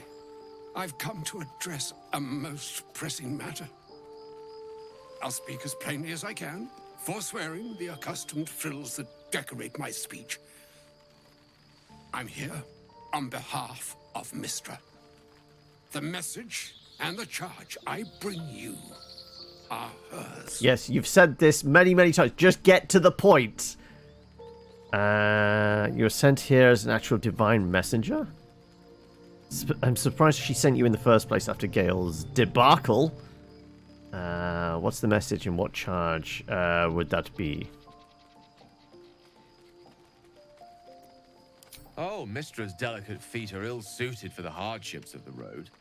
I've come to address a most pressing matter. I'll speak as plainly as I can, forswearing the accustomed frills that decorate my speech. I'm here on behalf of Mystra. The message and the charge I bring you are hers. Yes, you've said this many, many times. Just get to the point. You're sent here as an actual divine messenger? I'm surprised she sent you in the first place after Gale's debacle. What's the message and what charge would that be? Oh, Mystra's delicate feet are ill-suited for the hardships of the road.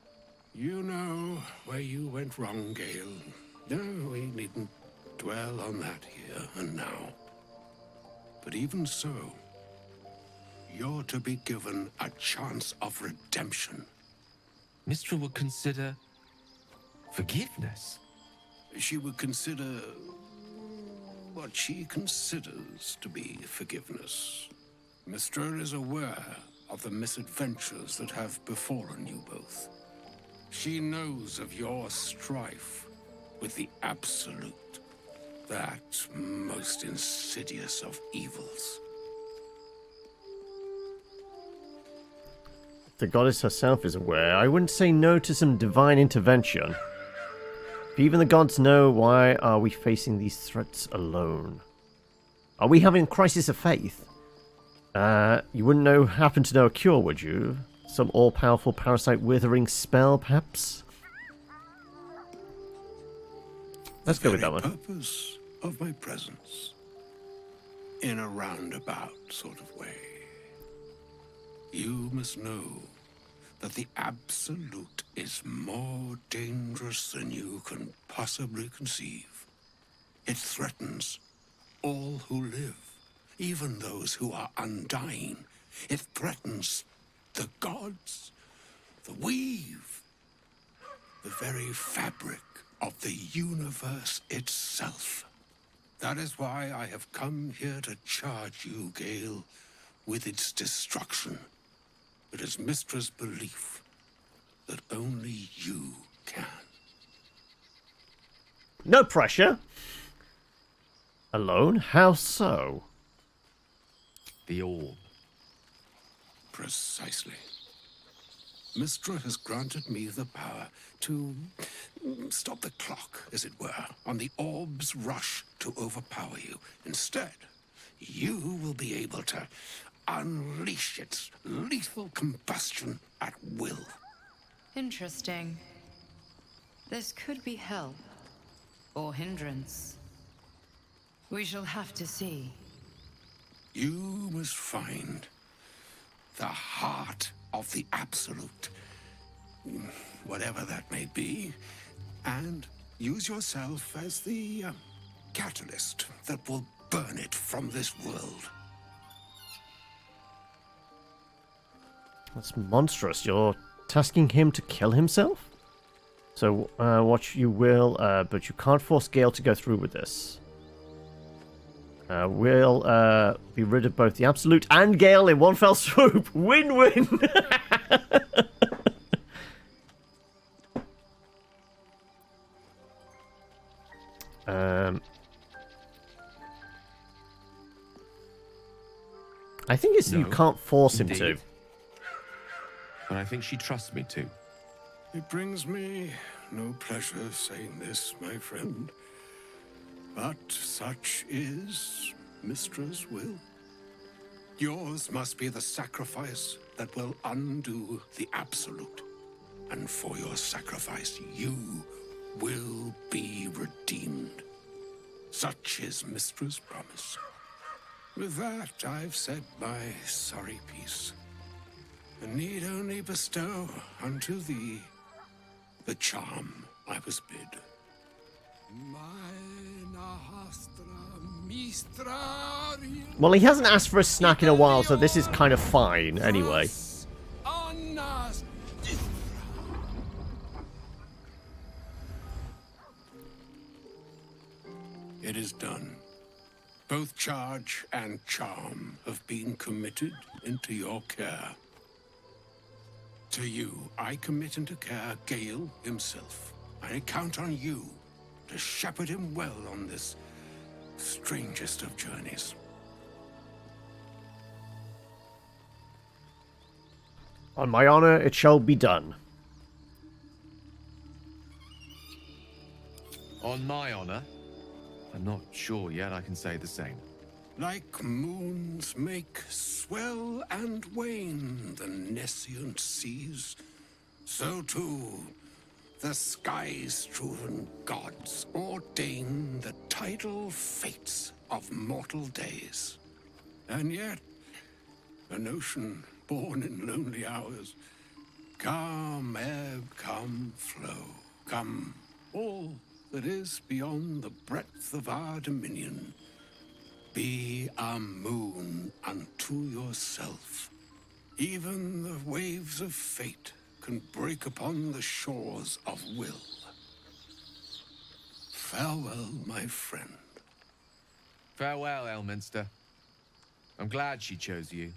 You know where you went wrong, Gale. No, we needn't dwell on that here and now. But even so, you're to be given a chance of redemption. Mystra would consider forgiveness. She would consider what she considers to be forgiveness. Mystra is aware of the misadventures that have befallen you both. She knows of your strife with the Absolute, that most insidious of evils. The goddess herself is aware. I wouldn't say no to some divine intervention. If even the gods know, why are we facing these threats alone? Are we having a crisis of faith? You wouldn't happen to know a cure, would you? Some all-powerful parasite withering spell, perhaps? Let's go with that one. The purpose of my presence, in a roundabout sort of way. You must know that the Absolute is more dangerous than you can possibly conceive. It threatens all who live, even those who are undying. It threatens the gods, the weave, the very fabric of the universe itself. That is why I have come here to charge you, Gale, with its destruction. It is Mystra's belief that only you can. No pressure. Alone? How so? The orb. Precisely. Mystra has granted me the power to stop the clock, as it were, on the orb's rush to overpower you. Instead, you will be able to unleash its lethal combustion at will. Interesting. This could be help or hindrance. We shall have to see. You must find the heart of the Absolute, whatever that may be, and use yourself as the catalyst that will burn it from this world. That's monstrous. You're tasking him to kill himself? So, watch you will, but you can't force Gale to go through with this. We'll be rid of both the Absolute and Gale in one fell swoop. Win-win! I think it's you can't force him to. But I think she trusts me to. It brings me no pleasure saying this, my friend. But such is Mystra's will. Yours must be the sacrifice that will undo the Absolute. And for your sacrifice, you will be redeemed. Such is Mystra's promise. With that, I've said my sorry piece, and need only bestow unto thee the charm I was bid. Well, he hasn't asked for a snack in a while, so this is kind of fine anyway. It is done. Both charge and charm have been committed into your care. To you, I commit into care Gale himself. I count on you to shepherd him well on this strangest of journeys. On my honor, it shall be done. On my honor, I'm not sure yet I can say the same. Like moons make swell and wane the nescient seas, so too the sky-strewn gods ordain the tidal fates of mortal days. And yet, an ocean born in lonely hours, come ebb, come flow, come all that is beyond the breadth of our dominion. Be a moon unto yourself. Even the waves of fate can break upon the shores of will. Farewell, my friend. Farewell, Elminster. I'm glad she chose you.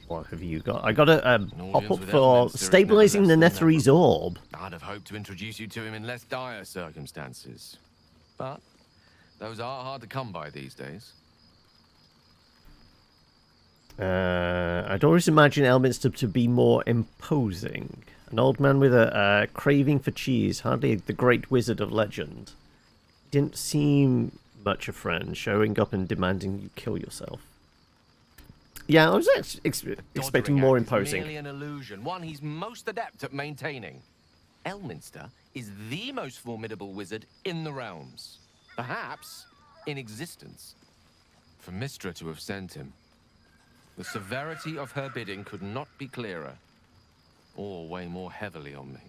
What have you got? I got a pop up with for Elminster is stabilizing the never less than Netherese orb. I'd have hoped to introduce you to him in less dire circumstances. But those are hard to come by these days. I'd always imagine Elminster to be more imposing. An old man with a craving for cheese, hardly the great wizard of legend. Didn't seem much a friend, showing up and demanding you kill yourself. Yeah, I was expecting more imposing. Merely an illusion, one he's most adept at maintaining. Elminster is the most formidable wizard in the realms, perhaps in existence. For Mystra to have sent him, the severity of her bidding could not be clearer, or weigh more heavily on me.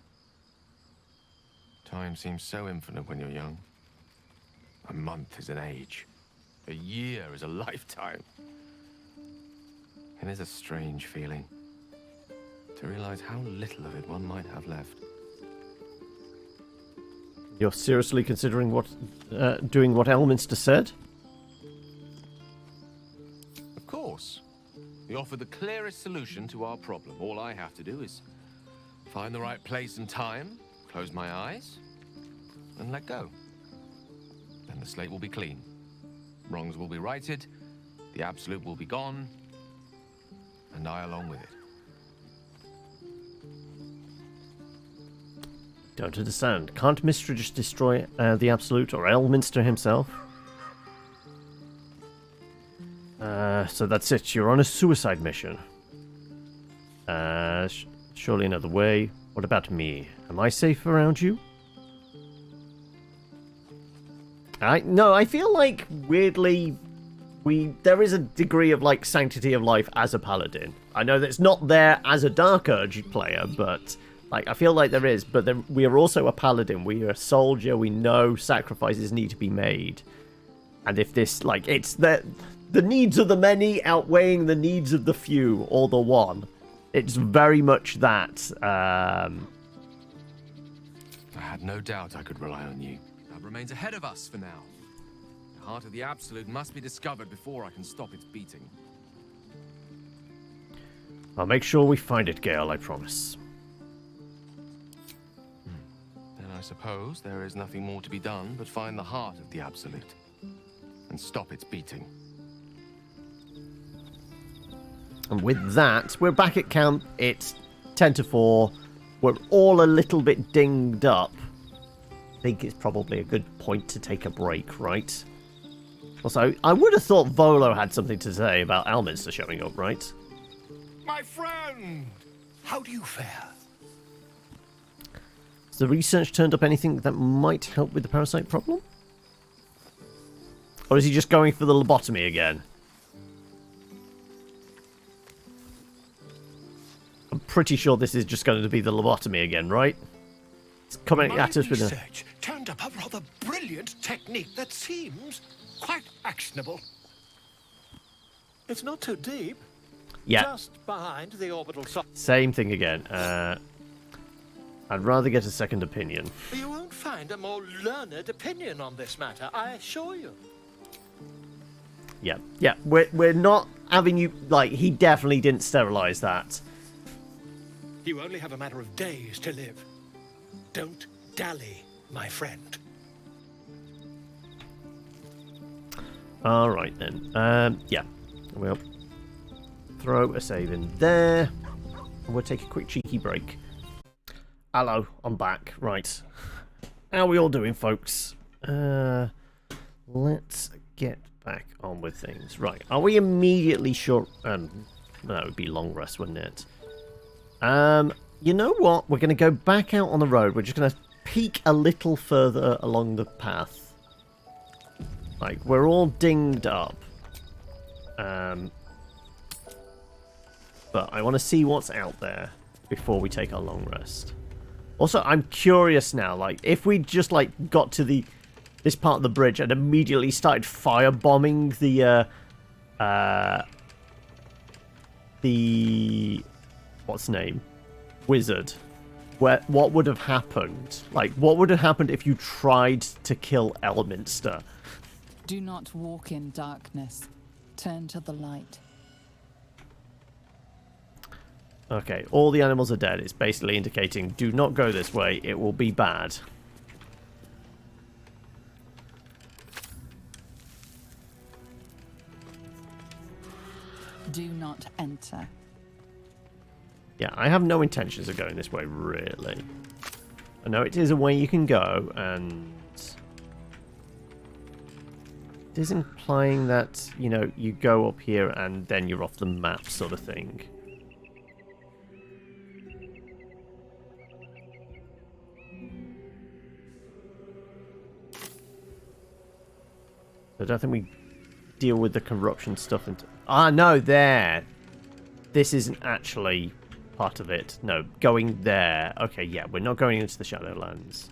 Time seems so infinite when you're young. A month is an age. A year is a lifetime. It is a strange feeling to realize how little of it one might have left. You're seriously considering doing what Elminster said? Of course. We offer the clearest solution to our problem. All I have to do is find the right place and time, close my eyes, and let go. Then the slate will be clean. Wrongs will be righted, the absolute will be gone, and I along with it. Don't understand. Can't Mystra just destroy the Absolute or Elminster himself? So that's it. You're on a suicide mission. Surely another way. What about me? Am I safe around you? No, I feel like weirdly there is a degree of like sanctity of life as a paladin. I know that it's not there as a Dark Urge player, but like I feel like there is. But we are also a paladin. We are a soldier. We know sacrifices need to be made, and if this like it's the needs of the many outweighing the needs of the few or the one, it's very much that. I had no doubt I could rely on you. That remains ahead of us for now. The heart of the Absolute must be discovered before I can stop its beating. I'll make sure we find it, Gale, I promise. Then I suppose there is nothing more to be done but find the heart of the Absolute and stop its beating. And with that, we're back at camp. It's 10 to 4. We're all a little bit dinged up. I think it's probably a good point to take a break, right? Also, I would have thought Volo had something to say about Elminster showing up, right? My friend! How do you fare? Has the research turned up anything that might help with the parasite problem? Or is he just going for the lobotomy again? I'm pretty sure this is just going to be the lobotomy again, right? It's coming at us with a... research turned up a rather brilliant technique that seems quite actionable. It's not too deep. Yeah. Just behind the orbital socket. Same thing again. I'd rather get a second opinion. You won't find a more learned opinion on this matter, I assure you. Yeah. We're not having you... Like, he definitely didn't sterilize that. You only have a matter of days to live. Don't dally, my friend. Alright then. Yeah. We'll throw a save in there. And we'll take a quick cheeky break. Hello, I'm back. Right. How are we all doing, folks? Let's get back on with things. Right. Are we immediately short... no, it would be long rest, wouldn't it? You know what? We're going to go back out on the road. We're just going to peek a little further along the path. Like, we're all dinged up. But I want to see what's out there before we take our long rest. Also, I'm curious now, like, if we just, like, got to this part of the bridge and immediately started firebombing the what's the name? Wizard. What would have happened? Like, what would have happened if you tried to kill Elminster? Do not walk in darkness. Turn to the light. Okay, all the animals are dead. It's basically indicating, do not go this way. It will be bad. Do not enter. Yeah, I have no intentions of going this way, really. I know it is a way you can go, and it is implying that, you know, you go up here and then you're off the map sort of thing. I don't think we deal with the corruption stuff until... Ah, no, there! This isn't actually part of it. No, going there. Okay, yeah, we're not going into the Shadowlands.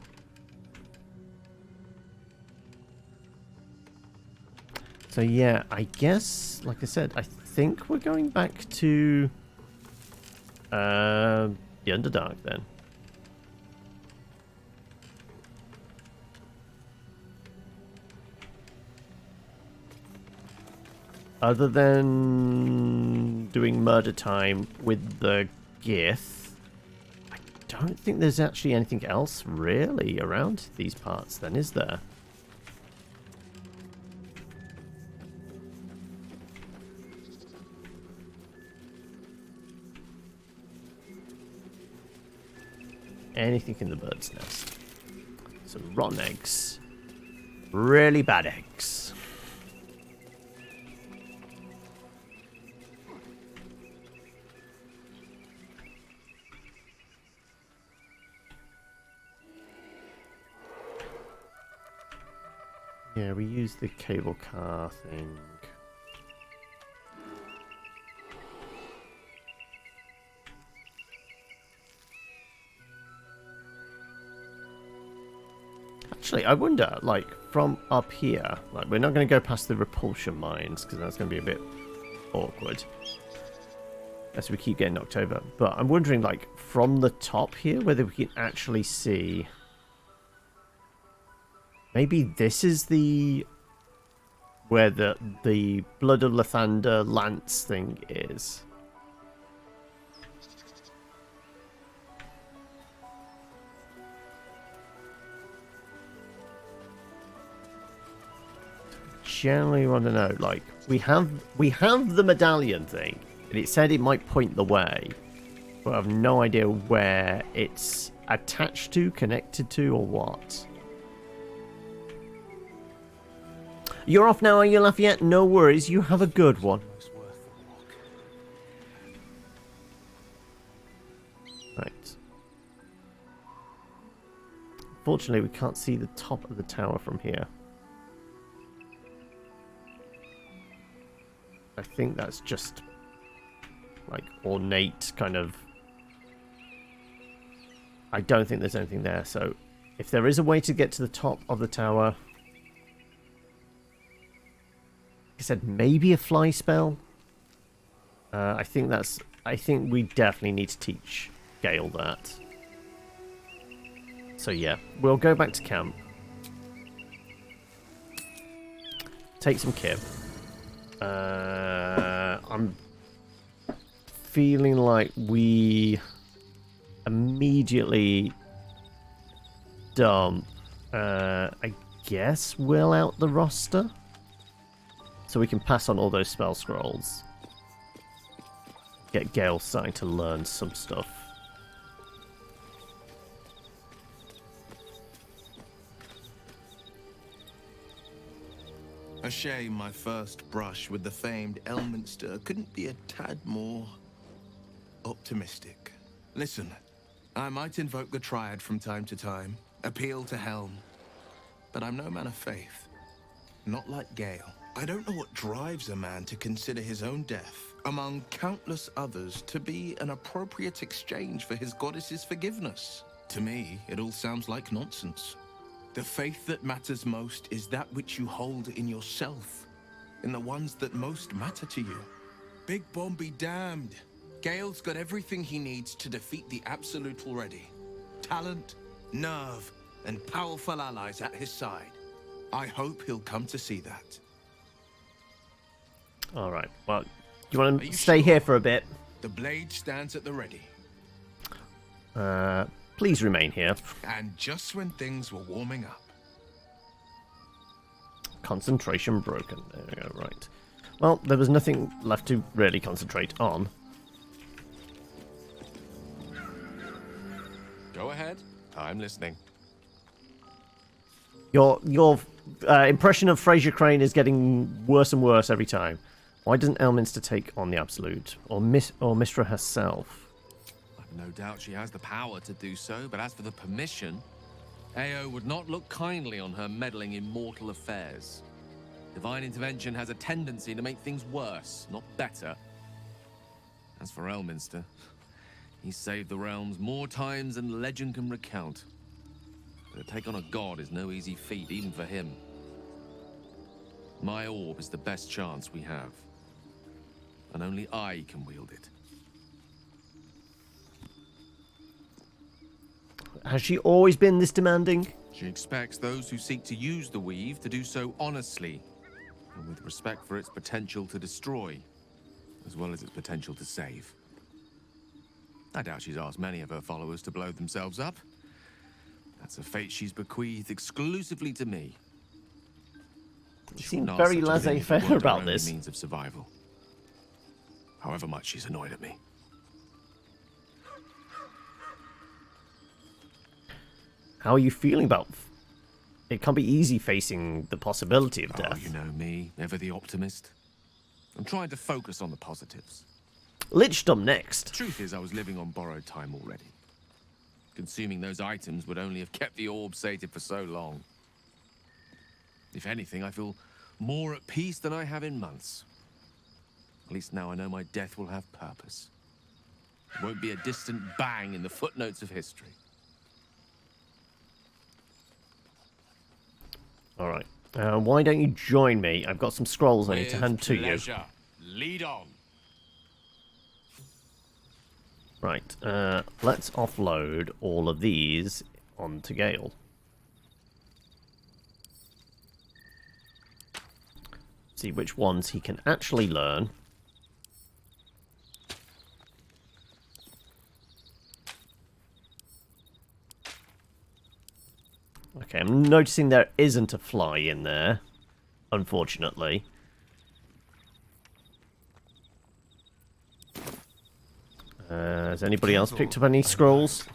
So, yeah, I guess, like I said, I think we're going back to the Underdark, then. Other than doing murder time with the Gith, I don't think there's actually anything else really around these parts then, is there? Anything in the bird's nest. Some rotten eggs. Really bad eggs. Yeah, we use the cable car thing. Actually, I wonder, like, from up here, like, we're not going to go past the repulsion mines, because that's going to be a bit awkward. As we keep getting knocked over. But I'm wondering, like, from the top here, whether we can actually see... Maybe this is where the Blood of Lathander lance thing is. Generally want to know, like, we have the medallion thing, and it said it might point the way, but I have no idea where it's attached to, connected to, or what. You're off now, are you, Lafayette? No worries, you have a good one. Right. Fortunately, we can't see the top of the tower from here. I think that's just, like, ornate kind of... I don't think there's anything there, so if there is a way to get to the top of the tower... I said maybe a fly spell. I think we definitely need to teach Gale that. So yeah, we'll go back to camp. Take some kib. I'm feeling like we immediately dump, I guess, Will out the roster. So we can pass on all those spell scrolls. Get Gale starting to learn some stuff. A shame my first brush with the famed Elminster couldn't be a tad more optimistic. Listen, I might invoke the Triad from time to time, appeal to Helm, but I'm no man of faith. Not like Gale. I don't know what drives a man to consider his own death, among countless others, to be an appropriate exchange for his goddess's forgiveness. To me, it all sounds like nonsense. The faith that matters most is that which you hold in yourself, in the ones that most matter to you. Big Bomb be damned. Gale's got everything he needs to defeat the Absolute already. Talent, nerve, and powerful allies at his side. I hope he'll come to see that. Alright, well, you want to stay here for a bit? The blade stands at the ready. Please remain here. And just when things were warming up. Concentration broken. There we go, right. Well, there was nothing left to really concentrate on. Go ahead. I'm listening. Your impression of Fraser Crane is getting worse and worse every time. Why doesn't Elminster take on the Absolute? Or Mystra herself? I've no doubt she has the power to do so, but as for the permission, AO would not look kindly on her meddling in mortal affairs. Divine intervention has a tendency to make things worse, not better. As for Elminster, he's saved the realms more times than legend can recount. But to take on a god is no easy feat, even for him. My orb is the best chance we have. And only I can wield it. Has she always been this demanding? She expects those who seek to use the weave to do so honestly, and with respect for its potential to destroy, as well as its potential to save. I doubt she's asked many of her followers to blow themselves up. That's a fate she's bequeathed exclusively to me. You seem very laissez-faire about this. Means of survival. However much she's annoyed at me. How are you feeling about... It can't be easy facing the possibility of death. Oh, you know me, ever the optimist. I'm trying to focus on the positives. Lichdom next. Truth is, I was living on borrowed time already. Consuming those items would only have kept the orb sated for so long. If anything, I feel more at peace than I have in months. At least now I know my death will have purpose. It won't be a distant bang in the footnotes of history. Alright. Why don't you join me? I've got some scrolls I need to hand to you. Lead on. Right. Let's offload all of these onto Gale. See which ones he can actually learn. Okay, I'm noticing there isn't a fly in there, unfortunately. Has anybody else picked up any scrolls?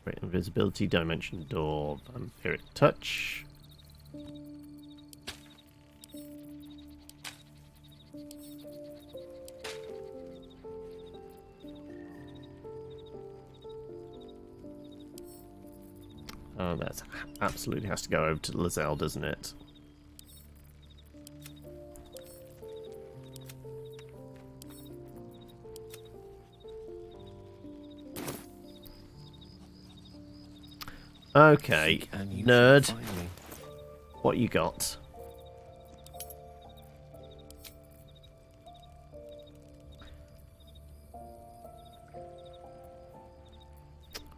Great invisibility, dimension door, vampiric touch. Oh, that absolutely has to go over to Lizelle, doesn't it? Okay, nerd. What you got?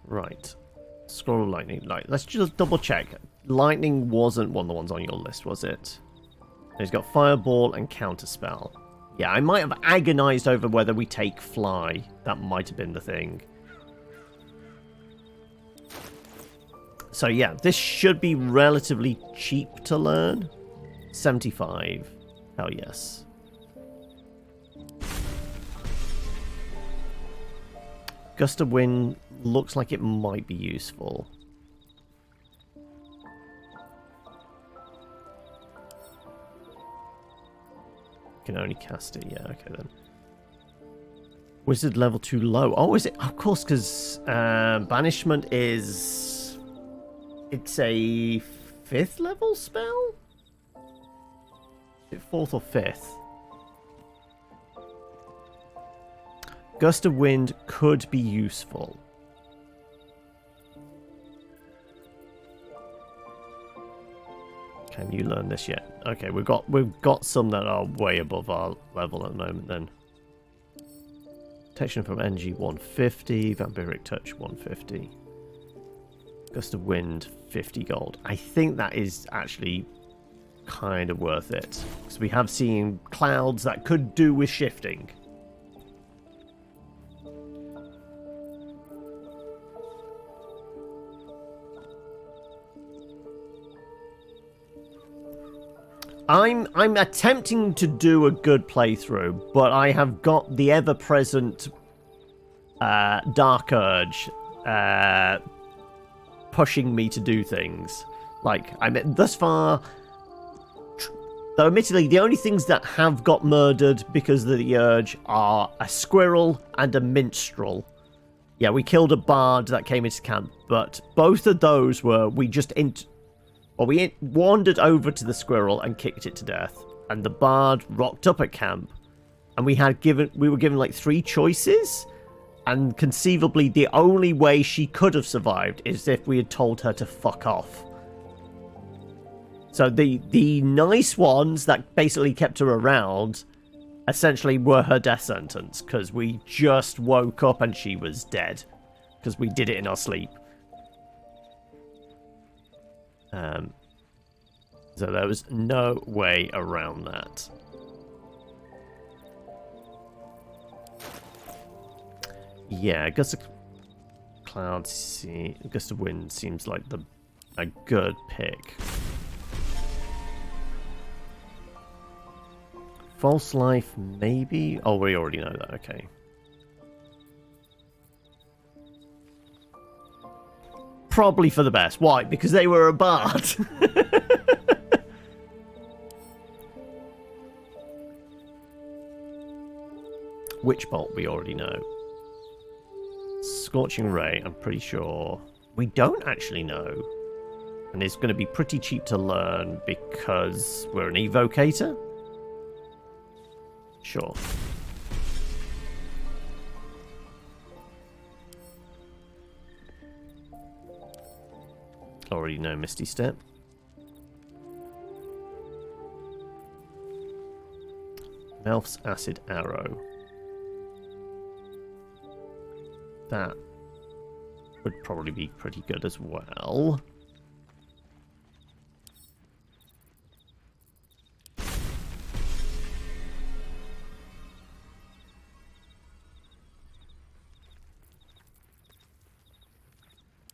Right. Scroll of lightning light. Let's just double check. lightning wasn't one of the ones on your list, was it? He's got fireball and counterspell. Yeah, I might have agonized over whether we take fly. That might have been the thing. So yeah, this should be relatively cheap to learn. 75. Hell yes. Gust of wind looks like it might be useful. Can only cast it. Yeah, okay then. Wizard level too low. Oh, is it? Of course, because banishment is... It's a 5th level spell? Is it 4th or 5th? Gust of wind could be useful. Can you learn this yet? Okay, we've got some that are way above our level at the moment then. Protection from NG 150, Vampiric Touch 150. Gust of Wind 50 gold. I think that is actually kind of worth it. Because we have seen clouds that could do with shifting. I'm attempting to do a good playthrough, but I have got the ever-present dark urge pushing me to do things. Like, thus far, though admittedly, the only things that have got murdered because of the urge are a squirrel and a minstrel. Yeah, we killed a bard that came into camp, but both of those were, we wandered over to the squirrel and kicked it to death, and the bard rocked up at camp, and we were given like 3 choices, and conceivably the only way she could have survived is if we had told her to fuck off. So the nice ones that basically kept her around essentially were her death sentence, because we just woke up and she was dead, because we did it in our sleep. So there was no way around that. Yeah, Gust of Clouds, Gust of Wind seems like a good pick. False Life, maybe? Oh, we already know that, okay. Probably for the best. Why? Because they were a bard. Witch Bolt, we already know. Scorching Ray, I'm pretty sure. We don't actually know. And it's going to be pretty cheap to learn because we're an evocator? Sure. Already know Misty Step. Melf's Acid Arrow. That would probably be pretty good as well.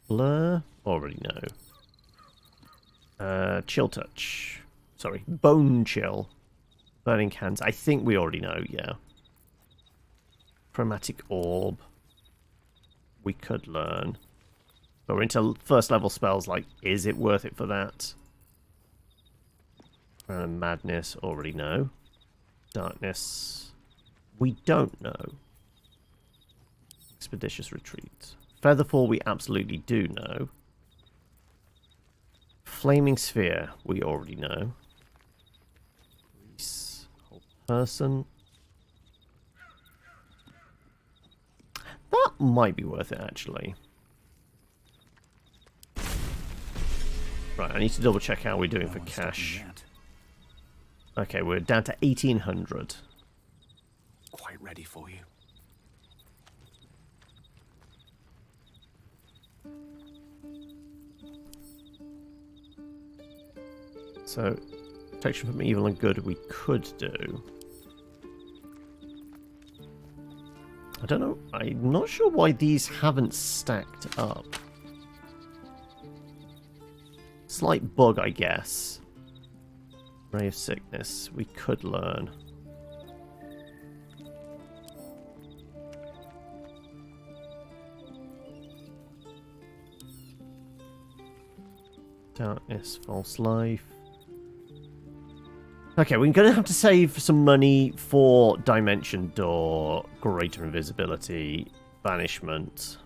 Blur, already know. Chill Touch. Sorry, Bone Chill. Burning Hands, I think we already know, yeah. Chromatic Orb. We could learn. But we're into first level spells, like, is it worth it for that? Madness, already know. Darkness, we don't know. Expeditious Retreat. Featherfall, we absolutely do know. Flaming Sphere, we already know. Whole person. That might be worth it, actually. Right, I need to double check how we're doing for cash. Okay, we're down to 1,800. Quite ready for you. So, protection from evil and good we could do. I don't know. I'm not sure why these haven't stacked up. Slight bug, I guess. Ray of sickness. We could learn. Darkness, false life. Okay, we're going to have to save some money for Dimension Door, Greater Invisibility, Banishment.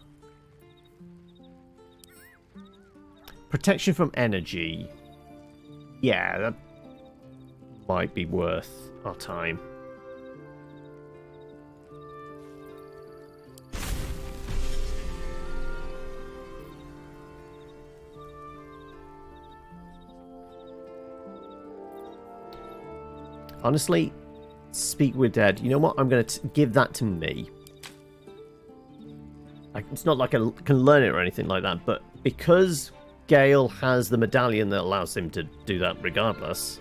Protection from Energy. Yeah, that might be worth our time. Honestly, Speak with Dead. You know what? I'm going to give that to me. It's not like I can learn it or anything like that, but because Gale has the medallion that allows him to do that regardless,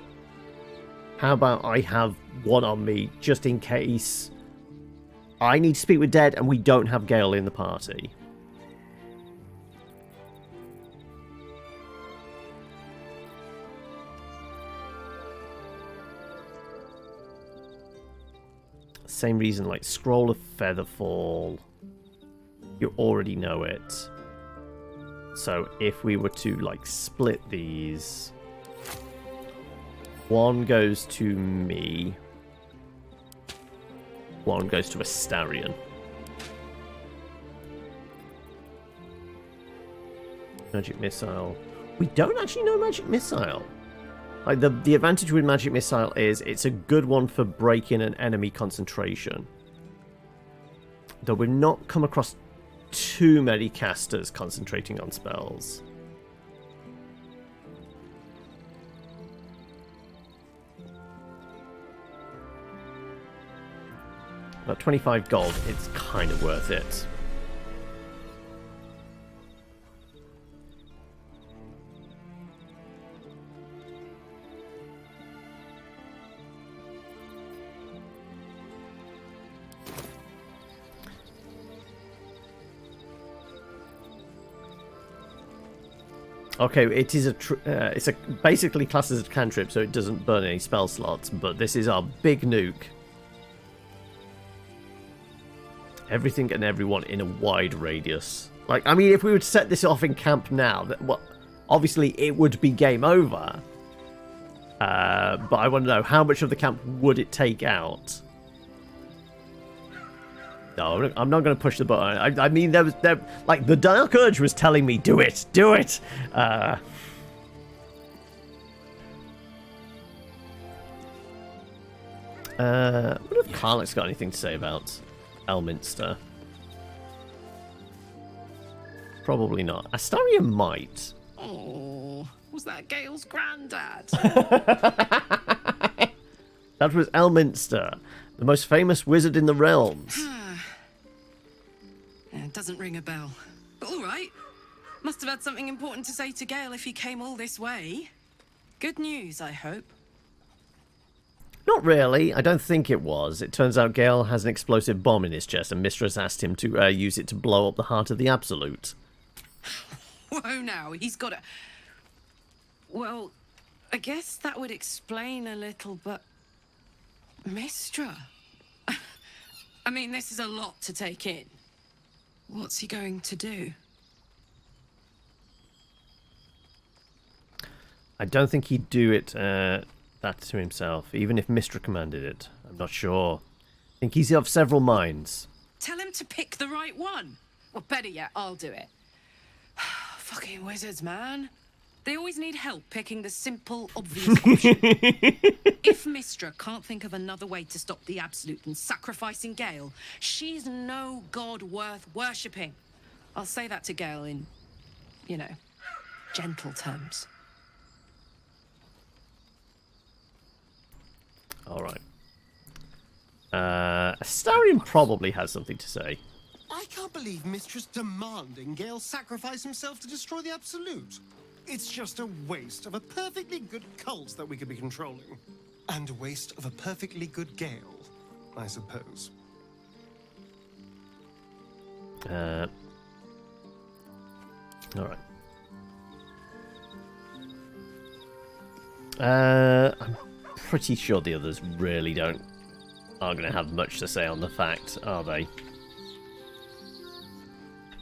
how about I have one on me just in case I need to speak with Dead and we don't have Gale in the party. Same reason, like Scroll of Featherfall, you already know it. So if we were to like split these, one goes to me, one goes to Astarion. Magic Missile. We don't actually know Magic Missile. Like the advantage with Magic Missile is it's a good one for breaking an enemy concentration. Though we've not come across too many casters concentrating on spells. But 25 gold, it's kind of worth it. Okay, it is it's basically classed as a cantrip, so it doesn't burn any spell slots. But this is our big nuke. Everything and everyone in a wide radius. Like, I mean, if we were to set this off in camp now, well, obviously it would be game over. But I want to know how much of the camp would it take out. No, I'm not going to push the button. I mean, like the Dark Urge was telling me, do it, do it. What if Karlach's got anything to say about Elminster? Probably not. Astarion might. Oh, was that Gale's granddad? That was Elminster, the most famous wizard in the realms. Yeah, it doesn't ring a bell. But all right. Must have had something important to say to Gale if he came all this way. Good news, I hope. Not really. I don't think it was. It turns out Gale has an explosive bomb in his chest, and Mystra has asked him to use it to blow up the heart of the Absolute. Whoa, now, he's got a... Well, I guess that would explain a little, but... Mystra? I mean, this is a lot to take in. What's he going to do? I don't think he'd do it that to himself, even if Mystra commanded it. I'm not sure. I think he's of several minds. Tell him to pick the right one. Or better yet, I'll do it. Fucking wizards, man. They always need help picking the simple, obvious option. If Mystra can't think of another way to stop the Absolute than sacrificing Gale, she's no god worth worshipping. I'll say that to Gale in, you know, gentle terms. Alright. Astarion probably has something to say. I can't believe Mistress demanding Gale sacrifice himself to destroy the Absolute. It's just a waste of a perfectly good cult that we could be controlling. And a waste of a perfectly good gale, I suppose. Alright. I'm pretty sure the others really aren't going to have much to say on the fact, are they?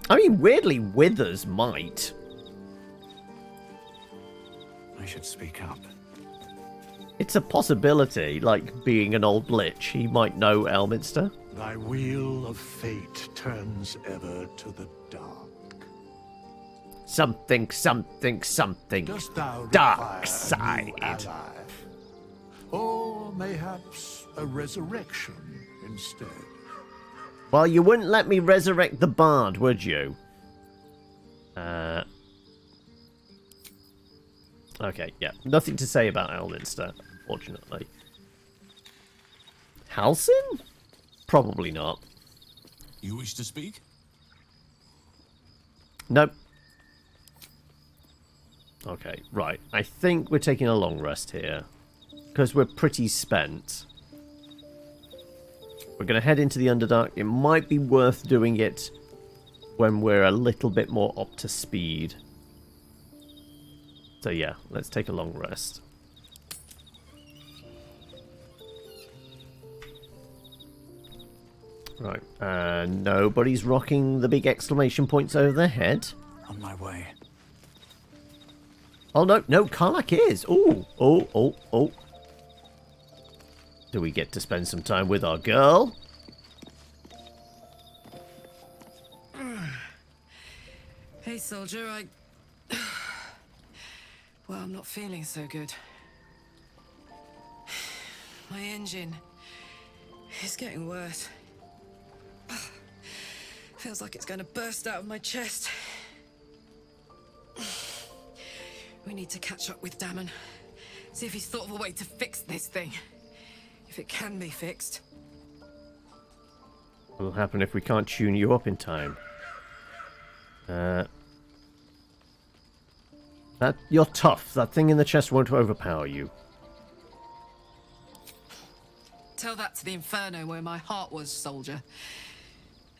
I mean, weirdly, Withers might. I should speak up. It's a possibility, like being an old lich, he might know Elminster. Thy wheel of fate turns ever to the dark. Something, something, something. Dost thou dark require a side. new ally? Or mayhaps a resurrection instead? Well, you wouldn't let me resurrect the bard, would you? Okay, yeah. Nothing to say about Elminster, unfortunately. Halsin? Probably not. You wish to speak? Nope. Okay, right. I think we're taking a long rest here. Because we're pretty spent. We're going to head into the Underdark. It might be worth doing it when we're a little bit more up to speed. So yeah, let's take a long rest. Right, nobody's rocking the big exclamation points over their head. On my way. Oh no, no, Karlak is. Oh. Do we get to spend some time with our girl? Hey, soldier, Well, I'm not feeling so good. My engine is getting worse. Feels like it's going to burst out of my chest. We need to catch up with Damon. See if he's thought of a way to fix this thing. If it can be fixed. What will happen if we can't tune you up in time? You're tough. That thing in the chest won't overpower you. Tell that to the Inferno where my heart was, soldier.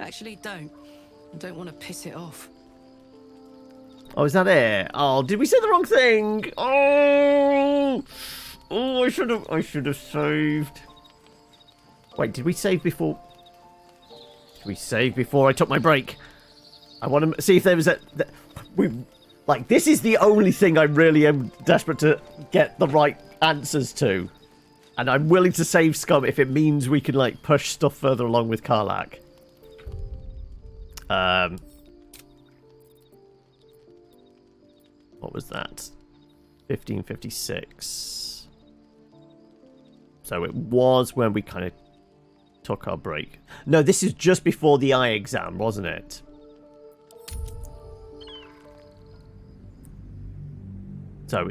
Actually, don't. I don't want to piss it off. Oh, is that it? Oh, did we say the wrong thing? Oh, I should have saved. Wait, did we save before? Did we save before I took my break? I want to see if there was this is the only thing I really am desperate to get the right answers to. And I'm willing to save scum if it means we can, push stuff further along with Karlak. What was that? 1556. So it was when we kind of took our break. No, this is just before the eye exam, wasn't it? So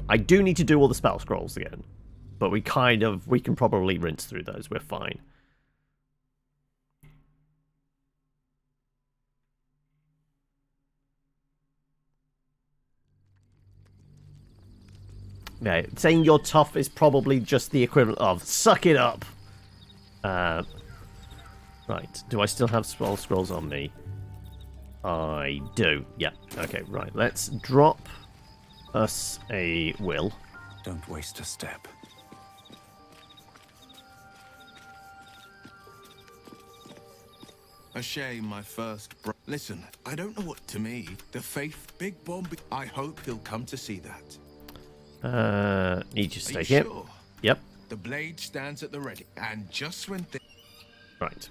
I do need to do all the spell scrolls again. But we can probably rinse through those. We're fine. Yeah, saying you're tough is probably just the equivalent of suck it up. Right. Do I still have spell scrolls on me? I do. Yeah. Okay, right. Let's drop us a will. Don't waste a step. A shame my first Listen, I don't know what to me. The faith, Big Bomb. I hope he'll come to see that. Need you to stay here. here. Sure? Yep. The blade stands at the ready, and just when Right.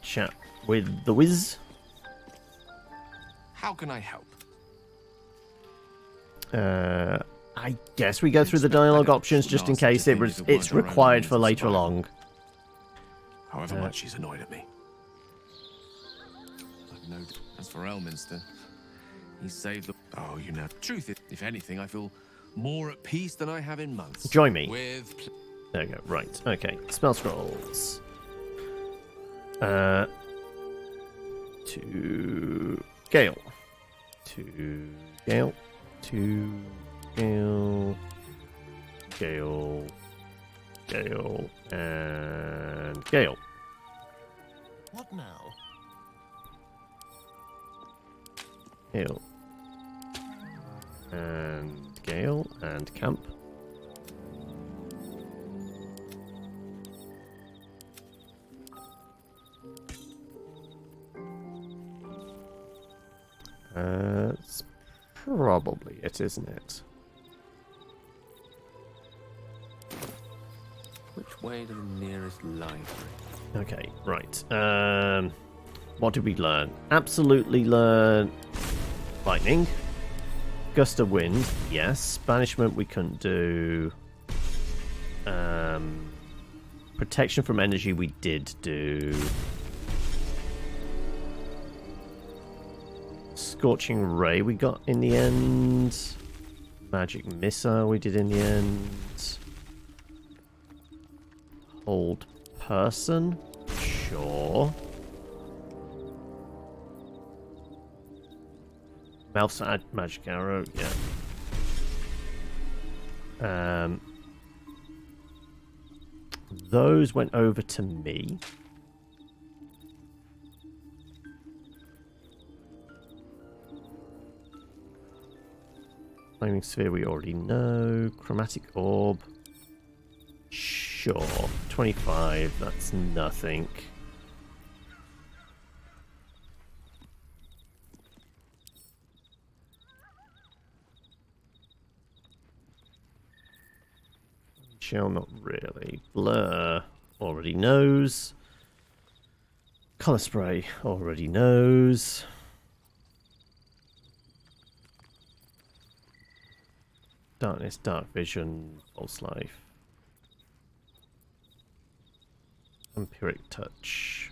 Chat with the Wiz. How can I help? I guess we go through the dialogue options just in case it's required for later along. However much she's annoyed at me. I've no. As for Elminster, he saved the. Oh, you know. Truth is, if anything, I feel more at peace than I have in months. Join me. With. There we go. Right. Okay. Spell scrolls. 2 to Gale. To Gale. To Gale. Gale. Gale. And Gale. What now? Gale. And Gale. And Camp. That's probably it, isn't it? Which way to the nearest library? Okay, right. What did we learn? Absolutely learn lightning. Gust of wind, yes. Banishment we couldn't do. Protection from energy we did do. Scorching Ray we got in the end. Magic Missile we did in the end. Hold Person? Sure. Mouth's Magic Arrow, yeah. Those went over to me. Flaming Sphere we already know. Chromatic Orb. Sure. 25, that's nothing. Shell, not really. Blur already knows. Color Spray already knows. Darkness, Dark Vision, False Life. Empiric Touch.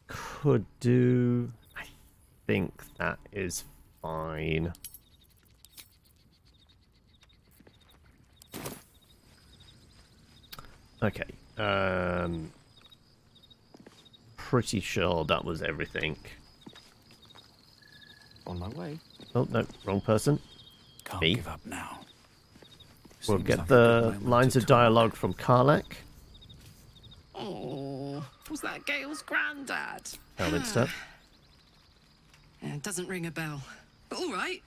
Could do. I think that is fine. Okay. Pretty sure that was everything. On my way. Oh, no, wrong person. Can't Me. give up now. We'll Seems get like a the good moment lines to of dialogue from Karlach. Oh, was that Gale's granddad? Element stuff. Yeah, it doesn't ring a bell. But all right.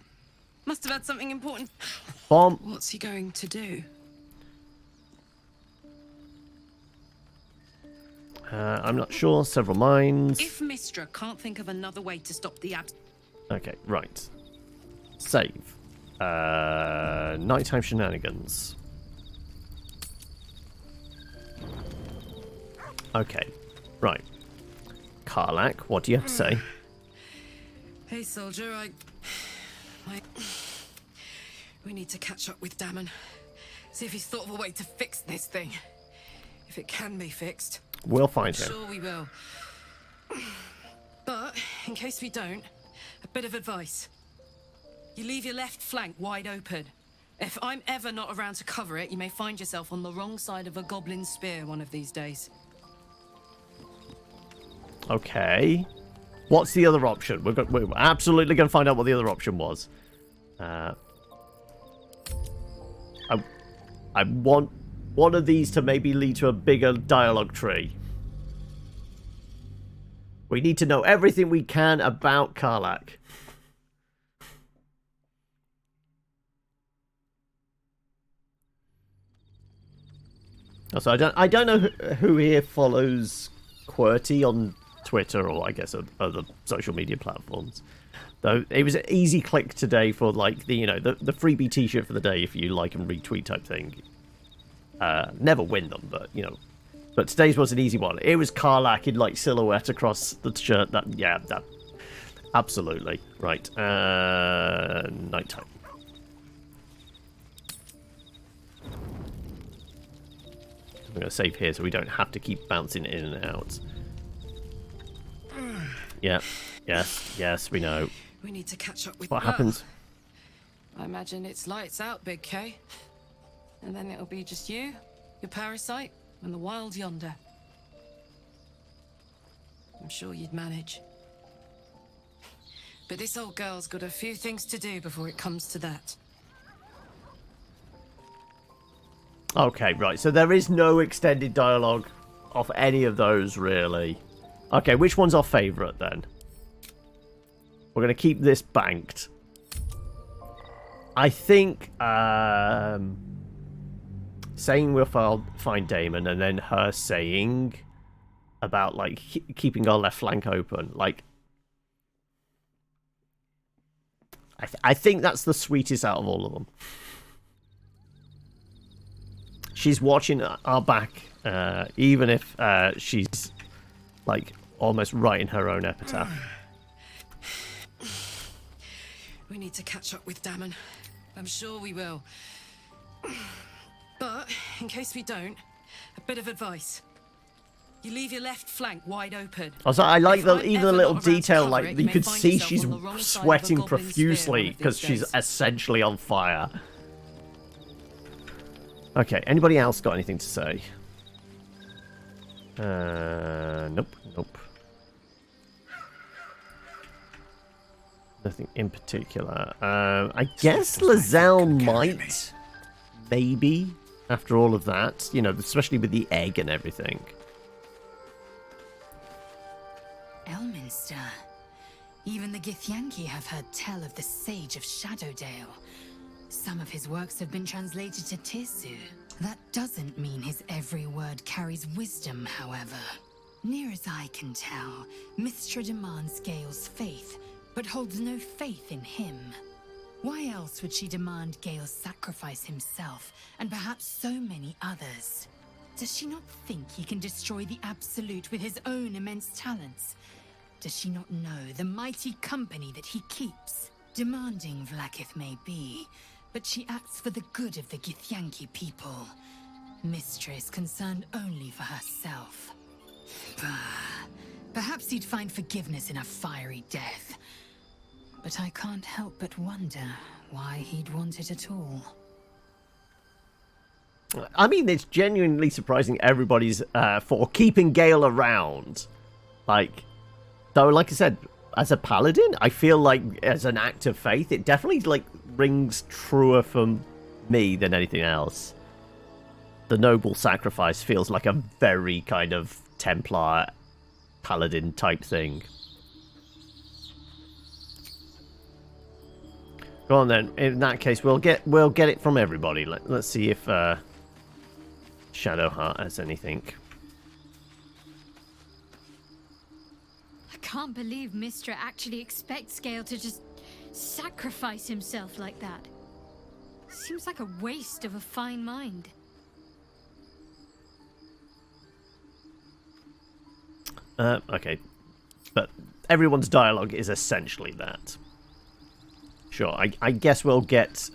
Must have had something important. Bomb. What's he going to do? I'm not sure. Several minds. If Mystra can't think of another way to stop the Okay, right. Save. Nighttime shenanigans. Okay, right. Karlach, what do you have to say? Hey, soldier, we need to catch up with Damon. See if he's thought of a way to fix this thing. If it can be fixed. We'll find him. Sure we will. But, in case we don't, a bit of advice. You leave your left flank wide open. If I'm ever not around to cover it, you may find yourself on the wrong side of a goblin spear one of these days. Okay. What's the other option? We're absolutely going to find out what the other option was. I want one of these to maybe lead to a bigger dialogue tree. We need to know everything we can about Karlach. Also, I don't know who here follows QWERTY on Twitter or I guess other social media platforms. Though it was an easy click today for like the the freebie T-shirt for the day if you like and retweet type thing. Never win them, but But today's was an easy one. It was Karlach in like silhouette across the shirt. That absolutely right. Nighttime. I'm going to save here so we don't have to keep bouncing in and out. Yeah. Yes, we know. We need to catch up with What happens? I imagine it's lights out, Big K. And then it'll be just you, your parasite, and the wild yonder. I'm sure you'd manage. But this old girl's got a few things to do before it comes to that. Okay, right. So there is no extended dialogue of any of those, really. Okay, which one's our favourite, then? We're going to keep this banked. I think saying we'll find Damon and then her saying about, like, keeping our left flank open. Like, I think that's the sweetest out of all of them. She's watching our back, even if she's, like, almost writing her own epitaph. We need to catch up with Damon. I'm sure we will. But, in case we don't, a bit of advice. You leave your left flank wide open. Also, I like even the little detail, cover like, it, you may could find see yourself she's on the wrong side of a sweating goblin's profusely spear one because of these she's days. essentially on fire. Okay, anybody else got anything to say? Nope. Nothing in particular. I guess Lizelle might. Maybe. After all of that. You know, especially with the egg and everything. Elminster. Even the Githyanki have heard tell of the Sage of Shadowdale. Some of his works have been translated to Tirsu. That doesn't mean his every word carries wisdom, however. Near as I can tell, Mystra demands Gale's faith, but holds no faith in him. Why else would she demand Gale sacrifice himself, and perhaps so many others? Does she not think he can destroy the Absolute with his own immense talents? Does she not know the mighty company that he keeps? Demanding Vlaakith may be, but she acts for the good of the Githyanki people. Mystra is concerned only for herself. Perhaps he'd find forgiveness in a fiery death. But I can't help but wonder why he'd want it at all. I mean, it's genuinely surprising everybody's for keeping Gale around. Like, though, like I said, as a paladin, I feel like as an act of faith, it definitely, like, rings truer for me than anything else. The noble sacrifice feels like a very kind of Templar paladin type thing. Go on then. In that case, we'll get it from everybody. Let's see if Shadowheart has anything. I can't believe Mystra actually expects Gale to just sacrifice himself like that. Seems like a waste of a fine mind. Okay. But everyone's dialogue is essentially that. Sure, I guess we'll get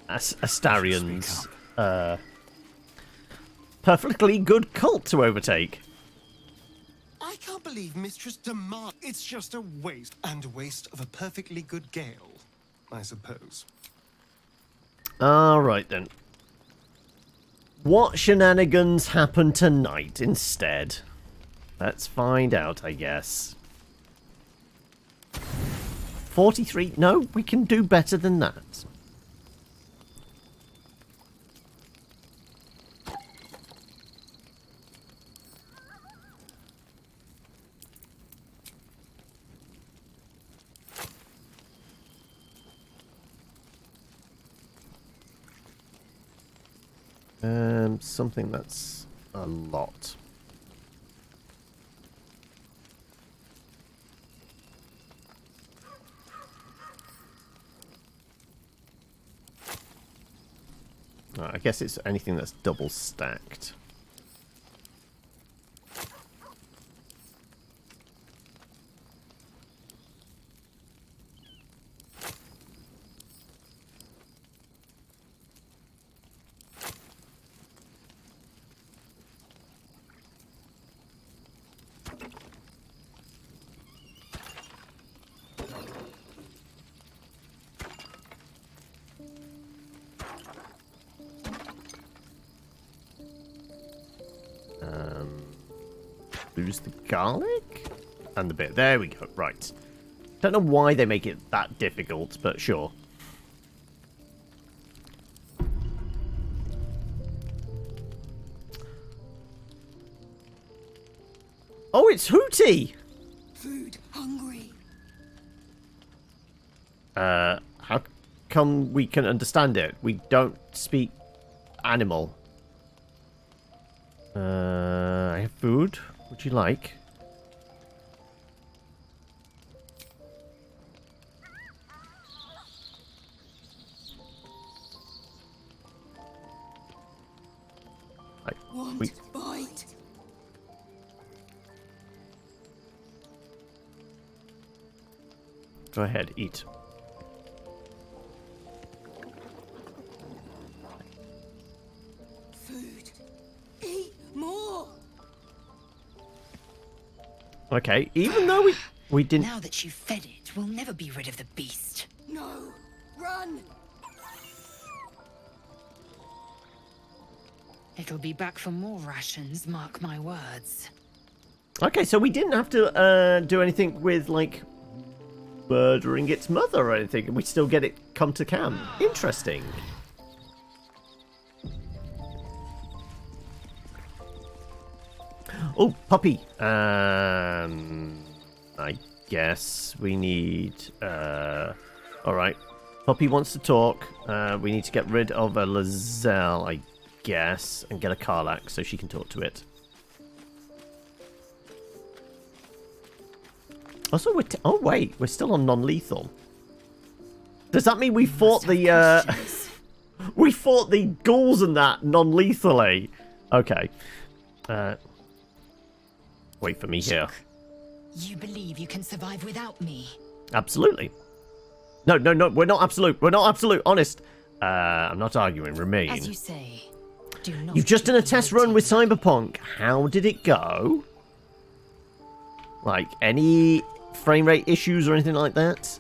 Astarion's perfectly good cult to overtake. I can't believe Mistress demand. It's just a waste. And a waste of a perfectly good Gale, I suppose. Alright then. What shenanigans happen tonight instead? Let's find out, I guess. 43? No, we can do better than that. Something that's a lot. I guess it's anything that's double stacked. Lose the garlic? And the bit. There we go. Right. Don't know why they make it that difficult, but sure. Oh, it's Hooty! Food hungry. How come we can understand it? We don't speak animal. I have food. Would you like? Bite. Go ahead, eat. Food. Eat more. Okay, even though we didn't. Now that you've fed it, we'll never be rid of the beast. No. Run. It'll be back for more rations, mark my words. Okay, so we didn't have to do anything with, like, murdering its mother or anything, and we still get it come to camp. Interesting. Oh, puppy. I guess we need... Alright. Puppy wants to talk. We need to get rid of a Lazelle, I guess, and get a Karlach so she can talk to it. Also, oh wait, we're still on non-lethal. Does that mean we fought the we fought the ghouls and that non-lethally? Okay. Wait for me here. You believe you can survive without me? Absolutely. No, we're not absolute. We're not absolute. Honest. I'm not arguing. Remain. As you say. Do not. You've just done a test run with Cyberpunk. How did it go? Like, any frame rate issues or anything like that?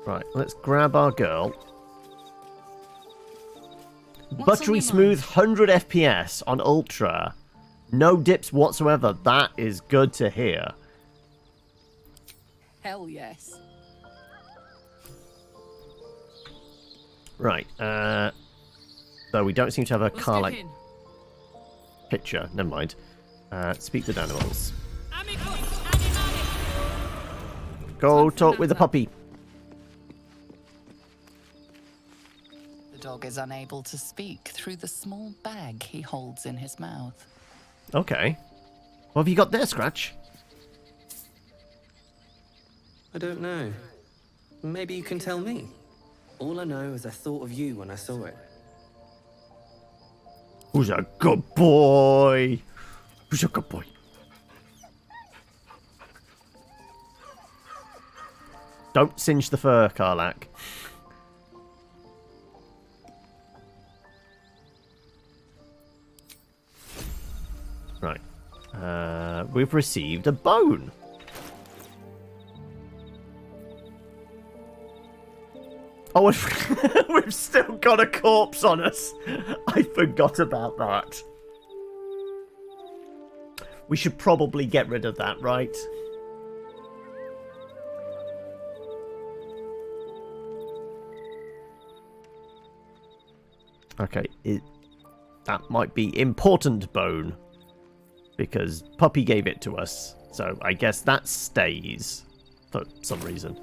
Right, let's grab our girl. Buttery smooth 100 FPS on Ultra. No dips whatsoever. That is good to hear. Hell yes. Right, though we don't seem to have a Karlach picture. Never mind. Speak with animals. Go talk with the puppy. The dog is unable to speak through the small bag he holds in his mouth. Okay. What have you got there, Scratch? I don't know. Maybe you can tell me. All I know is I thought of you when I saw it. Who's a good boy? Who's a good boy? Don't singe the fur, Karlach. Right. We've received a bone. Oh, we've still got a corpse on us. I forgot about that. We should probably get rid of that, right? Okay, that might be important bone. Because Puppy gave it to us. So I guess that stays for some reason.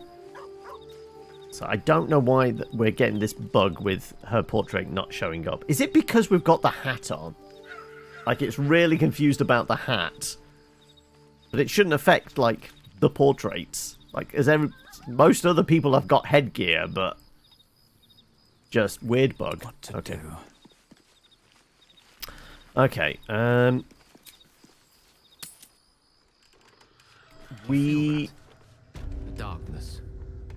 So I don't know why we're getting this bug with her portrait not showing up. Is it because we've got the hat on? Like, it's really confused about the hat. But it shouldn't affect, like, the portraits. Like, most other people have got headgear, but just weird bug. What to do? Okay, The darkness,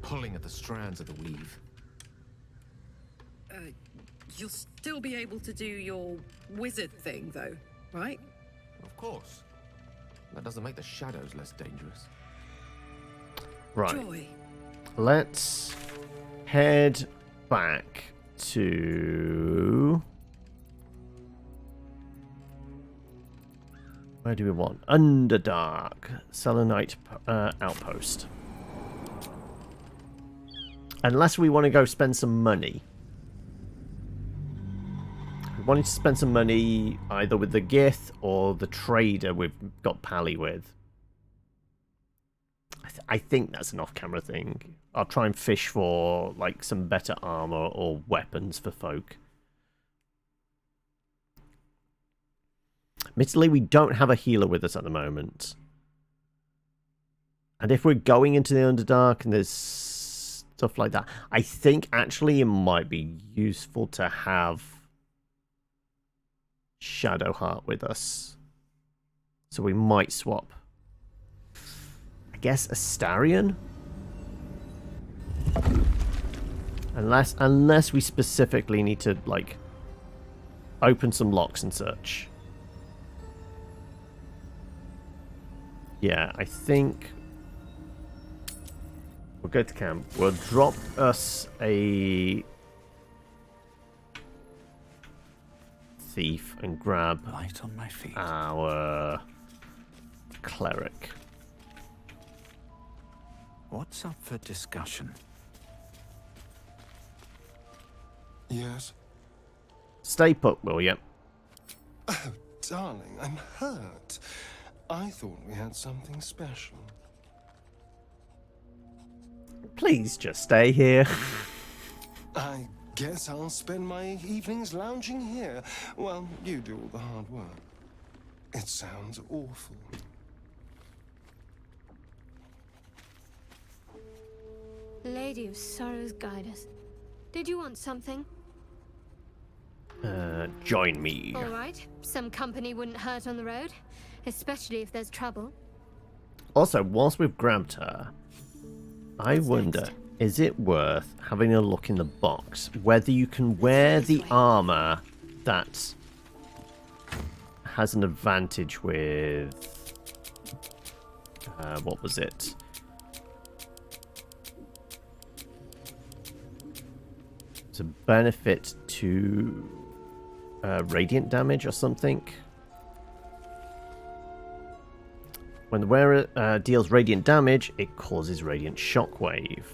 pulling at the strands of the weave. You'll still be able to do your wizard thing, though, right? Of course. That doesn't make the shadows less dangerous. Right. Joy. Let's head back to Where do we want? Underdark. Selenite outpost. Unless we want to go spend some money. We wanted to spend some money either with the Gith or the trader we've got Pally with. I think that's an off-camera thing. I'll try and fish for like some better armor or weapons for folk. Admittedly, we don't have a healer with us at the moment. And if we're going into the Underdark and there's stuff like that, I think actually it might be useful to have Shadowheart with us. So we might swap. I guess Astarion? Unless we specifically need to, like, open some locks and such. Yeah, I think we'll go to camp. We'll drop us a thief and grab light on my feet. Our cleric. What's up for discussion? Yes? Stay put, will you? Oh, darling, I'm hurt. I thought we had something special. Please just stay here. I guess I'll spend my evenings lounging here while you do all the hard work. It sounds awful. Lady of Sorrows, guide us. Did you want something? Join me. All right. Some company wouldn't hurt on the road, especially if there's trouble. Also, whilst we've grabbed her, I wonder, is it worth having a look in the box whether you can wear the armor that has an advantage with... what was it? It's a benefit to radiant damage or something. When the wearer deals radiant damage, it causes radiant shockwave.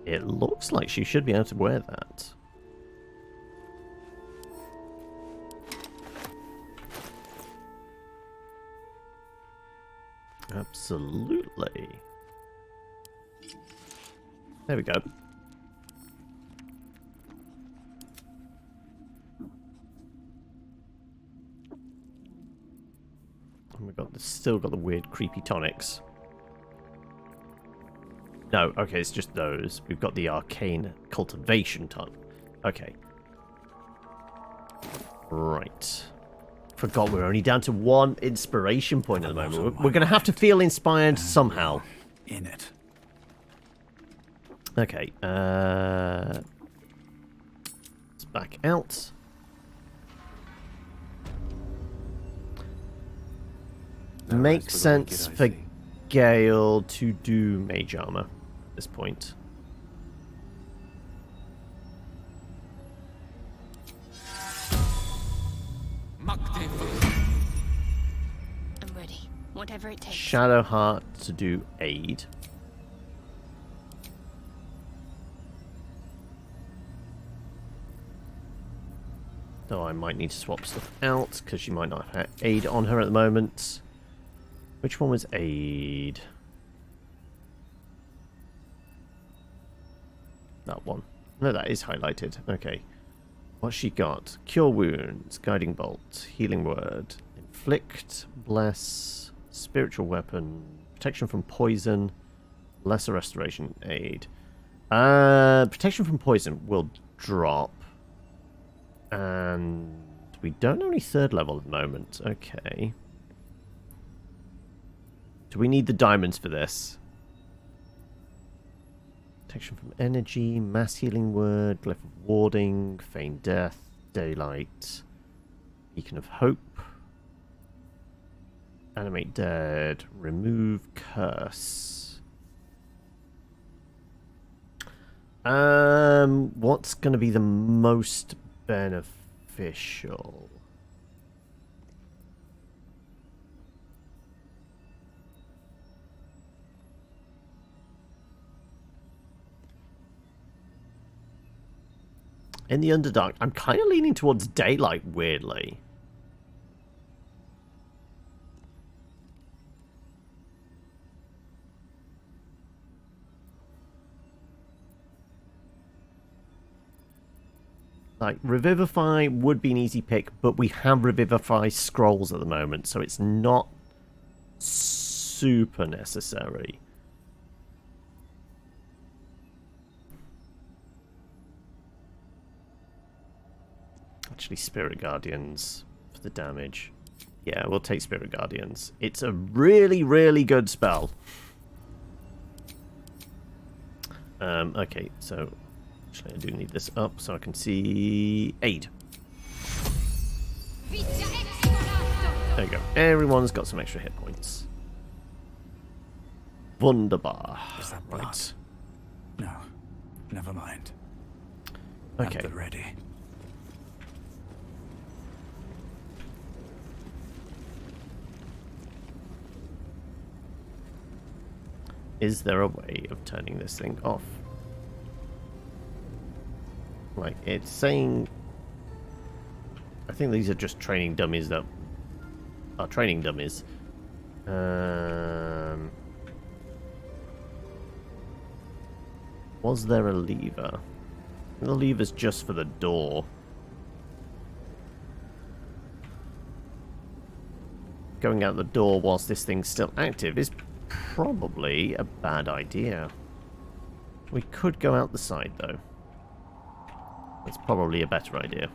It looks like she should be able to wear that. Absolutely. There we go. And we've got still got the weird creepy tonics. No, okay, it's just those. We've got the arcane cultivation ton. Okay. Right. Forgot we're only down to one inspiration point at the moment. We're going to have to feel inspired somehow. In it. Okay. Let's back out. Makes sense for Gale to do mage armor at this point. I'm ready. Whatever it takes. Shadowheart to do aid. Though I might need to swap stuff out because she might not have aid on her at the moment. Which one was aid? That one. No, that is highlighted. Okay. What's she got? Cure wounds, guiding bolt, healing word, inflict, bless, spiritual weapon, protection from poison, lesser restoration, aid. Protection from poison will drop. And we don't know any third level at the moment. Okay. Do we need the diamonds for this? Protection from energy, mass healing word, glyph of warding, feign death, daylight, beacon of hope, animate dead, remove curse. What's going to be the most beneficial? In the Underdark, I'm kind of leaning towards daylight, weirdly. Like, Revivify would be an easy pick, but we have Revivify scrolls at the moment, so it's not super necessary. Actually, Spirit Guardians for the damage. Yeah, we'll take Spirit Guardians. It's a really, really good spell. Okay, so actually I do need this up so I can see aid. There you go. Everyone's got some extra hit points. Wunderbar. Is that blood? Right. No, never mind. Okay. Have it ready. Is there a way of turning this thing off? Like, it's saying... I think these are just training dummies that are training dummies. Was there a lever? The lever's just for the door. Going out the door whilst this thing's still active is probably a bad idea. We could go out the side, though. That's probably a better idea.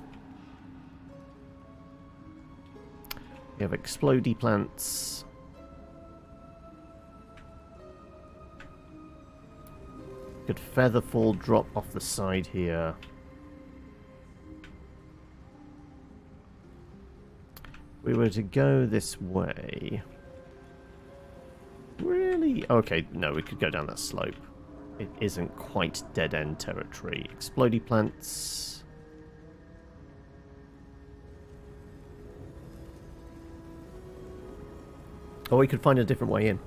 We have explodey plants. Could Featherfall drop off the side here. If we were to go this way... Really? Okay, no, we could go down that slope. It isn't quite dead-end territory. Explodey plants. Or we could find a different way in.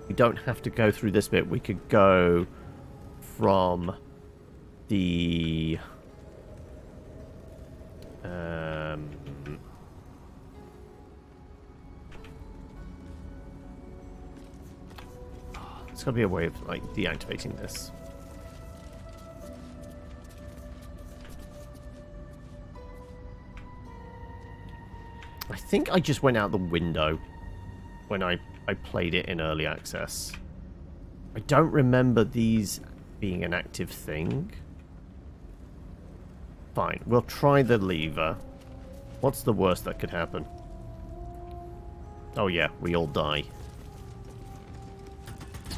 We don't have to go through this bit. We could go from the... There's got to be a way of, like, deactivating this. I think I just went out the window when I played it in early access. I don't remember these being an active thing. Fine, we'll try the lever. What's the worst that could happen? Oh yeah, we all die.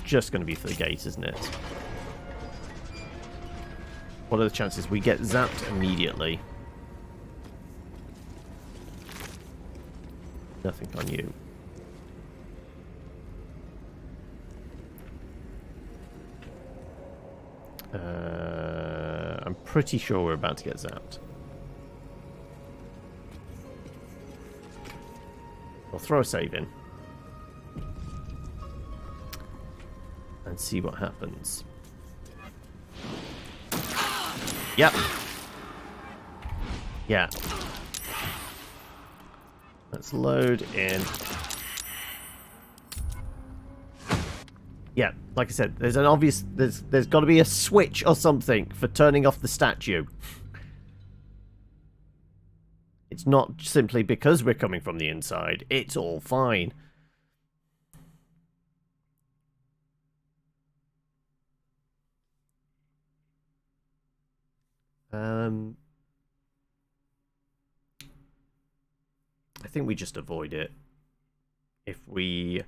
Just going to be for the gate, isn't it? What are the chances we get zapped immediately? Nothing on you. I'm pretty sure we're about to get zapped. I'll throw a save in. And see what happens. Yep. Yeah. Let's load in. Yeah, like I said, there's an obvious... There's got to be a switch or something for turning off the statue. It's not simply because we're coming from the inside. It's all fine. I think we just avoid it. If we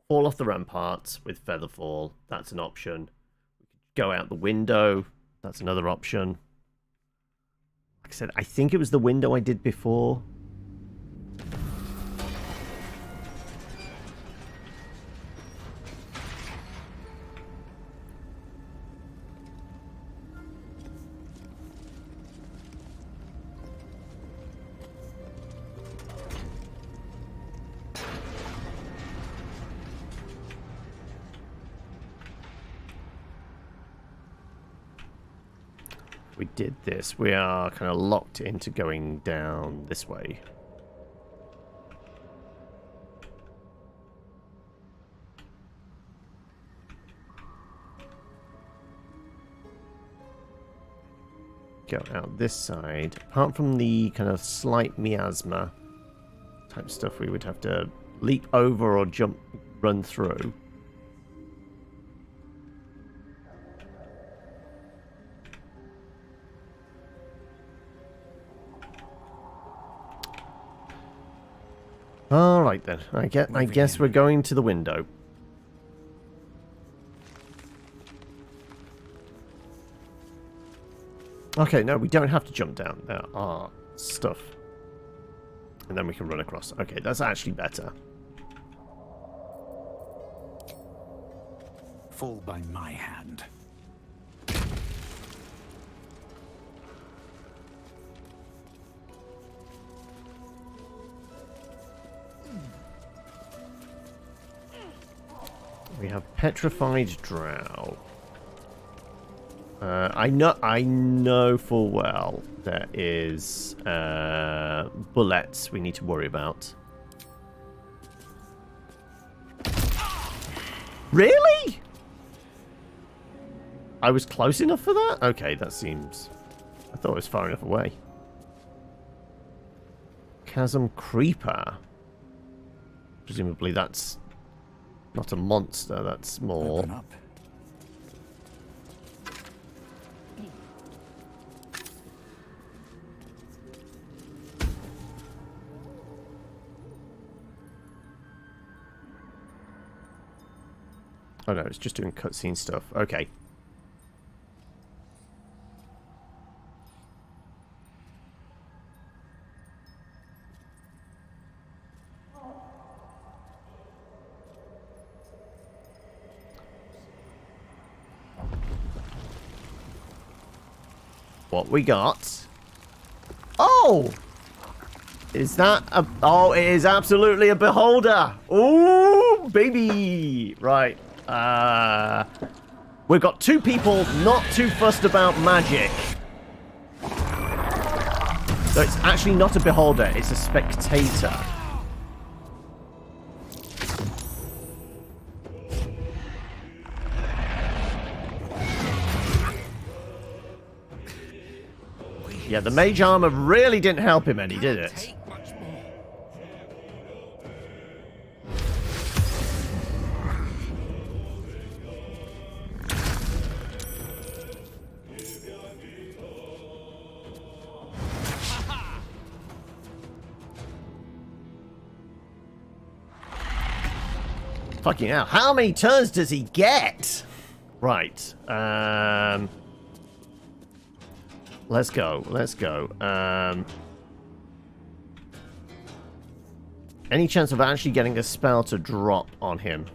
fall off the ramparts with Featherfall, that's an option. We could go out the window, that's another option. Like I said, I think it was the window I did before. we did this, we are kind of locked into going down this way. Go out this side. Apart from the kind of slight miasma type stuff, we would have to leap over or jump, run through. All right then. I guess we're going to the window. Okay, no, we don't have to jump down. There are stuff. And then we can run across. Okay, that's actually better. Fall by my hand. We have petrified drow. I know full well there is bullets we need to worry about. Really? I was close enough for that? Okay, that seems... I thought it was far enough away. Chasm Creeper. Presumably that's not a monster, that's more... Open up. Oh no, it's just doing cutscene stuff. Okay. What we got? Oh! Is that a... Oh, it is absolutely a beholder! Ooh, baby! Right. We've got two people not too fussed about magic. So it's actually not a beholder, it's a spectator. Yeah, the mage armor really didn't help him any, did it? Fucking hell. How many turns does he get? Right. Let's go. Let's go. Any chance of actually getting a spell to drop on him?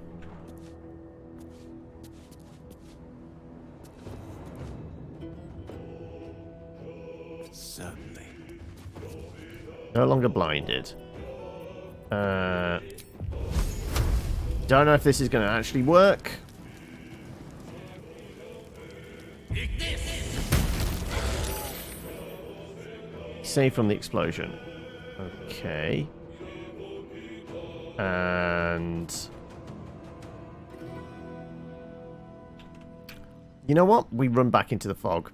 Certainly. No longer blinded. Don't know if this is going to actually work. Save from the explosion. Okay. And... you know what? We run back into the fog.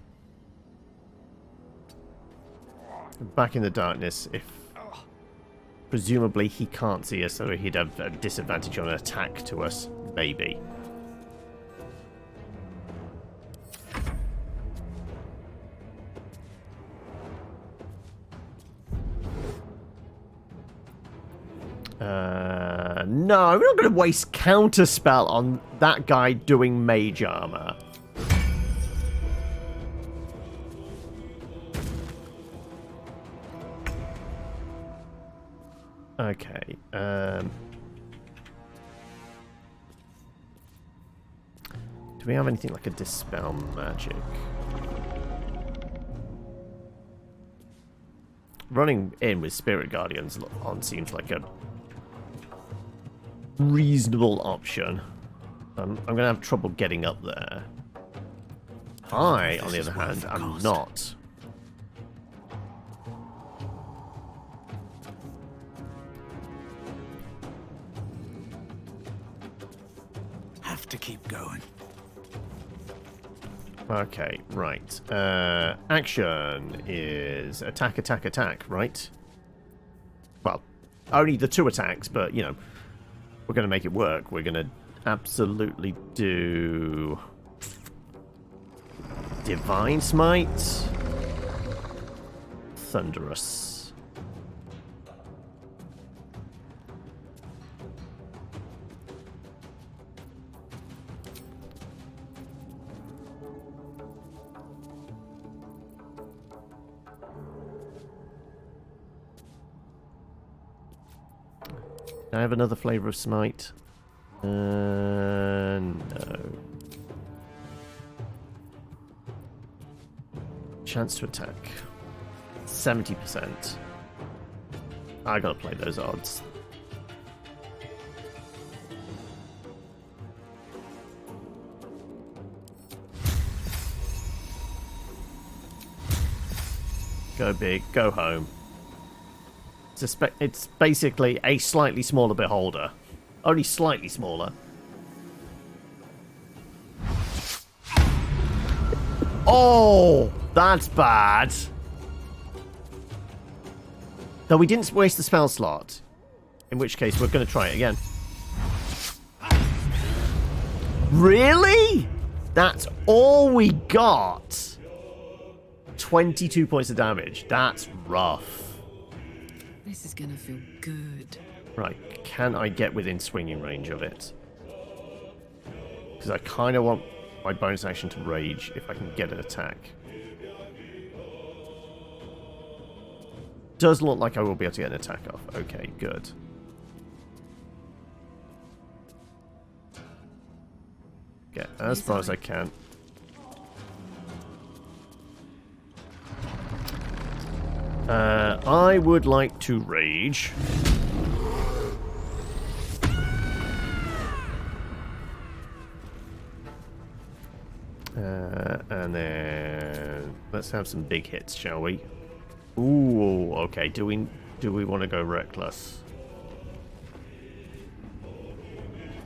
Back in the darkness if... presumably he can't see us, so he'd have a disadvantage on an attack to us. Maybe. No, we're not going to waste counterspell on that guy doing mage armor. Okay. Do we have anything like a dispel magic? Running in with Spirit Guardians on seems like a reasonable option. I'm going to have trouble getting up there. I, on the other hand, am not. Have to keep going. Okay, right. Action is attack, attack, attack, right? Well, only the 2 attacks, but, you know, we're going to make it work. We're going to absolutely do Divine Smite, Thunderous. Can I have another flavor of Smite? No. Chance to attack. 70%. I gotta play those odds. Go big, go home. It's basically a slightly smaller beholder. Only slightly smaller. Oh, that's bad. Though we didn't waste the spell slot. In which case, we're going to try it again. Really? That's all we got? 22 points of damage. That's rough. This is gonna feel good. Right, can I get within swinging range of it? Because I kind of want my bonus action to rage if I can get an attack. Does look like I will be able to get an attack off. Okay, good. Get as far as I can. I would like to rage. And then let's have some big hits, shall we? Ooh, okay. Do we want to go reckless?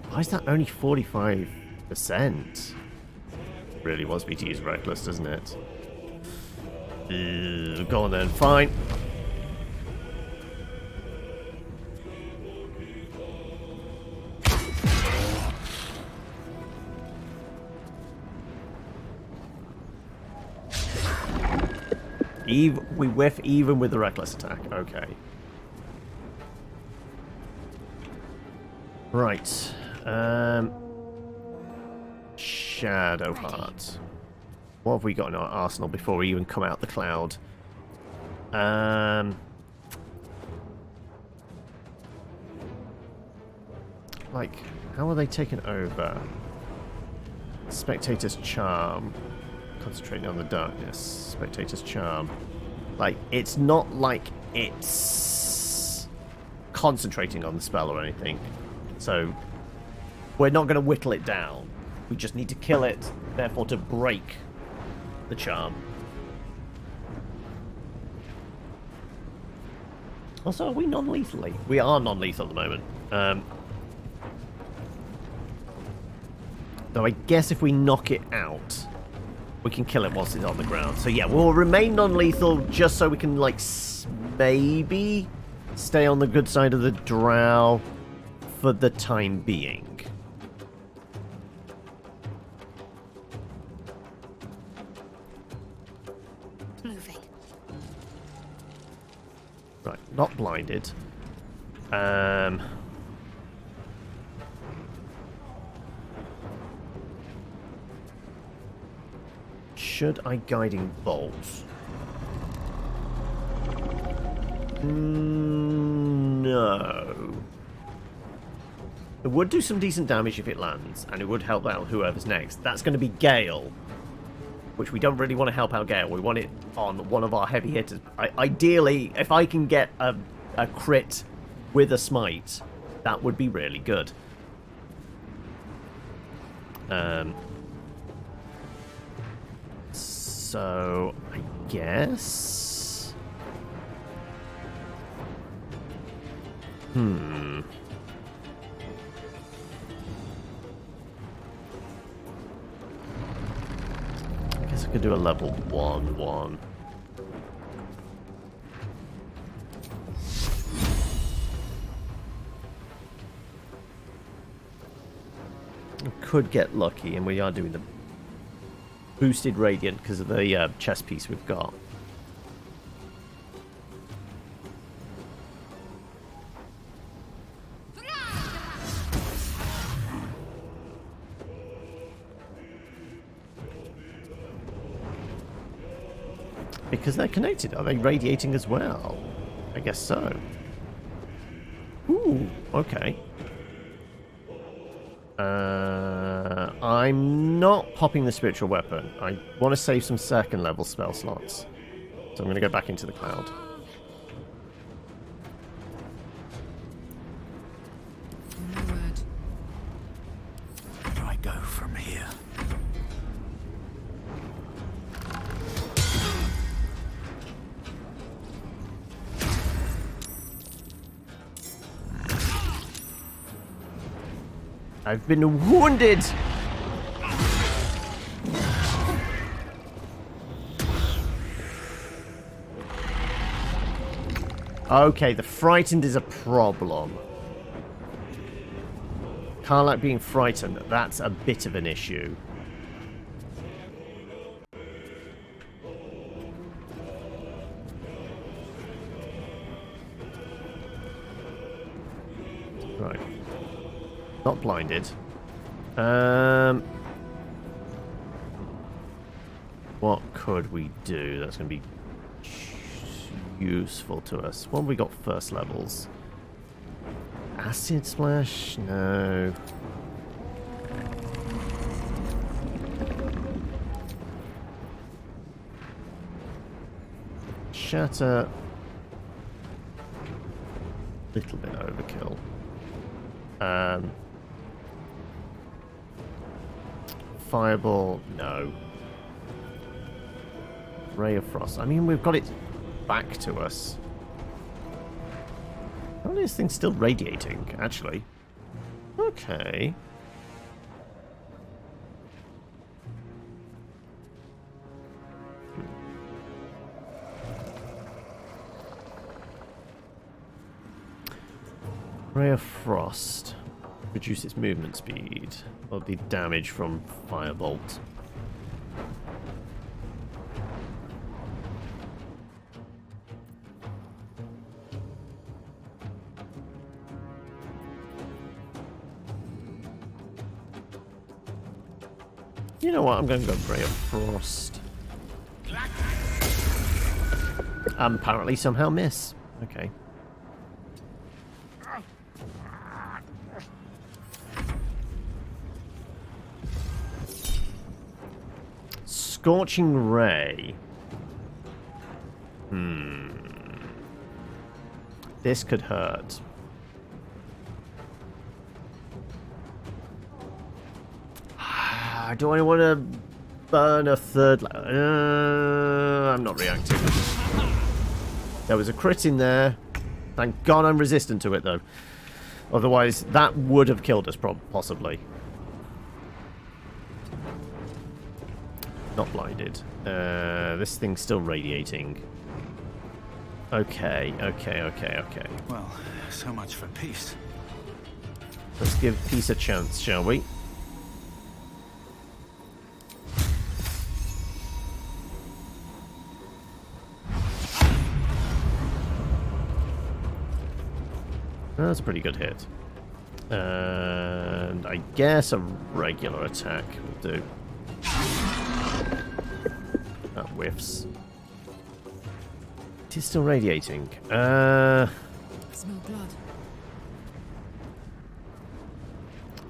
Why is that only 45%? Really wants me to use reckless, doesn't it? Go on then, fine. We whiff even with the reckless attack. Okay. Right. Shadowheart. What have we got in our arsenal before we even come out the cloud? Like, how are they taken over? Spectator's Charm. Concentrating on the darkness. Spectator's Charm. Like, it's not like it's concentrating on the spell or anything. So, we're not going to whittle it down. We just need to kill it, therefore to break the charm. Also, are we non-lethally? We are non-lethal at the moment. Though I guess if we knock it out, we can kill it whilst it's on the ground. So yeah, we'll remain non-lethal just so we can, like, maybe stay on the good side of the drow for the time being. Moving. Right, not blinded. Should I Guiding Bolt? No. It would do some decent damage if it lands, and it would help out whoever's next. That's going to be Gale, which we don't really want to help out Gale. We want it on one of our heavy hitters. Ideally, if I can get a crit with a smite, that would be really good. So, I guess... I guess I could do a level 1. Could get lucky, and we are doing the boosted radiant because of the chest piece we've got. Because they're connected. Are they radiating as well? I guess so. Ooh, okay. I'm not popping the spiritual weapon. I want to save some second level spell slots. So I'm going to go back into the cloud. Where do I go from here? I've been wounded! Okay, the frightened is a problem. Can't like being frightened. That's a bit of an issue. Right. Not blinded. What could we do that's going to be useful to us? What have we got first levels? Acid splash? No. Shatter. Little bit overkill. Fireball, no. Ray of Frost. I mean, we've got it back to us. How is this thing still radiating, actually? Okay. Ray of Frost. Reduce its movement speed. Or the damage from Firebolt. You know what? I'm going to go Ray of Frost. Apparently somehow miss. Okay. Scorching Ray. This could hurt. Do I want to burn a third? I'm not reacting. There was a crit in there. Thank God I'm resistant to it, though. Otherwise, that would have killed us, possibly. Not blinded. This thing's still radiating. Okay. Well, so much for peace. Let's give peace a chance, shall we? That's a pretty good hit. And I guess a regular attack will do. That whiffs. It is still radiating. Smell blood.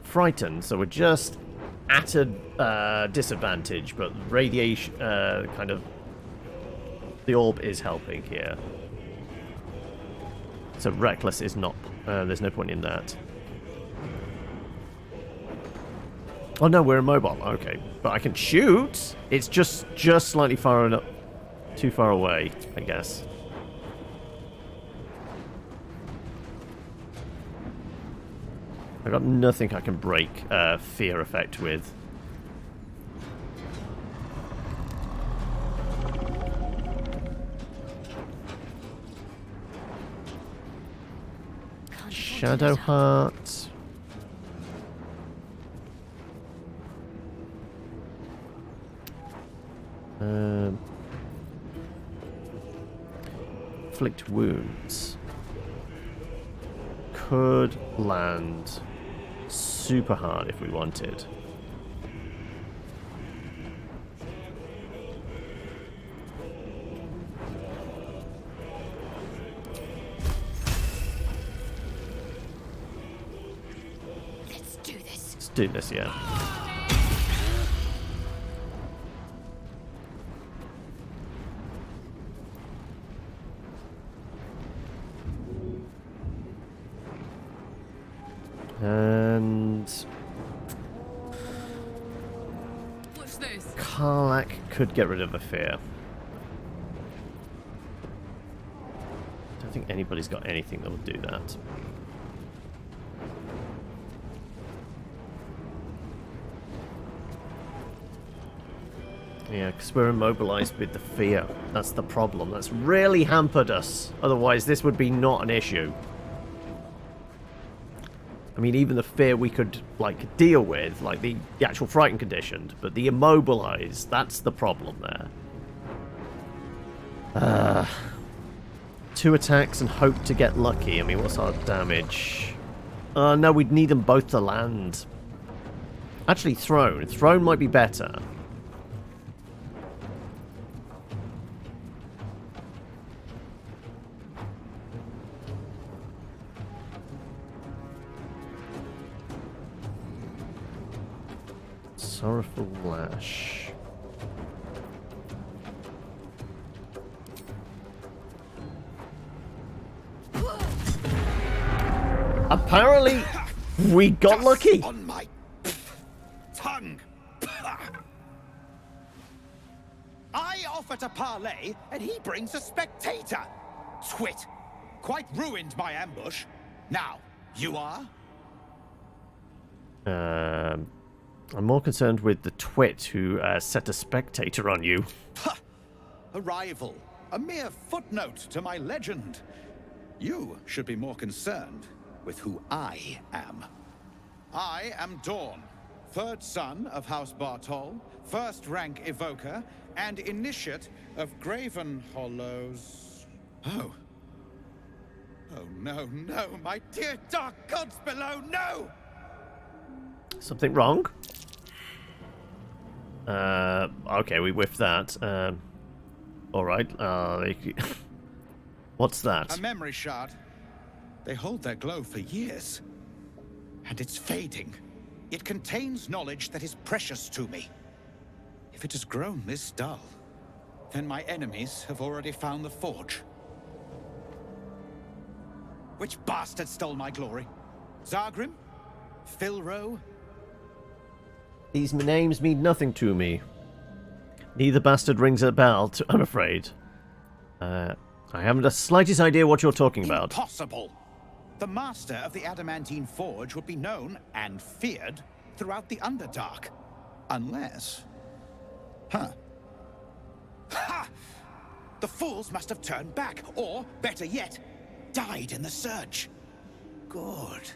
Frightened, so we're just at a disadvantage, but radiation, kind of, the orb is helping here. So reckless is not, there's no point in that. Oh no, we're immobile. Okay, but I can shoot. It's just slightly far enough, too far away, I guess. I got nothing I can break fear effect with. Shadow Heart. Inflict wounds. Could land super hard if we wanted. Let's do this. Let's do this, yeah. And What's this? Karlach could get rid of a fear. Don't think anybody's got anything that will do that. Yeah, because we're immobilized with the fear. That's the problem. That's really hampered us. Otherwise, this would be not an issue. I mean, even the fear we could, like, deal with, like the actual frightened conditioned, but the immobilized, that's the problem there. 2 attacks and hope to get lucky. I mean, what's our damage? No, we'd need them both to land. Actually, Throne. Throne might be better. Sorrowful Lash. Apparently, we got lucky. On my tongue. I offer to parley, and he brings a spectator. Twit. Quite ruined my ambush. Now, you are? I'm more concerned with the twit who set a spectator on you. A rival. A mere footnote to my legend. You should be more concerned with who I am. I am Dawn, 3rd son of House Bartol, 1st rank evoker, and initiate of Graven Hollows. Oh. Oh no, no, my dear dark gods below, no! Something wrong? Okay, we whiffed that. Alright, what's that? A memory shard. They hold their glow for years. And it's fading. It contains knowledge that is precious to me. If it has grown this dull, then my enemies have already found the forge. Which bastard stole my glory? Zargrim? Philro? These names mean nothing to me. Neither bastard rings a bell, I'm afraid. I haven't the slightest idea what you're talking about. Impossible! The master of the adamantine forge would be known and feared throughout the Underdark. Unless... Huh. Ha! The fools must have turned back, or, better yet, died in the search. Good.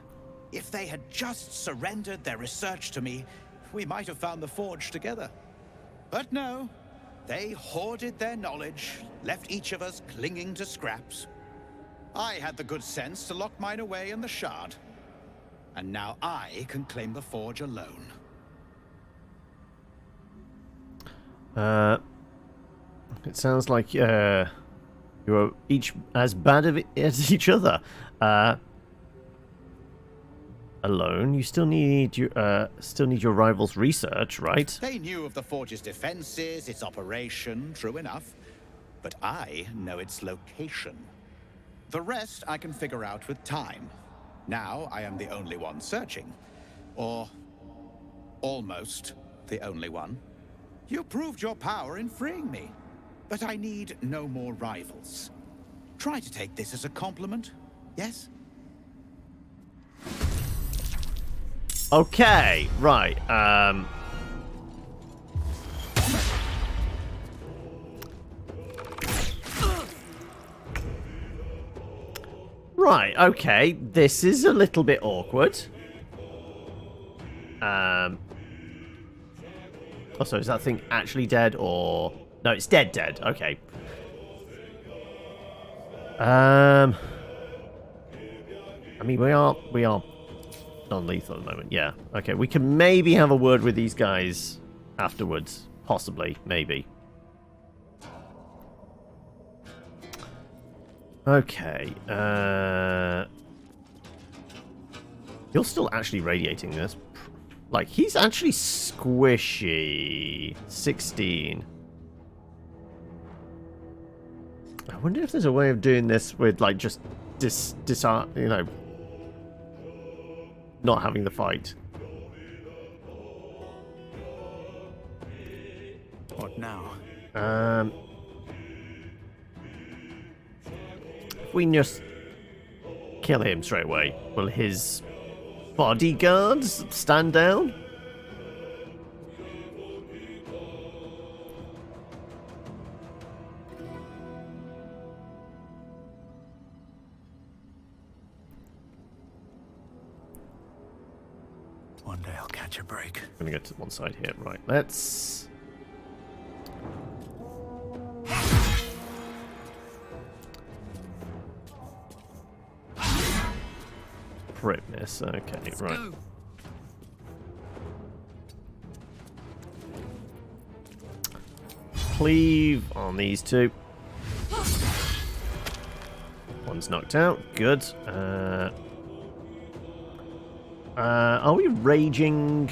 If they had just surrendered their research to me, we might have found the forge together. But no, they hoarded their knowledge, left each of us clinging to scraps. I had the good sense to lock mine away in the shard. And now I can claim the forge alone. It sounds like you're each as bad as each other. Alone, you still need your rival's research, right? They knew of the forge's defenses, its operation, true enough. But I know its location. The rest I can figure out with time. Now I am the only one searching. Or almost the only one. You proved your power in freeing me, but I need no more rivals. Try to take this as a compliment, yes? Okay, right. Right, okay. This is a little bit awkward. Also, is that thing actually dead or... No, it's dead. Okay. I mean, we are non-lethal at the moment. Yeah. Okay, we can maybe have a word with these guys afterwards. Possibly. Maybe. Okay. You're still actually radiating this. Like, he's actually squishy. 16. I wonder if there's a way of doing this with, like, just disarm, you know, not having the fight. What now? If we just kill him straight away, will his bodyguards stand down? One day I'll catch a break. I'm gonna get to one side here. Right, let's... Crit miss. Okay, right. Cleave on these two. One's knocked out. Good. Are we raging?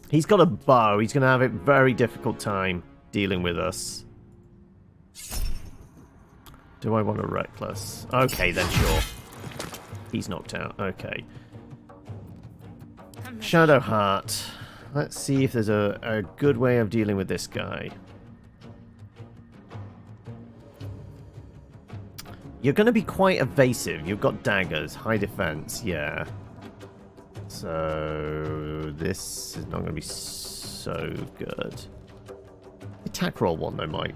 He's got a bow. He's going to have a very difficult time dealing with us. Do I want a reckless? Okay, then sure. He's knocked out. Okay. Shadow Heart. Let's see if there's a good way of dealing with this guy. You're going to be quite evasive. You've got daggers, high defense, yeah. So this is not going to be so good. Attack roll one though might.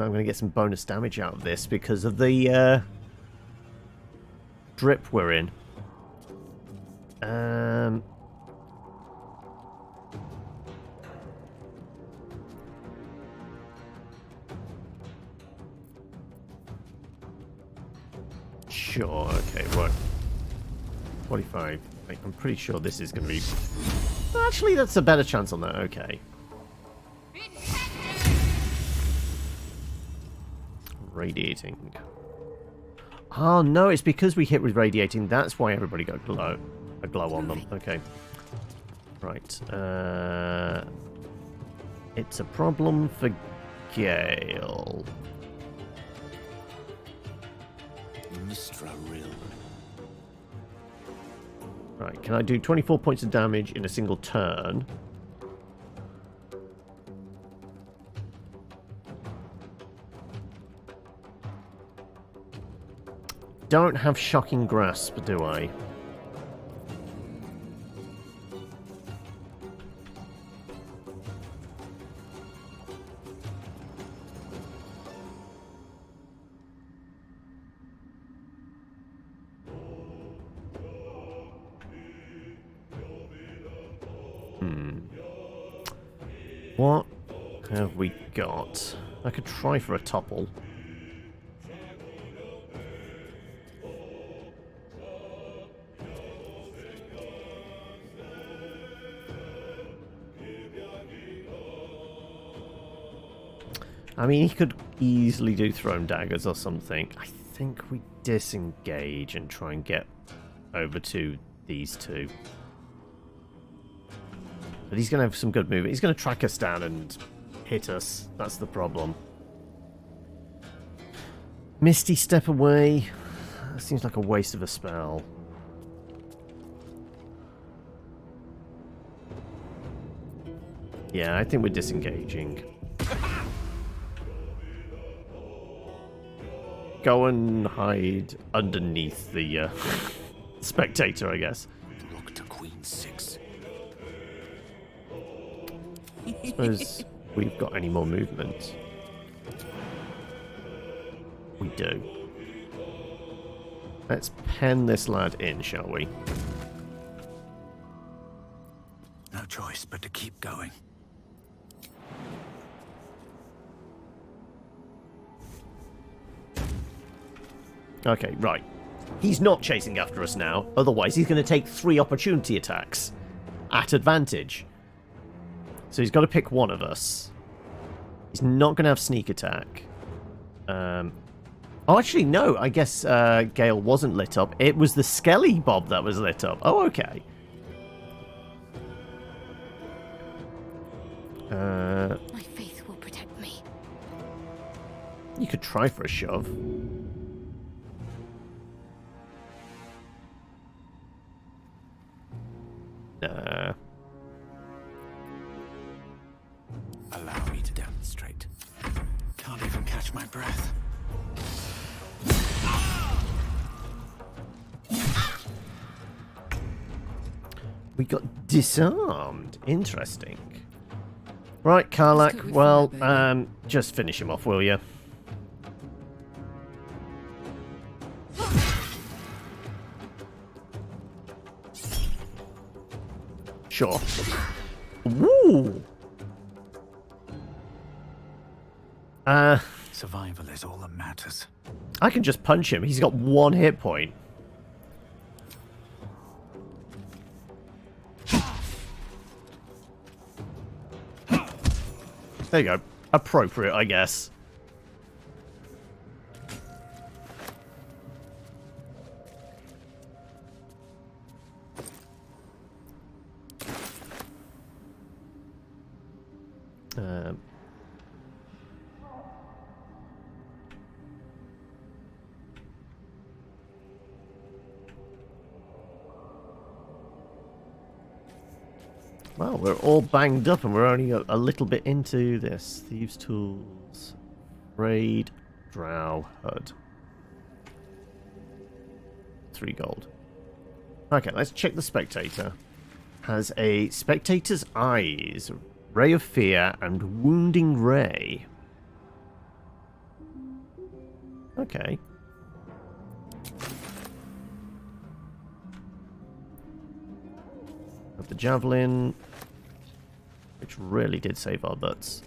I'm going to get some bonus damage out of this because of the drip we're in. Sure, okay, what? 45. I'm pretty sure this is going to be... Actually, that's a better chance on that, okay. Radiating. Oh, no, it's because we hit with radiating. That's why everybody got a glow on them. Okay. Right. It's a problem for Gale. Mystra real. Right, can I do 24 points of damage in a single turn? Don't have Shocking Grasp, do I? What have we got? I could try for a topple. I mean, he could easily do thrown daggers or something. I think we disengage and try and get over to these two. But he's going to have some good movement. He's going to track us down and hit us. That's the problem. Misty Step away. That seems like a waste of a spell. Yeah, I think we're disengaging. Go and hide underneath the spectator, I guess. Look to Queen 6. Suppose we've got any more movement. We do. Let's pen this lad in, shall we? No choice but to keep going. Okay, right. He's not chasing after us now. Otherwise, he's going to take 3 opportunity attacks at advantage. So he's got to pick one of us. He's not going to have sneak attack. Oh, actually, no. I guess Gale wasn't lit up. It was the Skelly Bob that was lit up. Oh, okay. My faith will protect me. You could try for a shove. Nah. Allow me to demonstrate. Can't even catch my breath. We got disarmed. Interesting. Right, Karlak. Well, just finish him off, will you? Sure. Woo! Survival is all that matters. I can just punch him. He's got 1 hit point. There you go. Appropriate, I guess. Well, we're all banged up and we're only a little bit into this. Thieves' Tools. Raid. Drow. HUD. 3 gold. Okay, let's check the Spectator. Has a Spectator's Eyes, Ray of Fear, and Wounding Ray. Okay. Got the Javelin, which really did save our butts.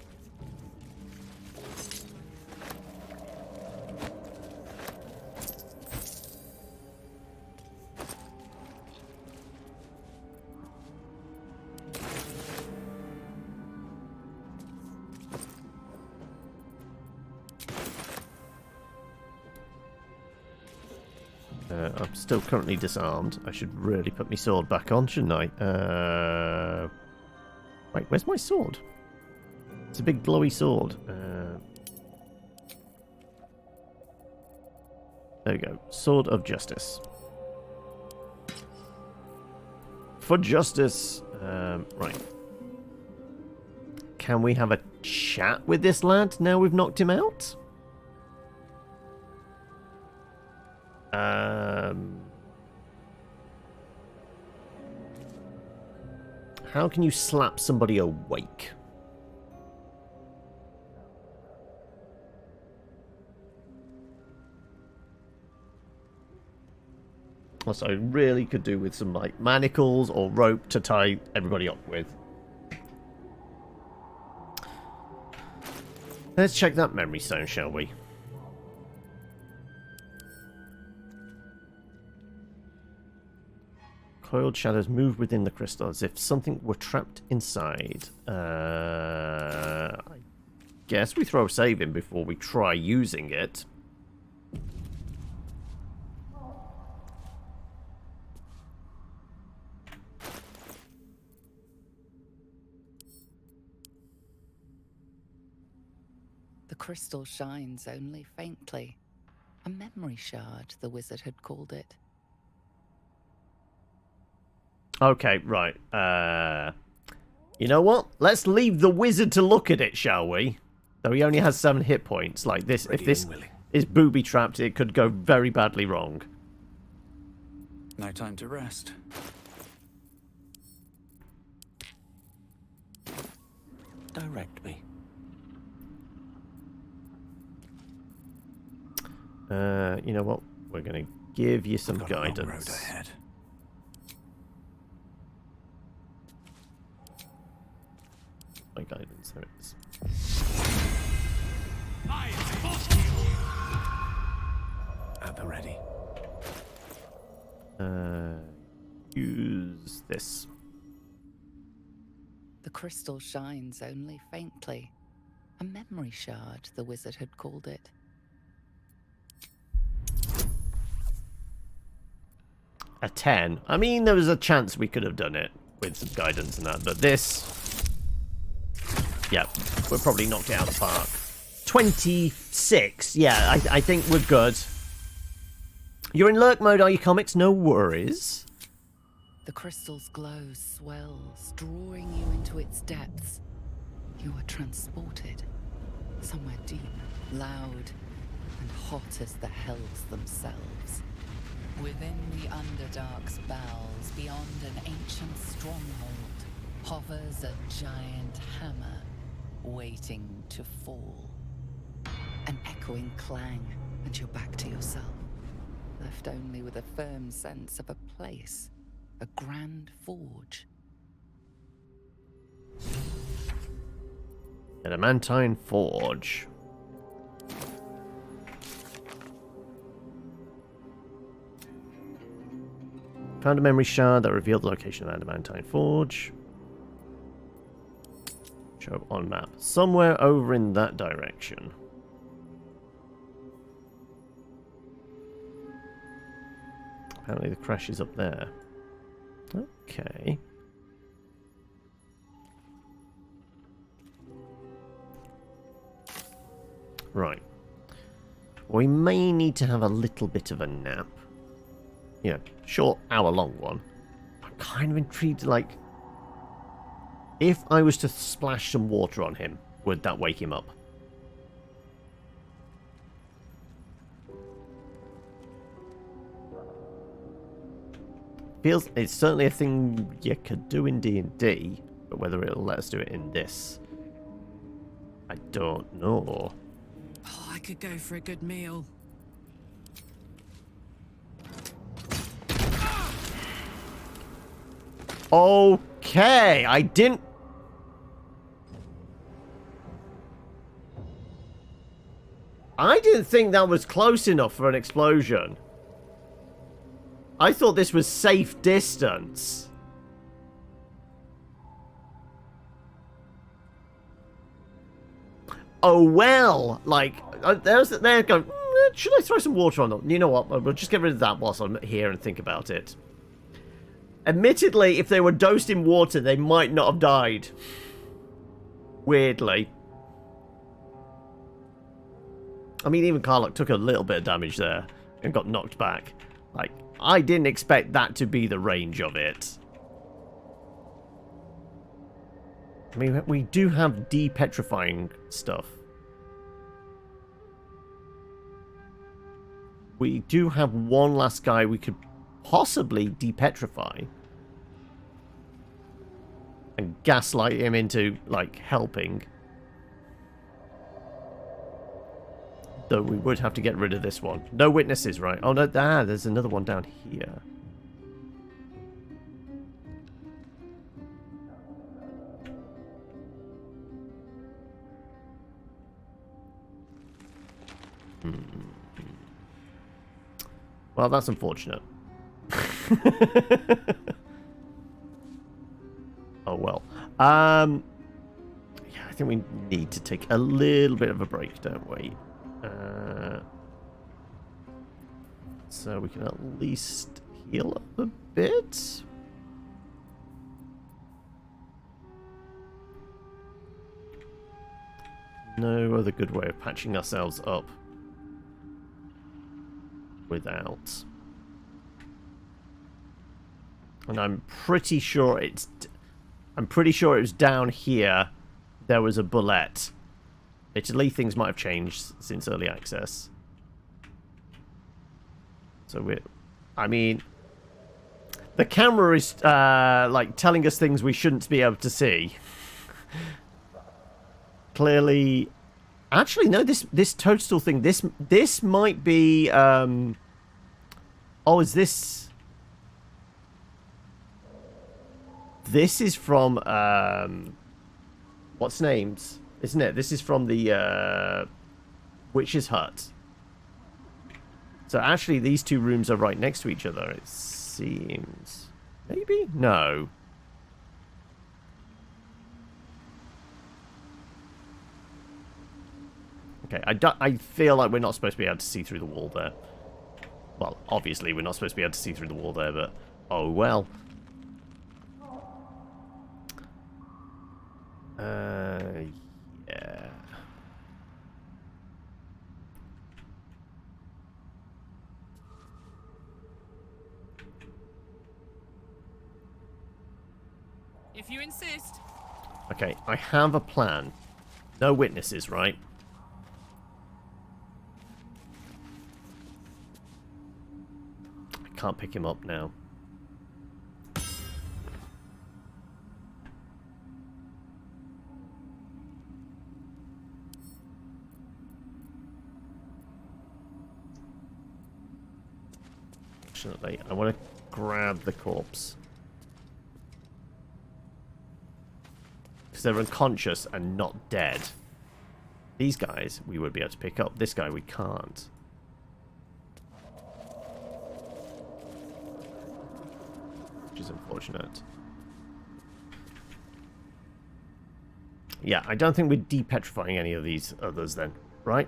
I'm still currently disarmed. I should really put my sword back on, shouldn't I? Wait, where's my sword? It's a big glowy sword. There we go. Sword of Justice. For justice. Right. Can we have a chat with this lad now we've knocked him out? How can you slap somebody awake? Also, I really could do with some like manacles or rope to tie everybody up with. Let's check that memory stone, shall we? Coiled shadows move within the crystal as if something were trapped inside. I guess we throw a save in before we try using it. The crystal shines only faintly, A memory shard, the wizard had called it. Okay, right. You know what? Let's leave the wizard to look at it, shall we? Though he only has 7 hit points. Like this, if this is booby-trapped, it could go very badly wrong. No time to rest. Direct me. You know what? We're going to give you some Got a long guidance. road ahead. My guidance, there it is. At the ready. Use this. The crystal shines only faintly. A memory shard, the wizard had called it. A 10. I mean, there was a chance we could have done it with some guidance and that, but this... Yeah, we're probably knocked it out of the park. 26. Yeah, I think we're good. You're in lurk mode, are you, comics? No worries. The crystal's glow swells, drawing you into its depths. You are transported somewhere deep, loud, and hot as the hells themselves. Within the Underdark's bowels, beyond an ancient stronghold, hovers a giant hammer, waiting to fall. An echoing clang, and you're back to yourself, left only with a firm sense of a place, a grand forge. Adamantine Forge. Found a memory shard that revealed the location of Adamantine Forge. Show on map. Somewhere over in that direction. Apparently the crash is up there. Okay. Right. We may need to have a little bit of a nap. You know, short hour-long one. I'm kind of intrigued, like... If I was to splash some water on him, would that wake him up? Feels it's certainly a thing you could do in D&D, but whether it'll let us do it in this, I don't know. Oh, I could go for a good meal. Okay, I didn't... I didn't think that was close enough for an explosion. I thought this was safe distance. Oh well, like, they're going, should I throw some water on them? You know what, we'll just get rid of that whilst I'm here and think about it. Admittedly, if they were dosed in water, they might not have died. Weirdly. I mean, even Karlach took a little bit of damage there and got knocked back. Like, I didn't expect that to be the range of it. I mean, we do have depetrifying stuff. We do have one last guy we could possibly depetrify. And gaslight him into, like, helping. Though we would have to get rid of this one. No witnesses, right? Oh, no, there's another one down here. Well, that's unfortunate. Oh, well. Yeah, I think we need to take a little bit of a break, don't we? So we can at least heal up a bit. No other good way of patching ourselves up. without. And I'm pretty sure it was down here. There was a bullet. Italy things might have changed since early access. So I mean, the camera is like telling us things we shouldn't be able to see. Clearly, actually no. This toadstool thing. This might be. Oh, is this? This is from, what's names, isn't it? This is from the witch's hut. So actually these two rooms are right next to each other, it seems. Maybe? No. Okay, I feel like we're not supposed to be able to see through the wall there. Well, obviously we're not supposed to be able to see through the wall there, but oh well. Yeah. If you insist. Okay, I have a plan. No witnesses, right? I can't pick him up now. Fortunately, I want to grab the corpse. Because they're unconscious and not dead. These guys we would be able to pick up. This guy we can't. Which is unfortunate. Yeah, I don't think we're depetrifying any of these others then, right?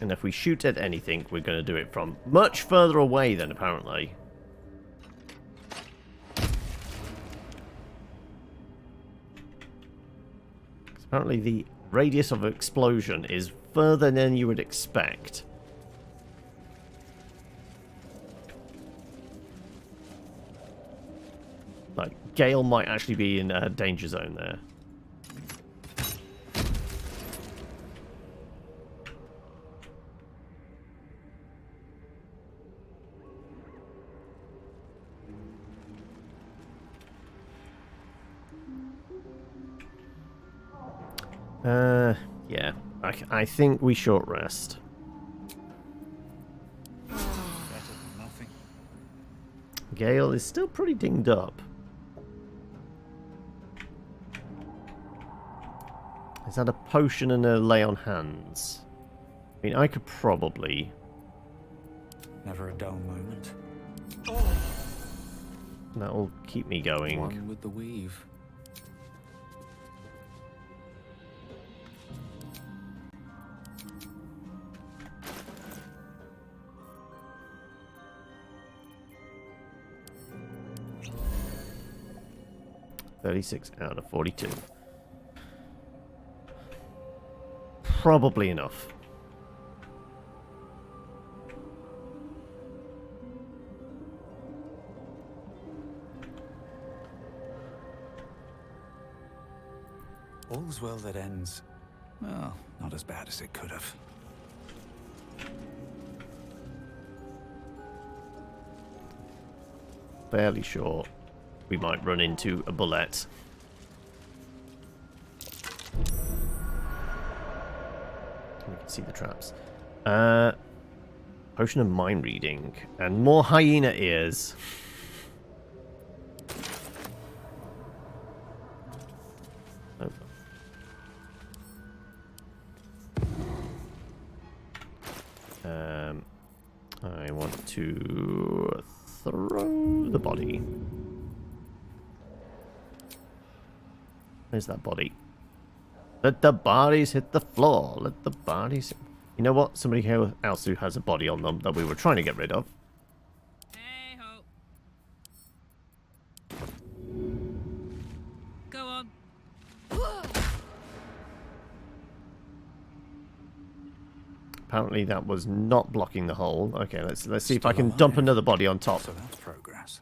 And if we shoot at anything, we're going to do it from much further away then, apparently. Apparently the radius of explosion is further than you would expect. Like, Gale might actually be in a danger zone there. Yeah. I think we short rest. Better than nothing. Gale is still pretty dinged up. Is that a potion and a lay on hands? I mean, I could probably... Never a dull moment. That'll keep me going. One with the weave. $36 out of 42. Probably enough. All's well that ends. Well, not as bad as it could have. Fairly sure we might run into a bullet. We can see the traps. Potion of mind reading and more hyena ears. I want to throw the body. Where's that body? Let the bodies hit the floor. Let the bodies... You know what? Somebody else who has a body on them that we were trying to get rid of. Go on. apparently that was not blocking the hole. Okay, let's see if I can dump another body on top. So that's progress.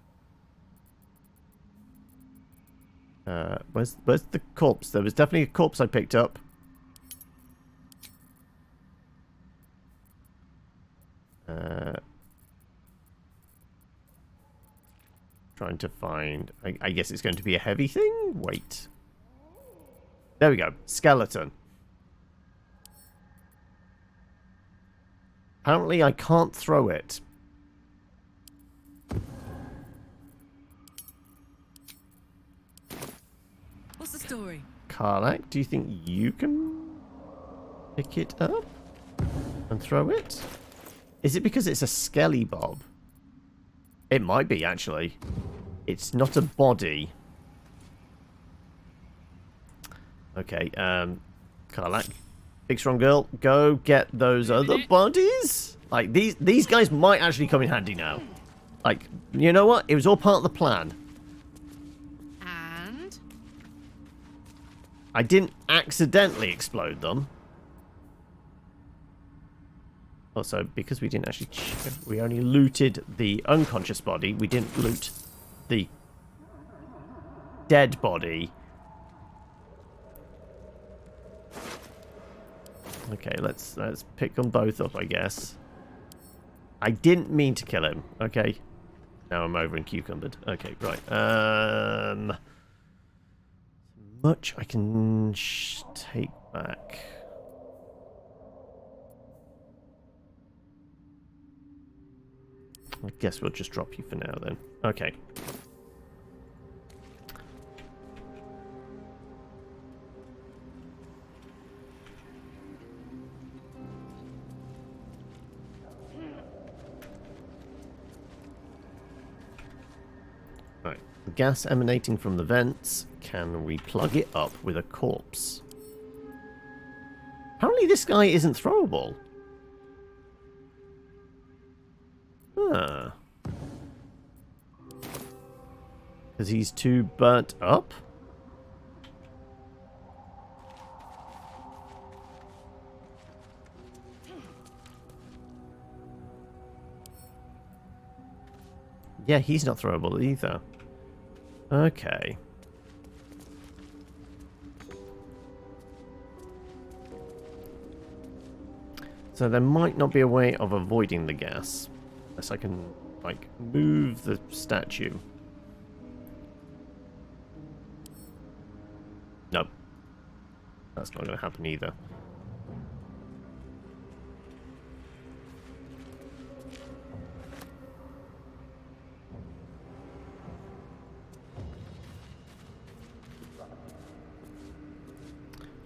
Where's the corpse? There was definitely a corpse I picked up. Trying to find... I guess it's going to be a heavy thing? Wait. There we go. Skeleton. Apparently I can't throw it. What's the story? Karlach, do you think you can pick it up and throw it? Is it because it's a skelly bob? It might be, actually. It's not a body. Okay, Karlach, big strong girl, go get those other bodies. Like, these guys might actually come in handy now. Like, you know what? It was all part of the plan. And? I didn't accidentally explode them. Also, because we didn't actually... We only looted the unconscious body. We didn't loot the dead body. Okay, let's pick them both up, I guess. I didn't mean to kill him. Okay. Now I'm over and cucumbered. Okay, right. Much I can take back. I guess we'll just drop you for now then. Okay. Right. The gas emanating from the vents. Can we plug it up with a corpse? Apparently this guy isn't throwable. Huh. Because he's too burnt up? Yeah, he's not throwable either. Okay. So there might not be a way of avoiding the gas. Unless I can, like, move the statue. Nope. That's not going to happen either.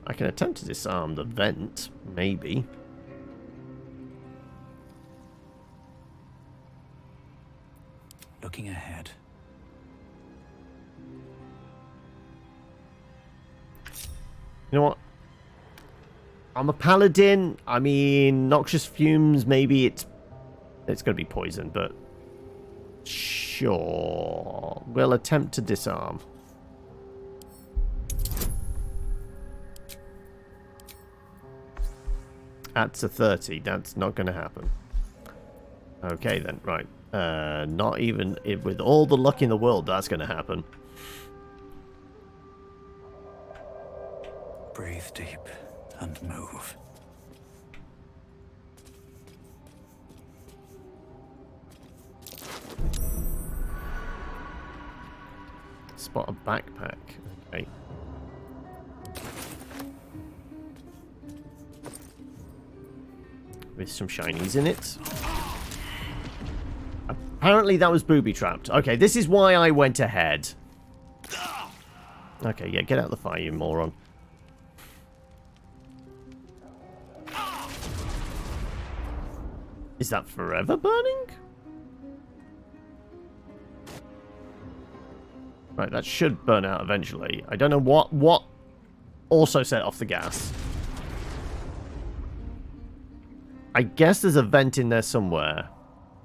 I can attempt to disarm the vent, maybe. Looking ahead. You know what? I'm a paladin. I mean, noxious fumes, maybe it's going to be poison, but sure. We'll attempt to disarm. That's a 30. That's not going to happen. Okay then, right. Not even with all the luck in the world, that's going to happen. Breathe deep and move. Spot a backpack. Okay. With some shinies in it. Apparently that was booby-trapped. Okay, this is why I went ahead. Okay, yeah, get out of the fire, you moron. Is that forever burning? Right, that should burn out eventually. I don't know what also set off the gas. I guess there's a vent in there somewhere.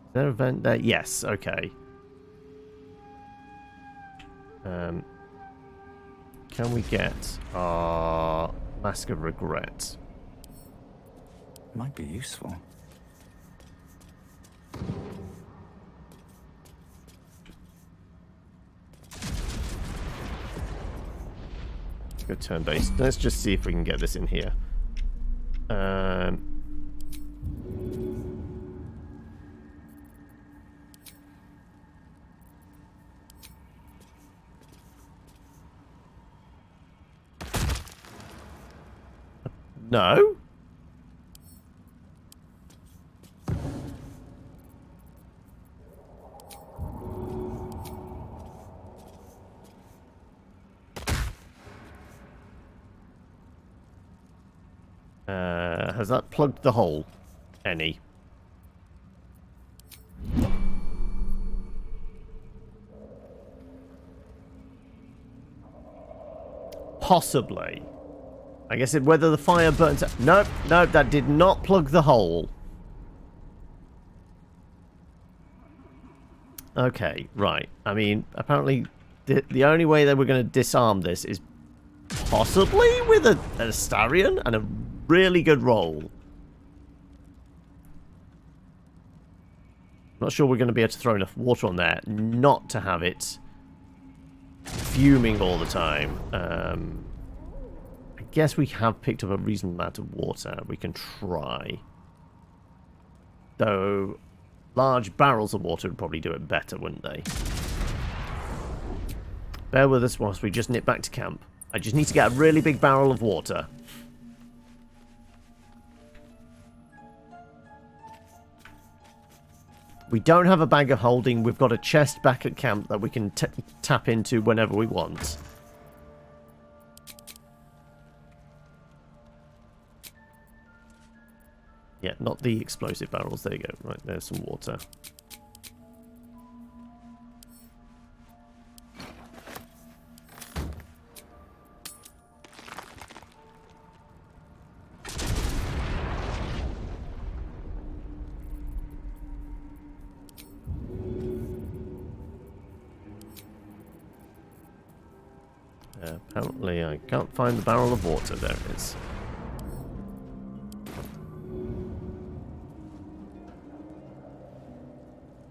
Is there a vent there? Yes, okay. Can we get our Mask of Regret? Might be useful. Good turn-based. Let's just see if we can get this in here. No? Has that plugged the hole? Any? Possibly. I guess whether the fire burns... Nope, nope, that did not plug the hole. Okay, right. I mean, apparently the only way that we're going to disarm this is possibly with an Astarion and a really good roll. Not sure we're going to be able to throw enough water on there not to have it fuming all the time. I guess we have picked up a reasonable amount of water. We can try. Though large barrels of water would probably do it better, wouldn't they? Bear with us whilst we just nip back to camp. I just need to get a really big barrel of water. We don't have a bag of holding. We've got a chest back at camp that we can tap into whenever we want. Yeah, not the explosive barrels. There you go. Right, there's some water. Apparently I can't find the barrel of water. There it is.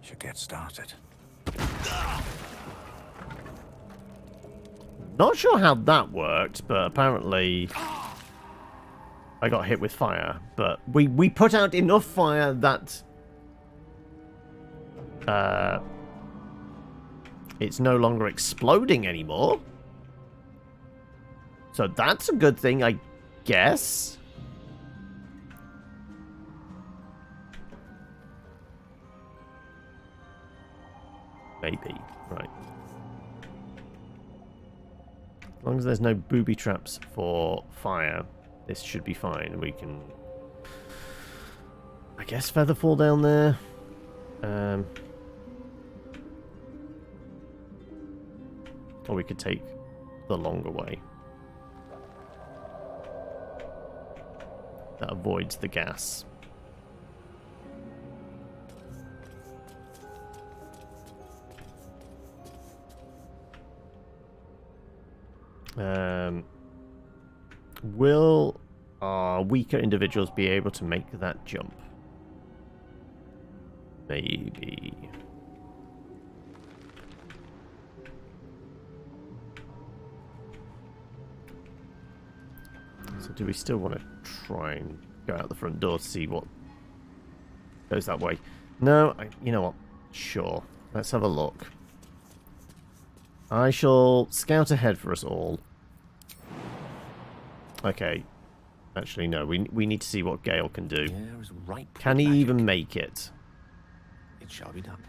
Should get started. Not sure how that worked, but apparently I got hit with fire. But we put out enough fire that it's no longer exploding anymore. So that's a good thing, I guess. Maybe. Right. As long as there's no booby traps for fire, this should be fine. We can, I guess, feather fall down there. Or we could take the longer way. That avoids the gas. Will our weaker individuals be able to make that jump? Maybe. So do we still want to try and go out the front door to see what goes that way? No, you know what? Sure. Let's have a look. I shall scout ahead for us all. Okay. Actually, no. We need to see what Gale can do. Can he even make it? It shall be done.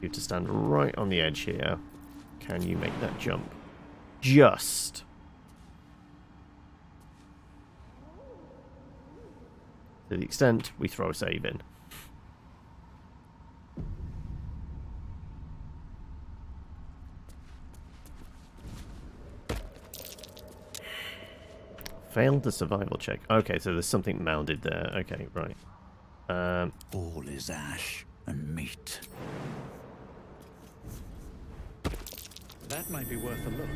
You have to stand right on the edge here. Can you make that jump? Just. To the extent we throw a save in. Failed the survival check. Okay, so there's something mounded there. Okay, right. All is ash and meat. That might be worth a look.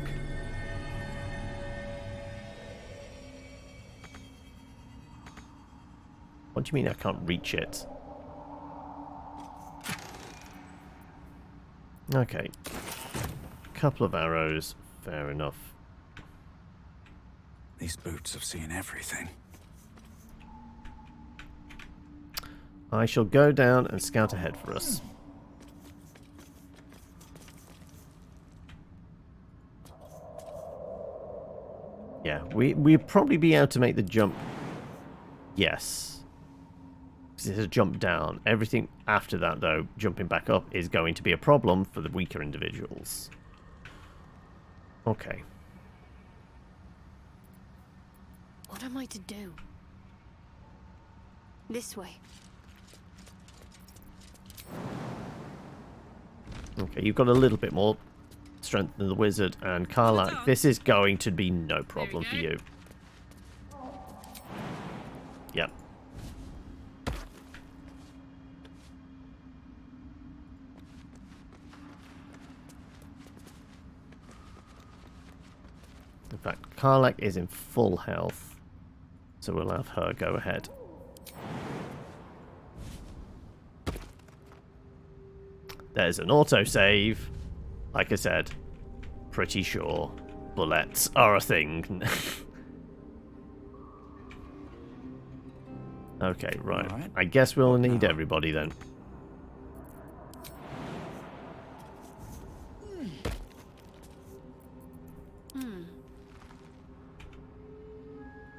What do you mean I can't reach it? Okay. Couple of arrows. Fair enough. These boots have seen everything. I shall go down and scout ahead for us. Yeah, we'll probably be able to make the jump. Yes. Because it's a jump down. Everything after that, though, jumping back up, is going to be a problem for the weaker individuals. Okay. What am I to do? This way. Okay, you've got a little bit more strength than the wizard, and Karlach, this is going to be no problem for you. Yep. In fact, Karlach is in full health, so we'll have her go ahead. There's an autosave. Like I said, pretty sure bullets are a thing. Okay, right. I guess we'll need everybody then.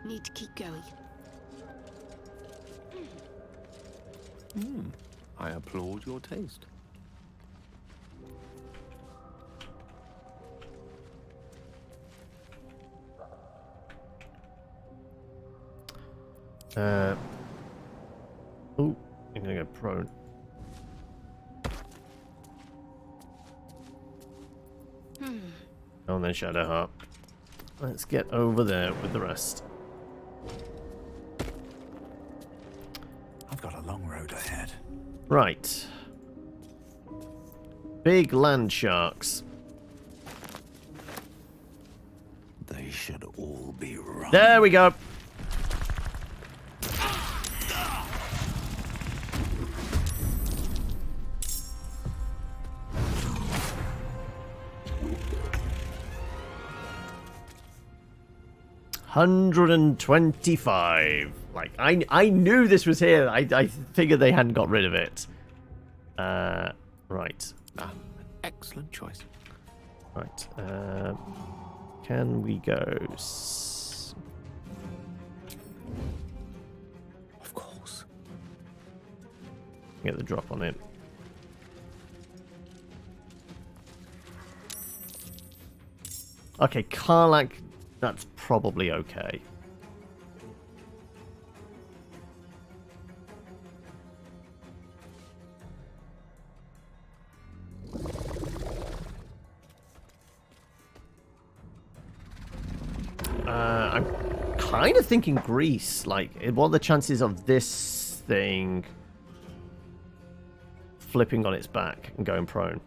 Need to keep going. I applaud your taste. Oh, I'm gonna go prone. Oh, and then Shadowheart. Let's get over there with the rest. I've got a long road ahead. Right. Big land sharks. They should all be run. There we go. $125. Like I knew this was here. I figured they hadn't got rid of it. Right. Excellent choice. Right. Can we go? Of course. Get the drop on it. Okay, Karlach, that's probably okay. I'm kind of thinking Greece. Like, what are the chances of this thing flipping on its back and going prone?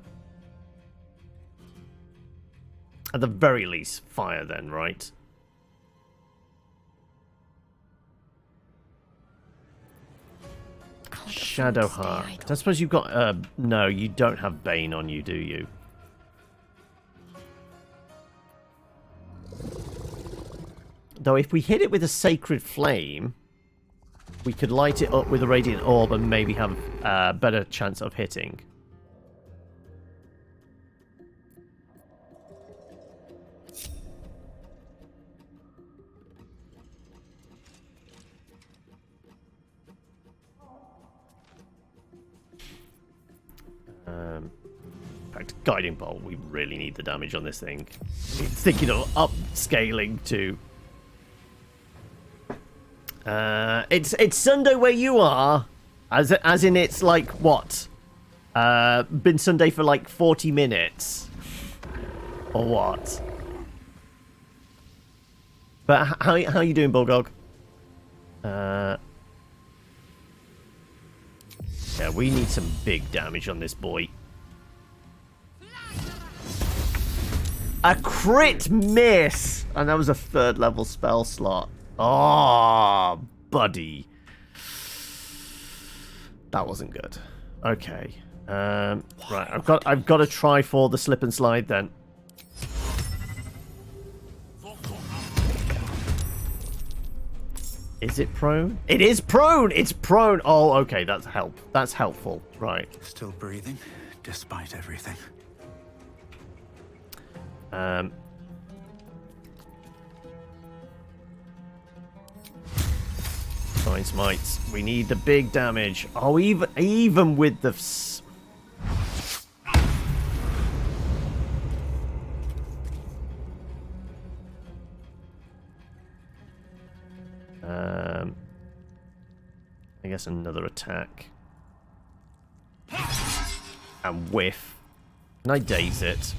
At the very least, fire then, right? Shadowheart. I suppose you've got... no, you don't have Bane on you, do you? Though if we hit it with a Sacred Flame, we could light it up with a Radiant Orb and maybe have a better chance of hitting. In fact, Guiding Bolt, we really need the damage on this thing. It's thinking of upscaling to... it's Sunday where you are, as in it's like, what? Been Sunday for like 40 minutes? Or what? But how are you doing, Bulgog? Yeah, we need some big damage on this boy. A crit miss! And that was a 3rd level spell slot. Oh, buddy. That wasn't good. Okay. Right, I've got to try for the slip and slide then. Is it prone? It is prone! It's prone! Oh, okay, that's helpful. Right. Still breathing, despite everything. Fine smites. We need the big damage. Oh, even with the... I guess another attack. And whiff. Can I daze it?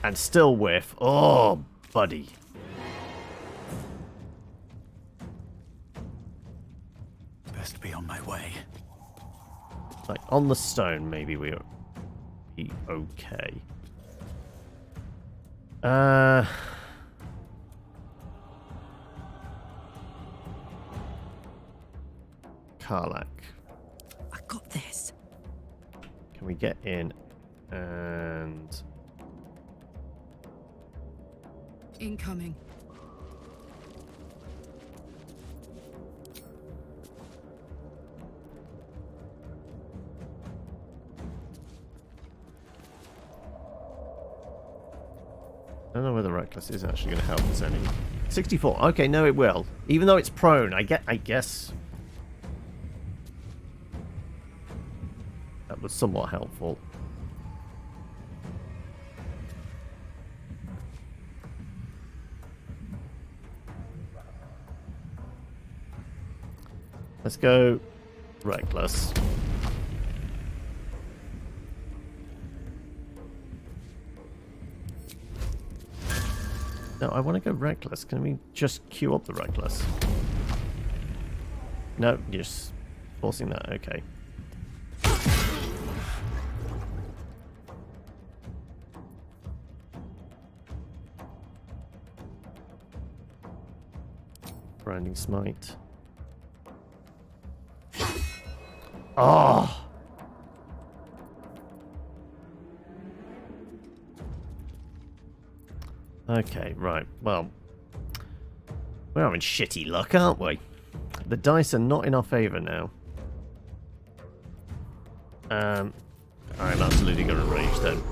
And still whiff. Oh, buddy. Best be on my way. Like, on the stone, maybe we'll be okay. Karlach. I got this. Can we get in and... Incoming. I don't know whether Reckless is actually going to help us any. 64. Okay, no, it will. Even though it's prone, I guess that was somewhat helpful. Let's go Reckless. No, I want to go Reckless. Can we just queue up the Reckless? No, you're just forcing that. Okay. Branding Smite. Oh! Okay, right. Well, we're having shitty luck, aren't we? The dice are not in our favour now. I'm absolutely going to rage then.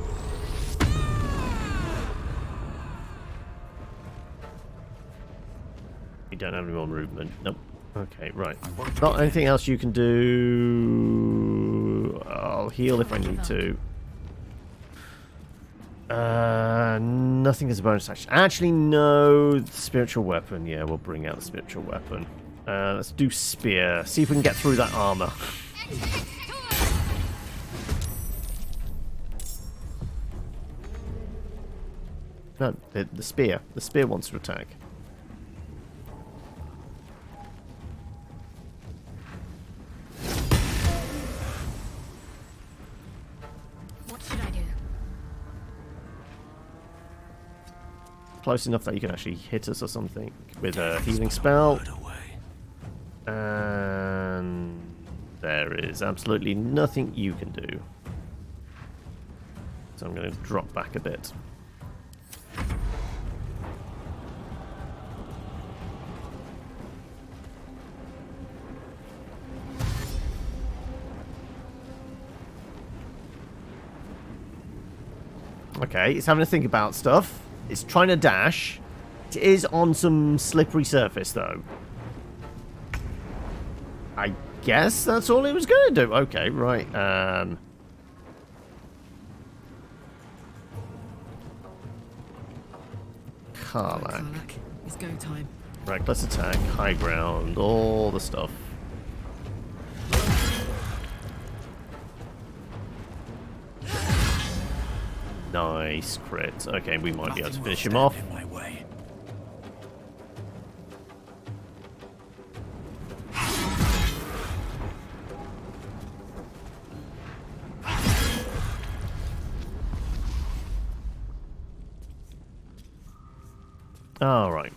We don't have any more movement. Nope. Okay, right. Not anything else you can do. I'll heal if I need to. Nothing as a bonus action. Actually, no. Spiritual weapon. Yeah, we'll bring out the spiritual weapon. Let's do spear. See if we can get through that armor. No, the spear. The spear wants to attack. Close enough that you can actually hit us or something with a healing spell. And there is absolutely nothing you can do. So I'm going to drop back a bit. Okay, it's having to think about stuff. It's trying to dash. It is on some slippery surface, though. I guess that's all it was going to do. Okay, right. Karlach. It's go time. Reckless attack, high ground, all the stuff. Nice crit. Okay, we might be able to finish him off. All right.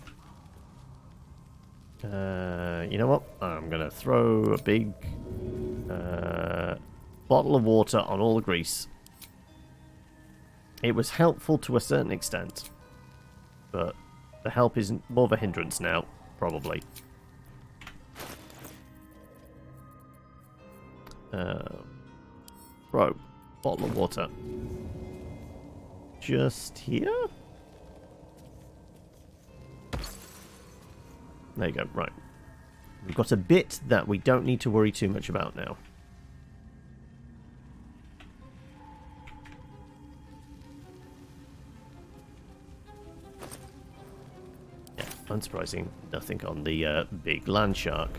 You know what? I'm going to throw a big bottle of water on all the grease. It was helpful to a certain extent, but the help is more of a hindrance now, probably. Bro, bottle of water. Just here? There you go, right. We've got a bit that we don't need to worry too much about now. Yeah, unsurprising, nothing on the big land shark.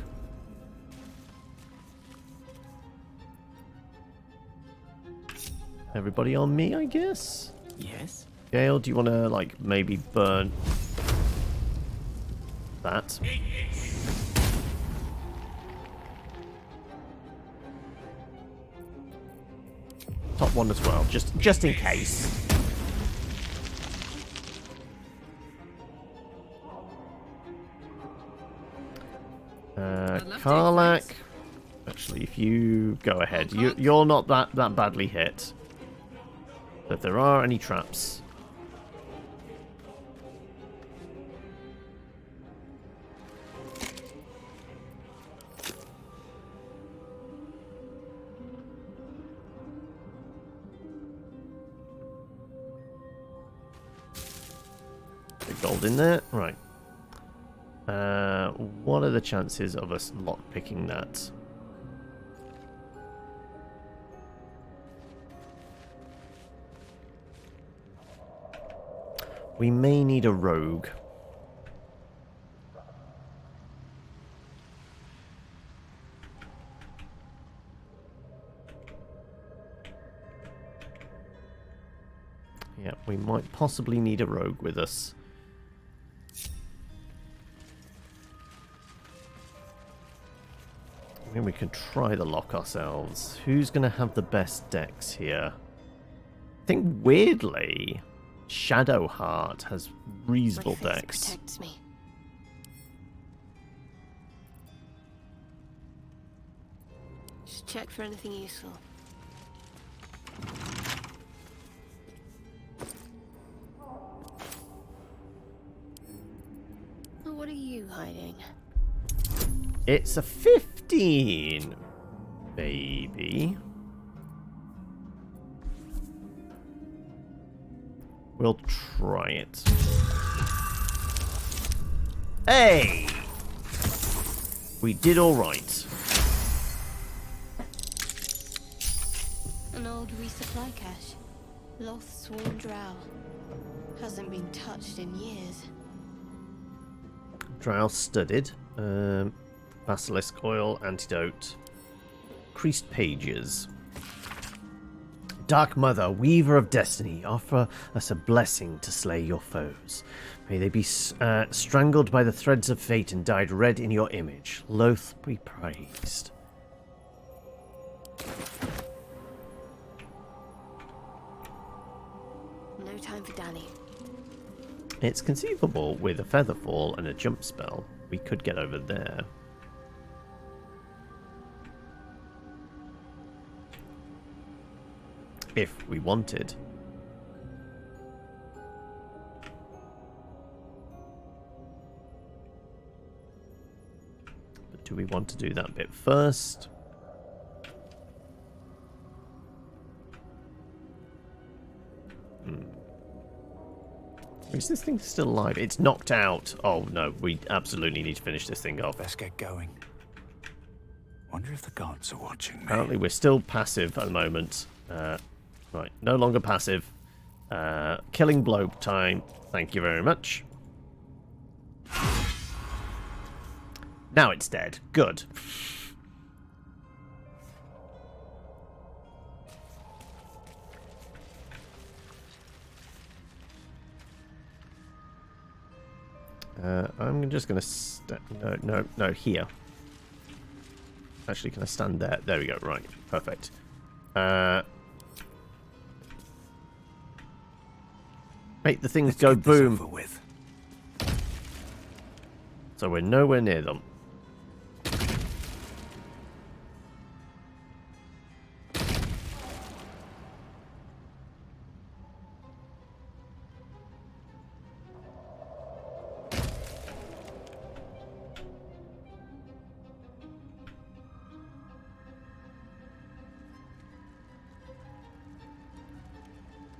Everybody on me, I guess? Yes. Gale, do you want to, like, maybe burn that? Top one as well, just in case. Karlak. Actually, if you go ahead, you're not that badly hit. But if there are any traps, big gold in there, right? What are the chances of us lockpicking that? We may need a rogue. Yeah, we might possibly need a rogue with us. I mean, we can try the lock ourselves. Who's going to have the best decks here? I think, weirdly, Shadowheart has reasonable decks. Protects me. Just check for anything useful. Oh, what are you hiding? It's a 15, baby. We'll try it. Hey! We did all right. An old resupply cache. Loth Sworn Drow. Hasn't been touched in years. Drow studded. Basilisk oil, antidote. Creased pages. Dark Mother, Weaver of Destiny, offer us a blessing to slay your foes. May they be strangled by the threads of fate and dyed red in your image. Loth be praised. No time for Danny. It's conceivable with a feather fall and a jump spell. We could get over there. If we wanted. But do we want to do that bit first? Is this thing still alive? It's knocked out. Oh no, we absolutely need to finish this thing off. Let's get going. Wonder if the gods are watching me. Apparently we're still passive at the moment. Right, no longer passive. Killing blow time. Thank you very much. Now it's dead. Good. I'm just going to... No, here. Actually, can I stand there? There we go, right. Perfect. Make the things go boom. So we're nowhere near them.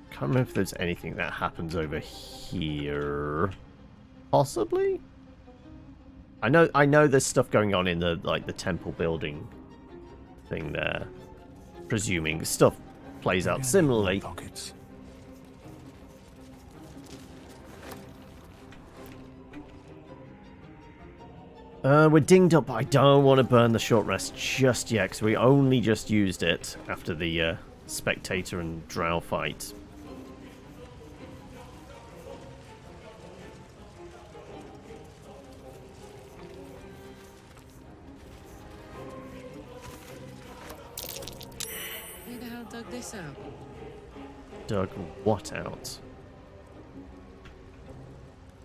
Can't remember if there's anything that happens over here. Possibly? I know there's stuff going on in the the temple building thing there. Presuming stuff plays out similarly. Pockets. We're dinged up, but I don't want to burn the short rest just yet, because we only just used it after the spectator and drow fight. Who the hell dug this out? Dug what out?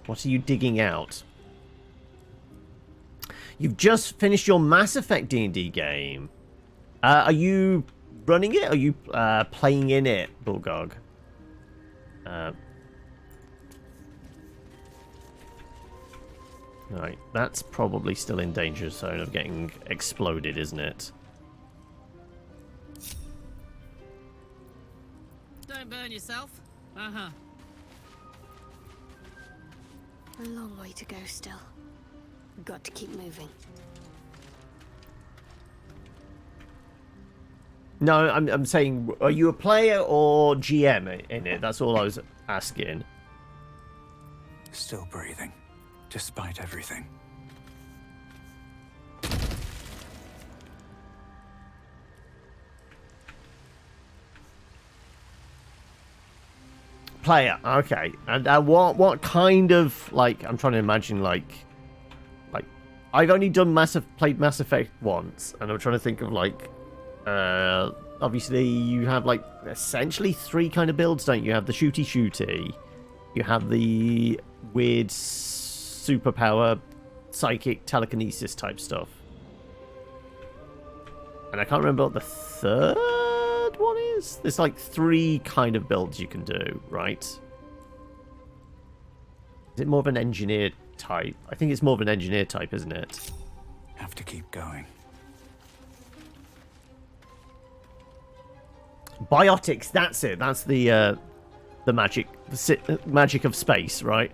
What are you digging out? You've just finished your Mass Effect D&D game. Are you running it? Are you playing in it, Bulgog? Right, that's probably still in danger zone of getting exploded, isn't it? Don't burn yourself. Uh-huh. A long way to go still. Got to keep moving. No, I'm saying, are you a player or GM in it? That's all I was asking. Still breathing, despite everything. Player, okay. And what kind of, like, I'm trying to imagine, like I've only played Mass Effect once, and I'm trying to think of, like, obviously you have, like, essentially 3 kind of builds, don't you? You have the shooty, you have the weird superpower, psychic, telekinesis type stuff. And I can't remember what the third one is? There's, like, 3 kind of builds you can do, right? Is it more of an engineer type? I think it's more of an engineer type, isn't it? Have to keep going. Biotics, that's it. That's the magic, magic of space, right?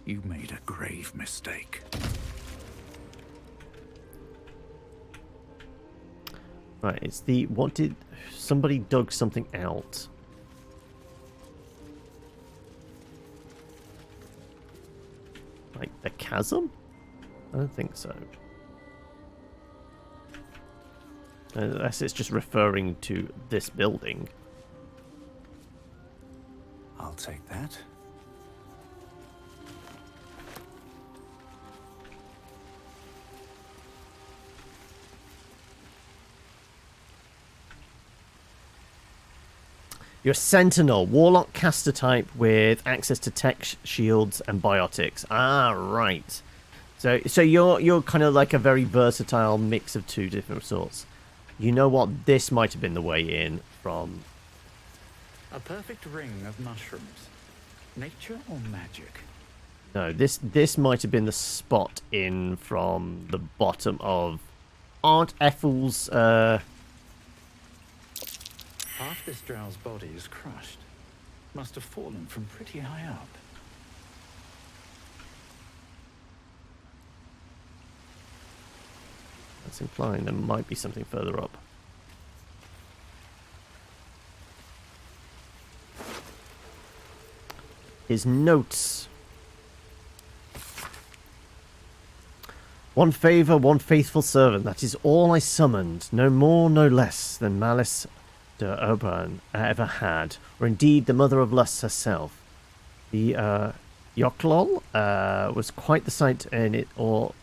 You made a grave mistake. Right, it's the what did somebody dug something out? Like the chasm? I don't think so. Unless it's just referring to this building. I'll take that. You're a Sentinel, Warlock caster type with access to tech shields and biotics. Ah, right. So you're kind of like a very versatile mix of 2 different sorts. You know what? This might have been the way in from... A perfect ring of mushrooms. Nature or magic? No, this might have been the spot in from the bottom of Aunt Ethel's... Half this drow's body is crushed. Must have fallen from pretty high up. That's implying there might be something further up. His notes. One favor, one faithful servant. That is all I summoned. No more, no less than Malice de Oberon ever had, or indeed the mother of lust herself. The Yoklol was quite the sight in all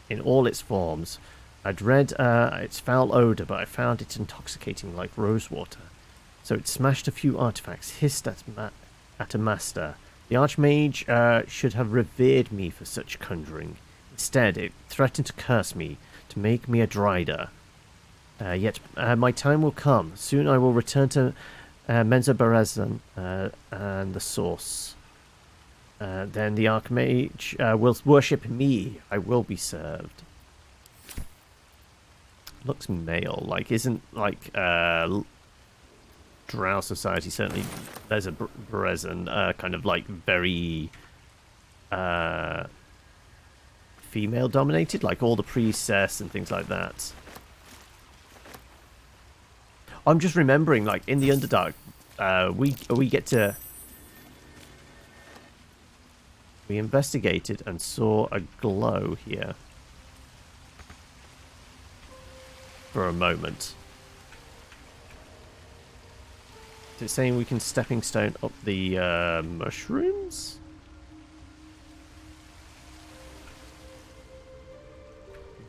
its forms. I'd read its foul odor, but I found it intoxicating like rosewater. So it smashed a few artifacts, hissed at a master, The Archmage should have revered me for such conjuring. Instead, it threatened to curse me, to make me a Drider. Yet my time will come. Soon I will return to Menza Berezan and the Source. Then the Archmage will worship me. I will be served. Looks male. Like, isn't, like, Drow society, certainly there's a Berezan, kind of like very female dominated, like all the priestess and things like that. I'm just remembering, like in the Underdark, we get to, we investigated and saw a glow here for a moment. Is it saying we can stepping stone up the mushrooms?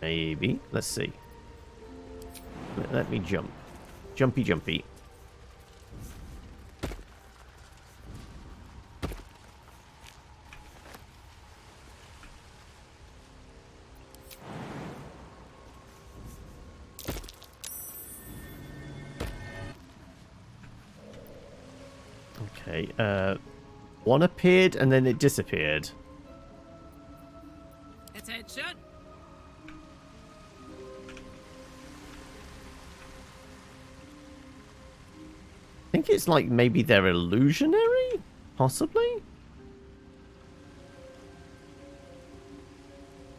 Maybe. Let's see. Let me jump. Jumpy, jumpy. Okay, one appeared and then it disappeared. Attention! I think it's like maybe they're illusionary? Possibly?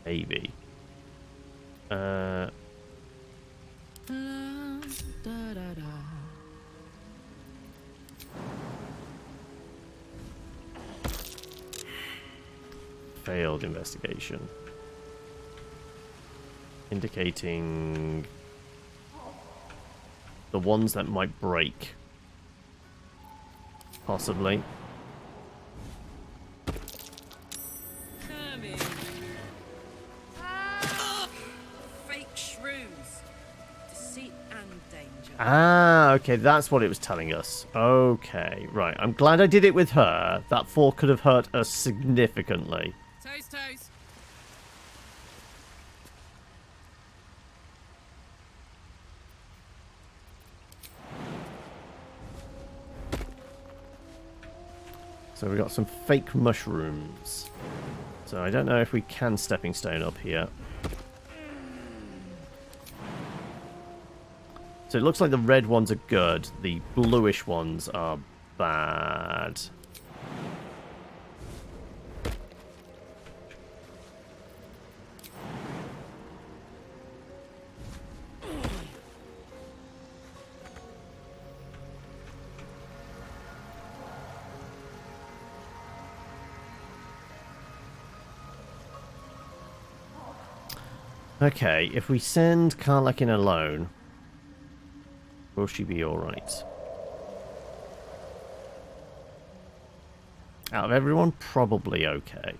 Maybe. Failed investigation. Indicating the ones that might break. Possibly. Come in. Fake shrews. Deceit and danger. Ah, okay, that's what it was telling us. Okay, right. I'm glad I did it with her. That fall could have hurt us significantly. Toes, toes. So we got some fake mushrooms. So I don't know if we can stepping stone up here. So it looks like the red ones are good. The bluish ones are bad. Okay, if we send Karlak in alone, will she be alright? Out of everyone, probably okay.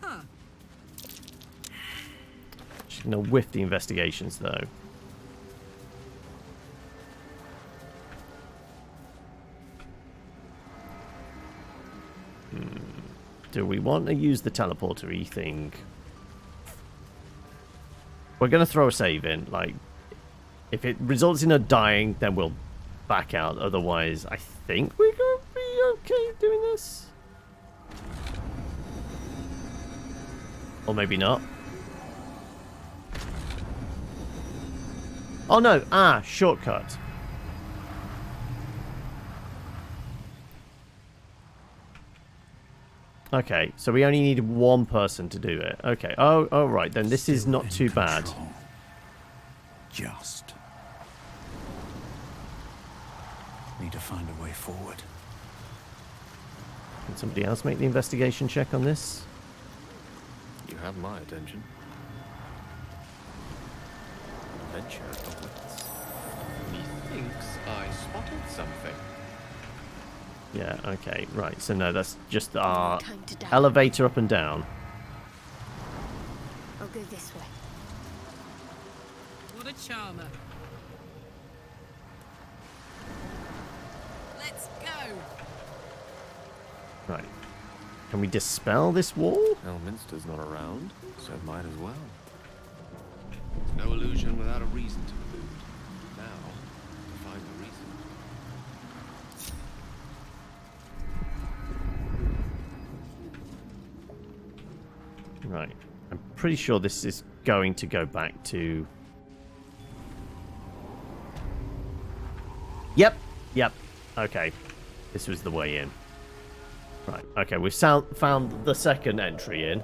Huh. She's gonna whiff the investigations though. Do we want to use the teleporter-y thing? We're going to throw a save in. Like, if it results in her dying, then we'll back out. Otherwise, I think we're going to be okay doing this. Or maybe not. Oh no! Ah, shortcut. Okay, so we only need one person to do it. Okay. Oh, right. Then this is not too bad. Just need to find a way forward. Can somebody else make the investigation check on this? You have my attention. Adventure awaits. Methinks I spotted something. Yeah, okay, right. So no, that's just our elevator up and down. I'll go this way. What a charmer. Let's go. Right. Can we dispel this wall? Elminster's not around, so it might as well. There's no illusion without a reason to illude. Now, to find the reason. Right. I'm pretty sure this is going to go back to... Yep. Okay. This was the way in. Right. Okay, we've found the second entry in.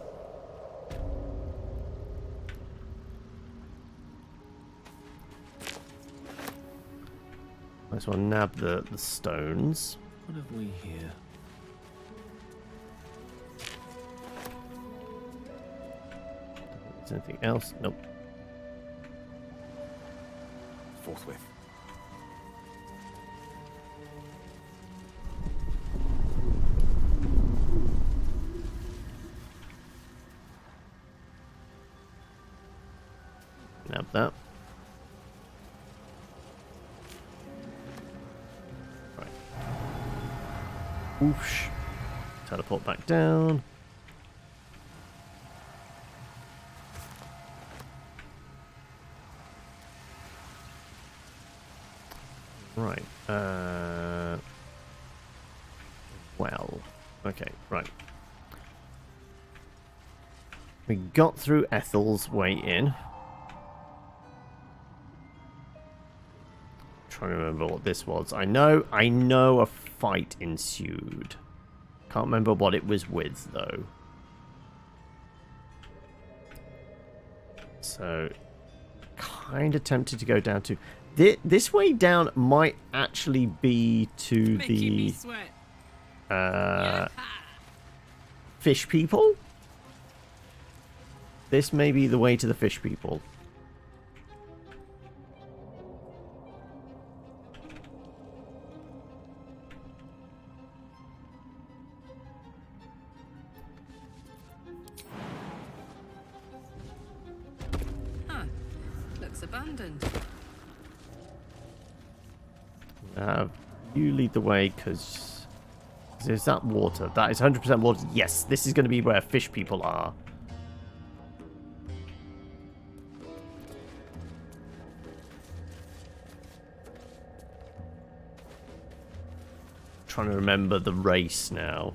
Might as well nab the stones. What have we here? Is there anything else? Nope. Forthwith. Nab that. Right. Whoosh. Teleport back down. Right. Well. Okay, right. We got through Ethel's way in. Trying to remember what this was. I know a fight ensued. Can't remember what it was with though. So kind of tempted to go down to this way down might actually be to the fish people. This may be the way to the fish people. Abandoned. You lead the way because there's that water. That is 100% water. Yes, this is going to be where fish people are. Trying to remember the race now.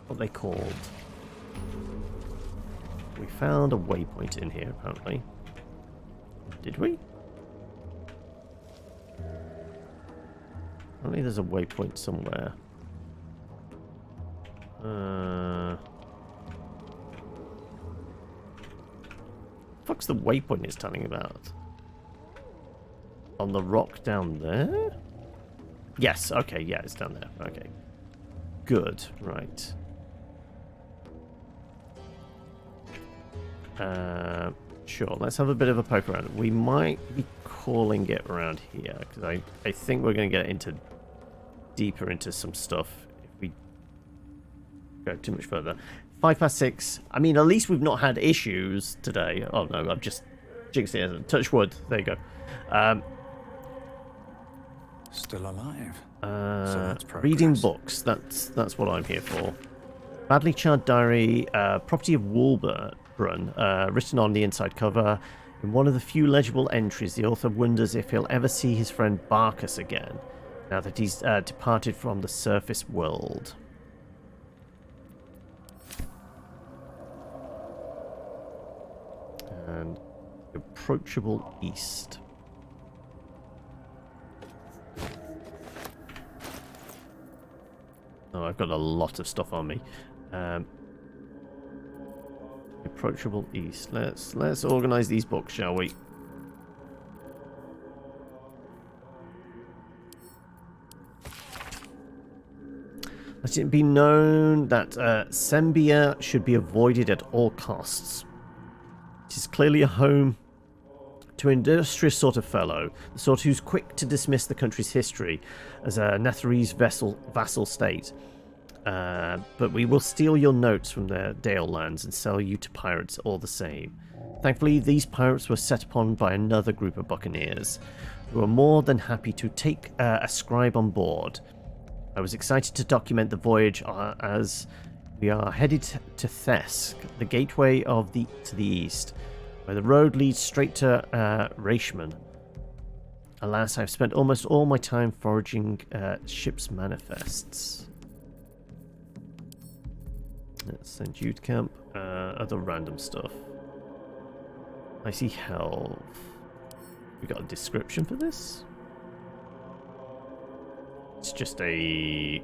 What are they called? We found a waypoint in here, apparently. Did we? Apparently there's a waypoint somewhere. Fuck's the waypoint it's telling about? On the rock down there? Yes, okay, yeah, it's down there. Okay. Good, right. Sure, let's have a bit of a poke around. We might be calling it around here, because I think we're going to get into deeper into some stuff if we go too much further. 6:05. I mean, at least we've not had issues today. Oh no, I've just jinxed it. Touch wood. There you go. Still alive. So that's reading books. That's what I'm here for. Badly charred diary, property of Walburn, written on the inside cover. In one of the few legible entries, the author wonders if he'll ever see his friend Barkus again, now that he's departed from the surface world. And approachable east. Oh, I've got a lot of stuff on me. Approachable east. Let's organize these books, shall we? Let it be known that Sembia should be avoided at all costs. It is clearly a home to an industrious sort of fellow, the sort who's quick to dismiss the country's history as a Netherese vassal state. But we will steal your notes from the Dale lands and sell you to pirates all the same. Thankfully, these pirates were set upon by another group of buccaneers, who were more than happy to take a scribe on board. I was excited to document the voyage as we are headed to Thesk, the gateway to the east, where the road leads straight to Rashman. Alas, I've spent almost all my time foraging ship's manifests. Let's send you to camp. Other random stuff. I see health. We got a description for this? It's just a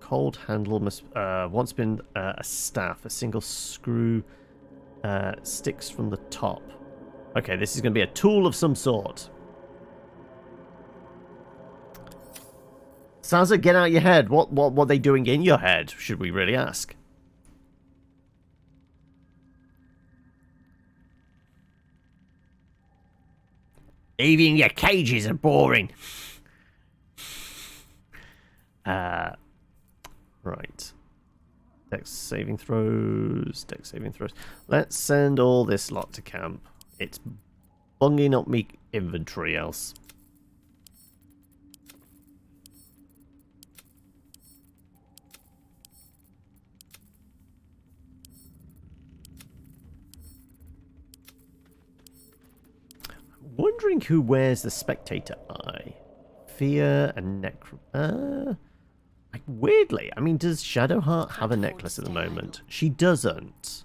cold handle. Once been a staff. A single screw sticks from the top. Okay, this is going to be a tool of some sort. Sansa, get out your head. What are they doing in your head? Should we really ask? Even your cages are boring. Right. Dex saving throws. Let's send all this lot to camp. It's bunging up me inventory else. Wondering who wears the spectator eye. Fear and Necro. Like, weirdly, I mean, does Shadowheart have a necklace at the moment? She doesn't.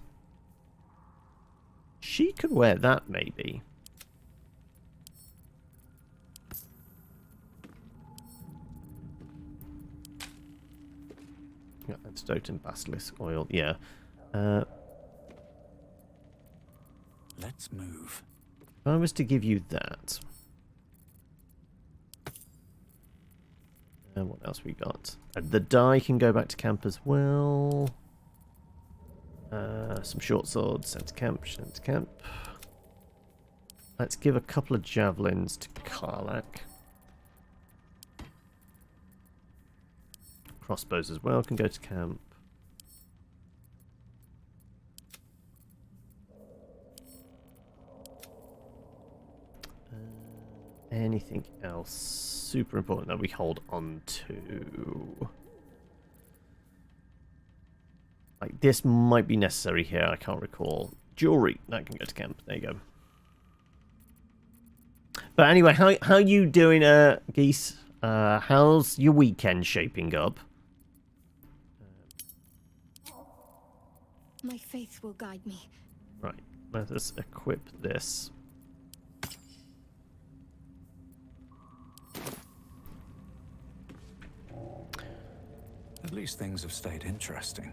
She could wear that, maybe. Yeah, antidote and basilisk oil. Yeah. Let's move. If I was to give you that. And what else we got? The die can go back to camp as well. Some short swords, sent to camp. Let's give a couple of javelins to Karlak. Crossbows as well can go to camp. Anything else super important that we hold on to? Like, this might be necessary here, I can't recall. Jewelry, that can go to camp. There you go. But anyway, how you doing, Geese? How's your weekend shaping up? My faith will guide me. Right, let us equip this. At least things have stayed interesting.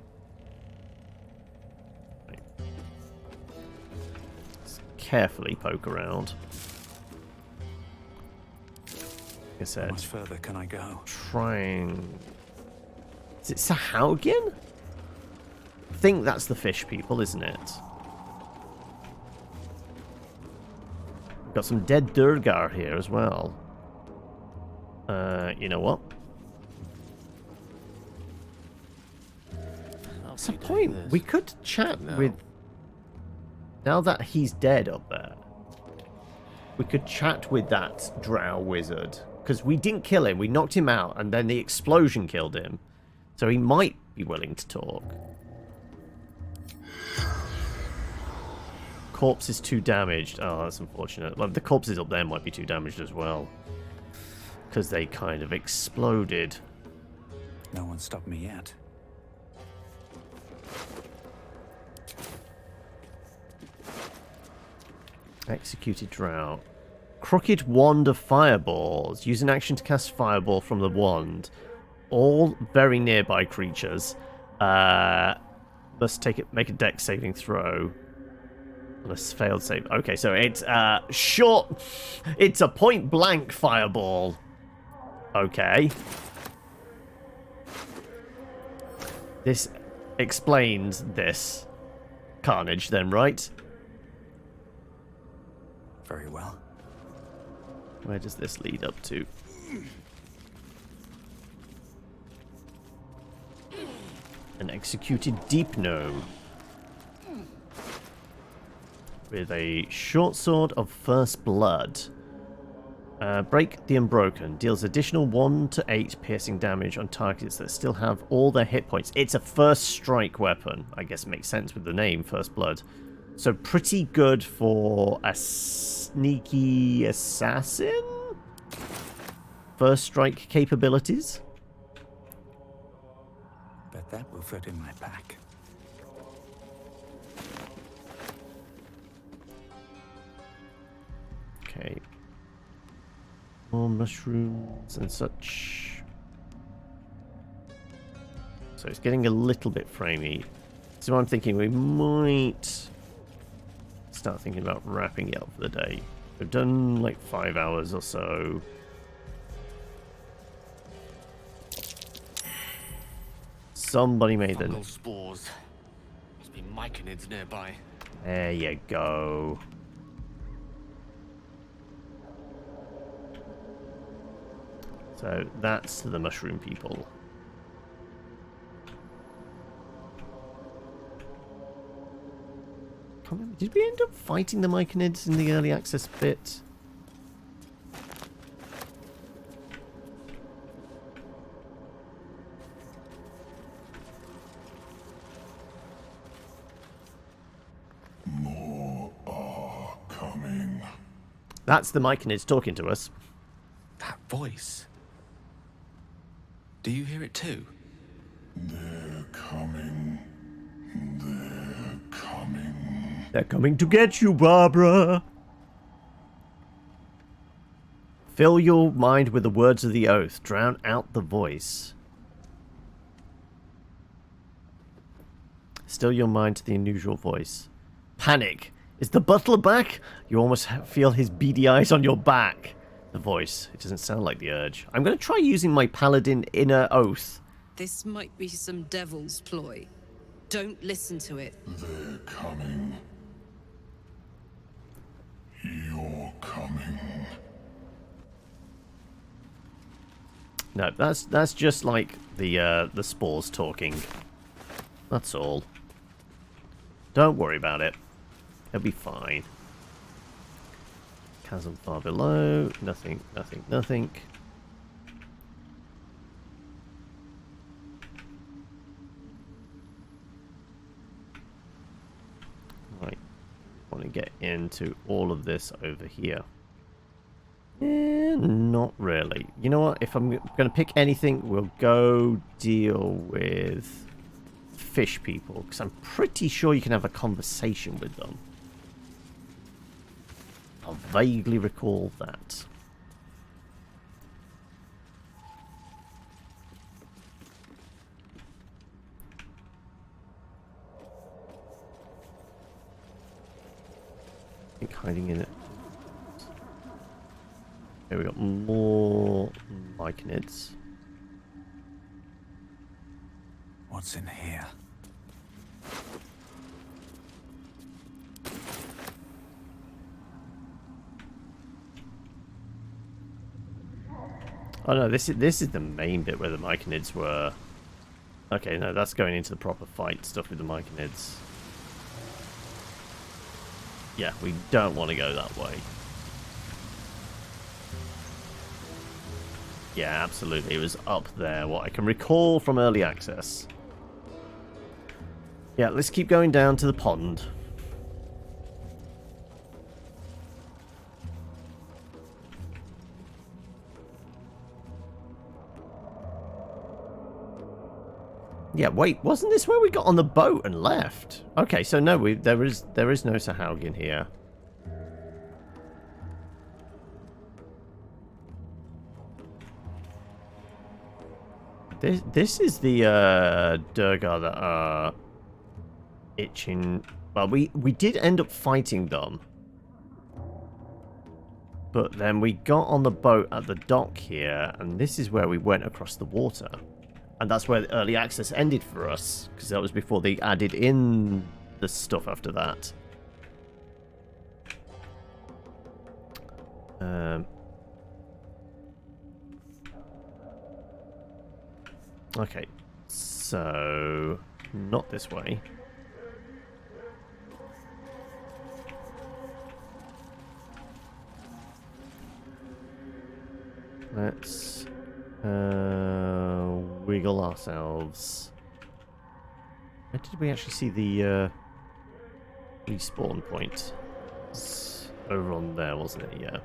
Let's carefully poke around. Like I said, How much further can I go? Trying. Is it Sahaugian? I think that's the fish people, isn't it? We've got some dead Durgar here as well. You know what? What's the point? We could chat with... Now that he's dead up there, we could chat with that drow wizard. Because we didn't kill him, we knocked him out, and then the explosion killed him. So he might be willing to talk. Corpse is too damaged. Oh, that's unfortunate. Well, the corpses up there might be too damaged as well. Because they kind of exploded. No one stopped me yet. Executed drow. Crooked wand of fireballs. Use an action to cast fireball from the wand. All very nearby creatures must make a dex saving throw. Unless failed save. Okay, so it's short. It's a point blank fireball. Okay. This explains this carnage then, right? Very well. Where does this lead up to? An executed deep gnome. with a short sword of first blood. Break the Unbroken. Deals additional 1 to 8 piercing damage on targets that still have all their hit points. It's a first strike weapon. I guess it makes sense with the name, First Blood. So pretty good for a sneaky assassin? First strike capabilities? Bet that will fit in my pack. Okay. More mushrooms and such. So it's getting a little bit framey. So I'm thinking we might start thinking about wrapping it up for the day. We've done like 5 hours or so. Somebody made the Fungal spores. Must be myconids nearby. There you go. So that's the mushroom people. Did we end up fighting the myconids in the early access bit? More are coming. That's the myconids talking to us. That voice. Do you hear it too? They're coming. They're coming. They're coming to get you, Barbara. Fill your mind with the words of the oath. Drown out the voice. Still your mind to the unusual voice. Panic. Is the butler back? You almost feel his beady eyes on your back. The voice. It doesn't sound like the urge. I'm going to try using my paladin inner oath. This might be some devil's ploy. Don't listen to it. They're coming. You're coming. No, that's just like the spores talking. That's all. Don't worry about it. It'll be fine. Chasm far below. Nothing, nothing, nothing. Right. Want to get into all of this over here. Not really. You know what? If I'm going to pick anything, we'll go deal with fish people, because I'm pretty sure you can have a conversation with them. I'll vaguely recall that. I think hiding in it. Okay, we got more myconids. What's in here? Oh no, this is the main bit where the myconids were. Okay, no, that's going into the proper fight stuff with the myconids. Yeah, we don't want to go that way. Yeah, absolutely. It was up there, what I can recall from early access. Yeah, let's keep going down to the pond. Yeah, wait, wasn't this where we got on the boat and left? Okay, so no, there is no Sahaugen here. This is the Durgar that are itching. Well, we did end up fighting them. But then we got on the boat at the dock here, and this is where we went across the water. And that's where the early access ended for us, because that was before they added in the stuff after that. Okay, so not this way. Let's wiggle ourselves. Where did we actually see the respawn point? It's over on there, wasn't it? Yeah.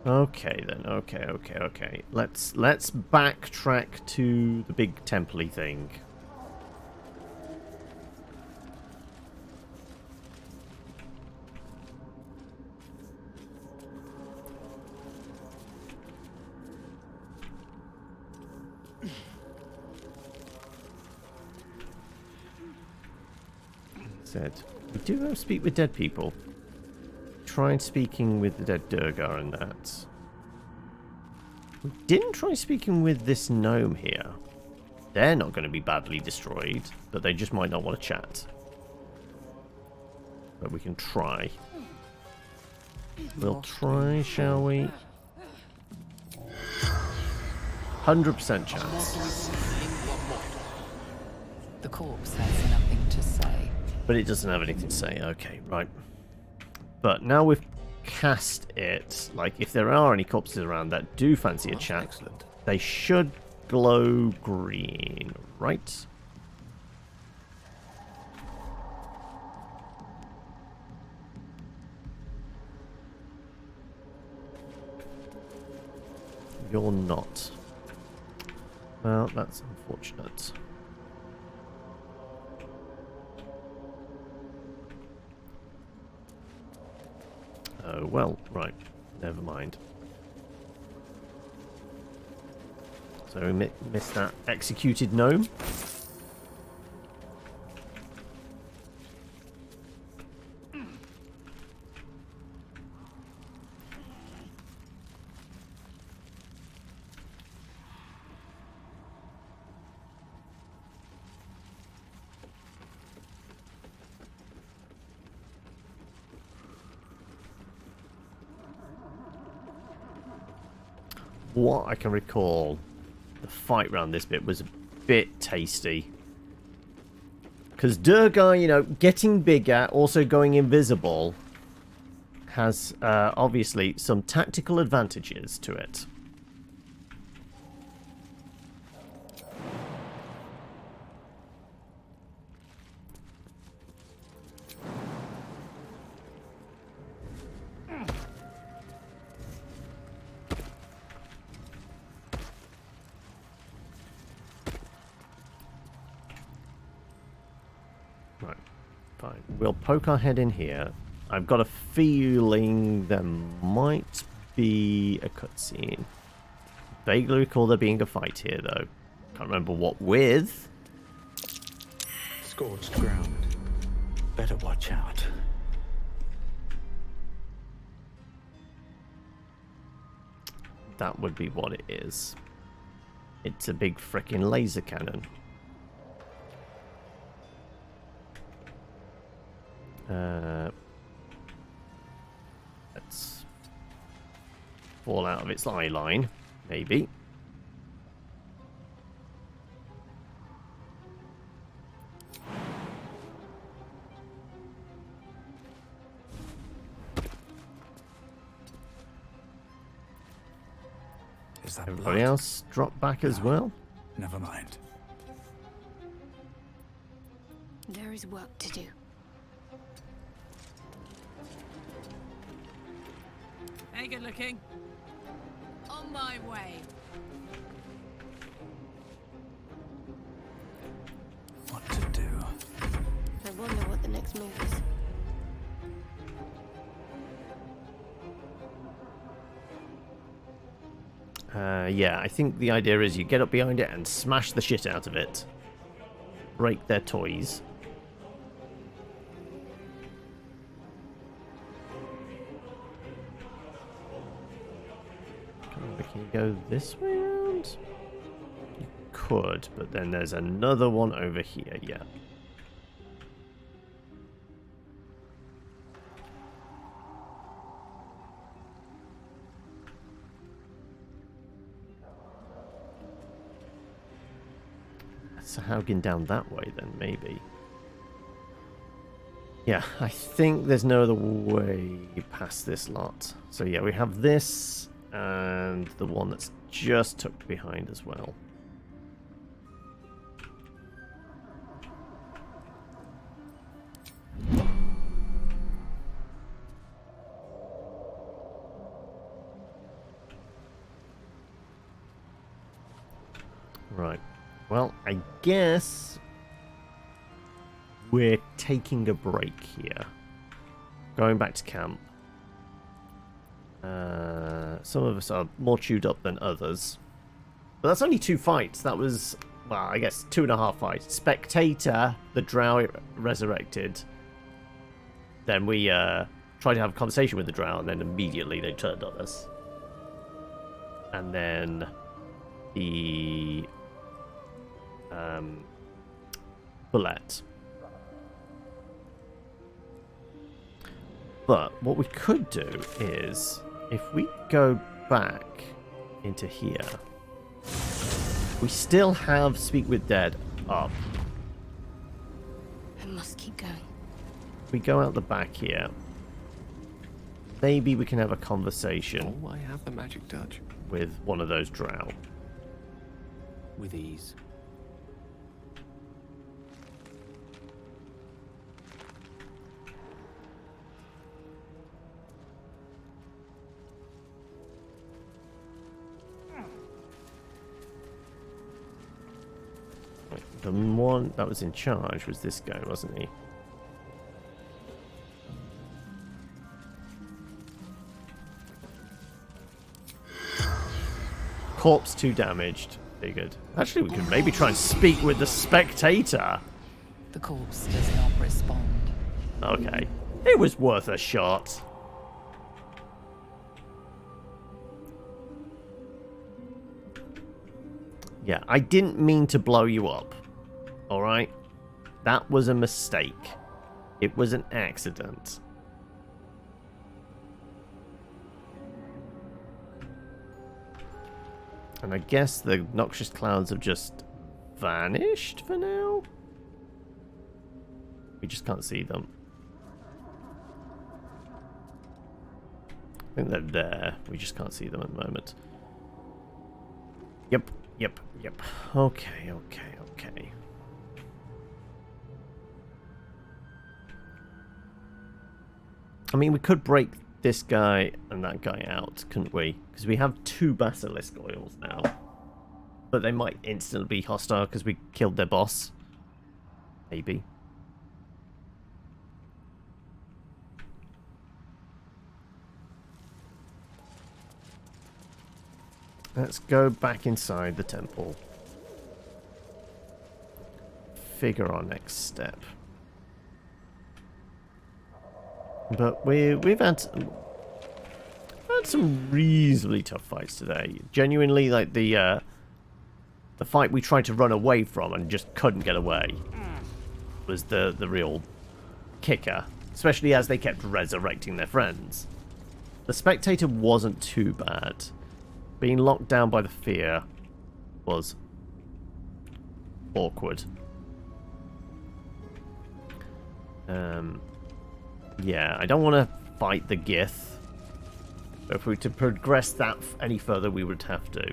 Okay then. Okay. Let's backtrack to the big temple-y thing. Said we do speak with dead people. Tried speaking with the dead Durgar and that. We didn't try speaking with this gnome here. They're not going to be badly destroyed, but they just might not want to chat. But we can try. We'll try, shall we? 100% chance. The corpse has nothing to say. But it doesn't have anything to say. Okay, right. But now we've cast it, like if there are any corpses around that do fancy a chat, excellent. They should glow green, right? You're not. Well, that's unfortunate. Oh, well, right. Never mind. So we missed that executed gnome. What I can recall, the fight round this bit was a bit tasty. Because Durgar, you know, getting bigger, also going invisible, has obviously some tactical advantages to it. We'll poke our head in here. I've got a feeling there might be a cutscene. Vaguely recall there being a fight here, though. Can't remember what with. Scorched ground. Better watch out. That would be what it is. It's a big frickin' laser cannon. Let's fall out of its eye line, maybe. Is that everybody blood? else drop back as well? Never mind. There is work to do. Hey, good looking. On my way. What to do? I wonder what the next move is. Yeah, I think the idea is you get up behind it and smash the shit out of it. Break their toys. Can you go this way around? You could, but then there's another one over here, yeah. So how getting down that way then, maybe? Yeah, I think there's no other way past this lot. So yeah, we have this and the one that's just tucked behind as well. Right. Well, I guess we're taking a break here. Going back to camp. Some of us are more chewed up than others. But that's only 2 fights. That was, well, I guess 2.5 fights. Spectator, the drow resurrected. Then we tried to have a conversation with the drow, and then immediately they turned on us. And then the bullet. But what we could do is, if we go back into here, we still have Speak with Dead up. I must keep going. If we go out the back here, maybe we can have a conversation. Oh, I have the magic touch. With one of those drow. With ease. The one that was in charge was this guy, wasn't he? Corpse 2 damaged. Figured. Actually, we could maybe try and speak with the spectator. The corpse does not respond. Okay. It was worth a shot. Yeah, I didn't mean to blow you up. Alright? That was a mistake. It was an accident. And I guess the noxious clouds have just vanished for now? We just can't see them. I think they're there. We just can't see them at the moment. Yep. Okay. I mean, we could break this guy and that guy out, couldn't we? Because we have 2 basilisk oils now. But they might instantly be hostile because we killed their boss. Maybe. Let's go back inside the temple. Figure our next step. But we've had some reasonably tough fights today. Genuinely, like the fight we tried to run away from and just couldn't get away was the real kicker. Especially as they kept resurrecting their friends. The spectator wasn't too bad. Being locked down by the fear was awkward. Yeah, I don't want to fight the Gith. But if we were to progress that any further, we would have to.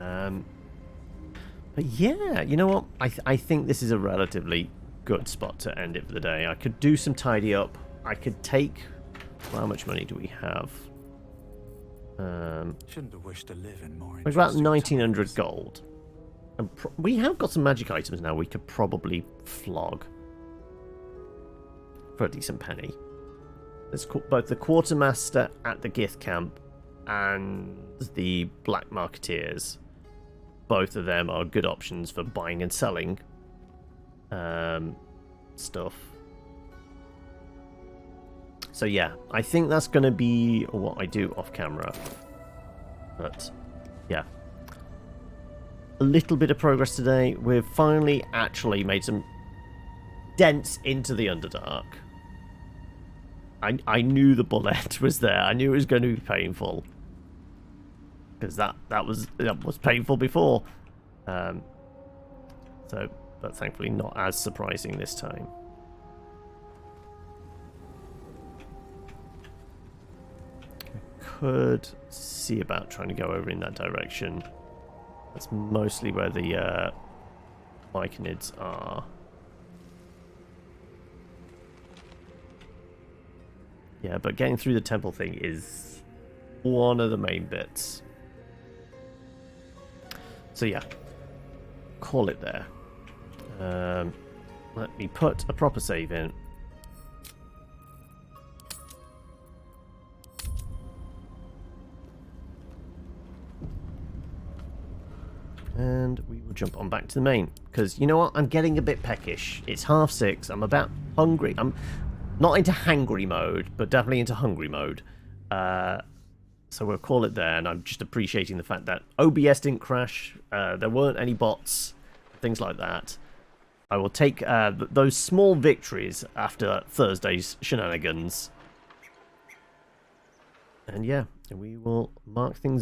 But yeah, you know what? I think this is a relatively good spot to end it for the day. I could do some tidy up. I could take... Well, how much money do we have? Shouldn't have wished to live in more. We've got 1900 gold. And we have got some magic items now we could probably flog for a decent penny. There's both the quartermaster at the Gith camp and the black marketeers. Both of them are good options for buying and selling stuff. So yeah, I think that's going to be what I do off camera. But yeah, a little bit of progress today. We've finally actually made some dents into the Underdark. I knew the bullet was there. I knew it was going to be painful. Because that was painful before. But thankfully not as surprising this time. could see about trying to go over in that direction. That's mostly where the myconids are. Yeah, but getting through the temple thing is one of the main bits. So yeah, call it there. Let me put a proper save in. And we will jump on back to the main. Because, you know what? I'm getting a bit peckish. It's 6:30. I'm about hungry. I'm not into hangry mode, but definitely into hungry mode. So we'll call it there. And I'm just appreciating the fact that OBS didn't crash. There weren't any bots. Things like that. I will take those small victories after Thursday's shenanigans. And yeah, we will mark things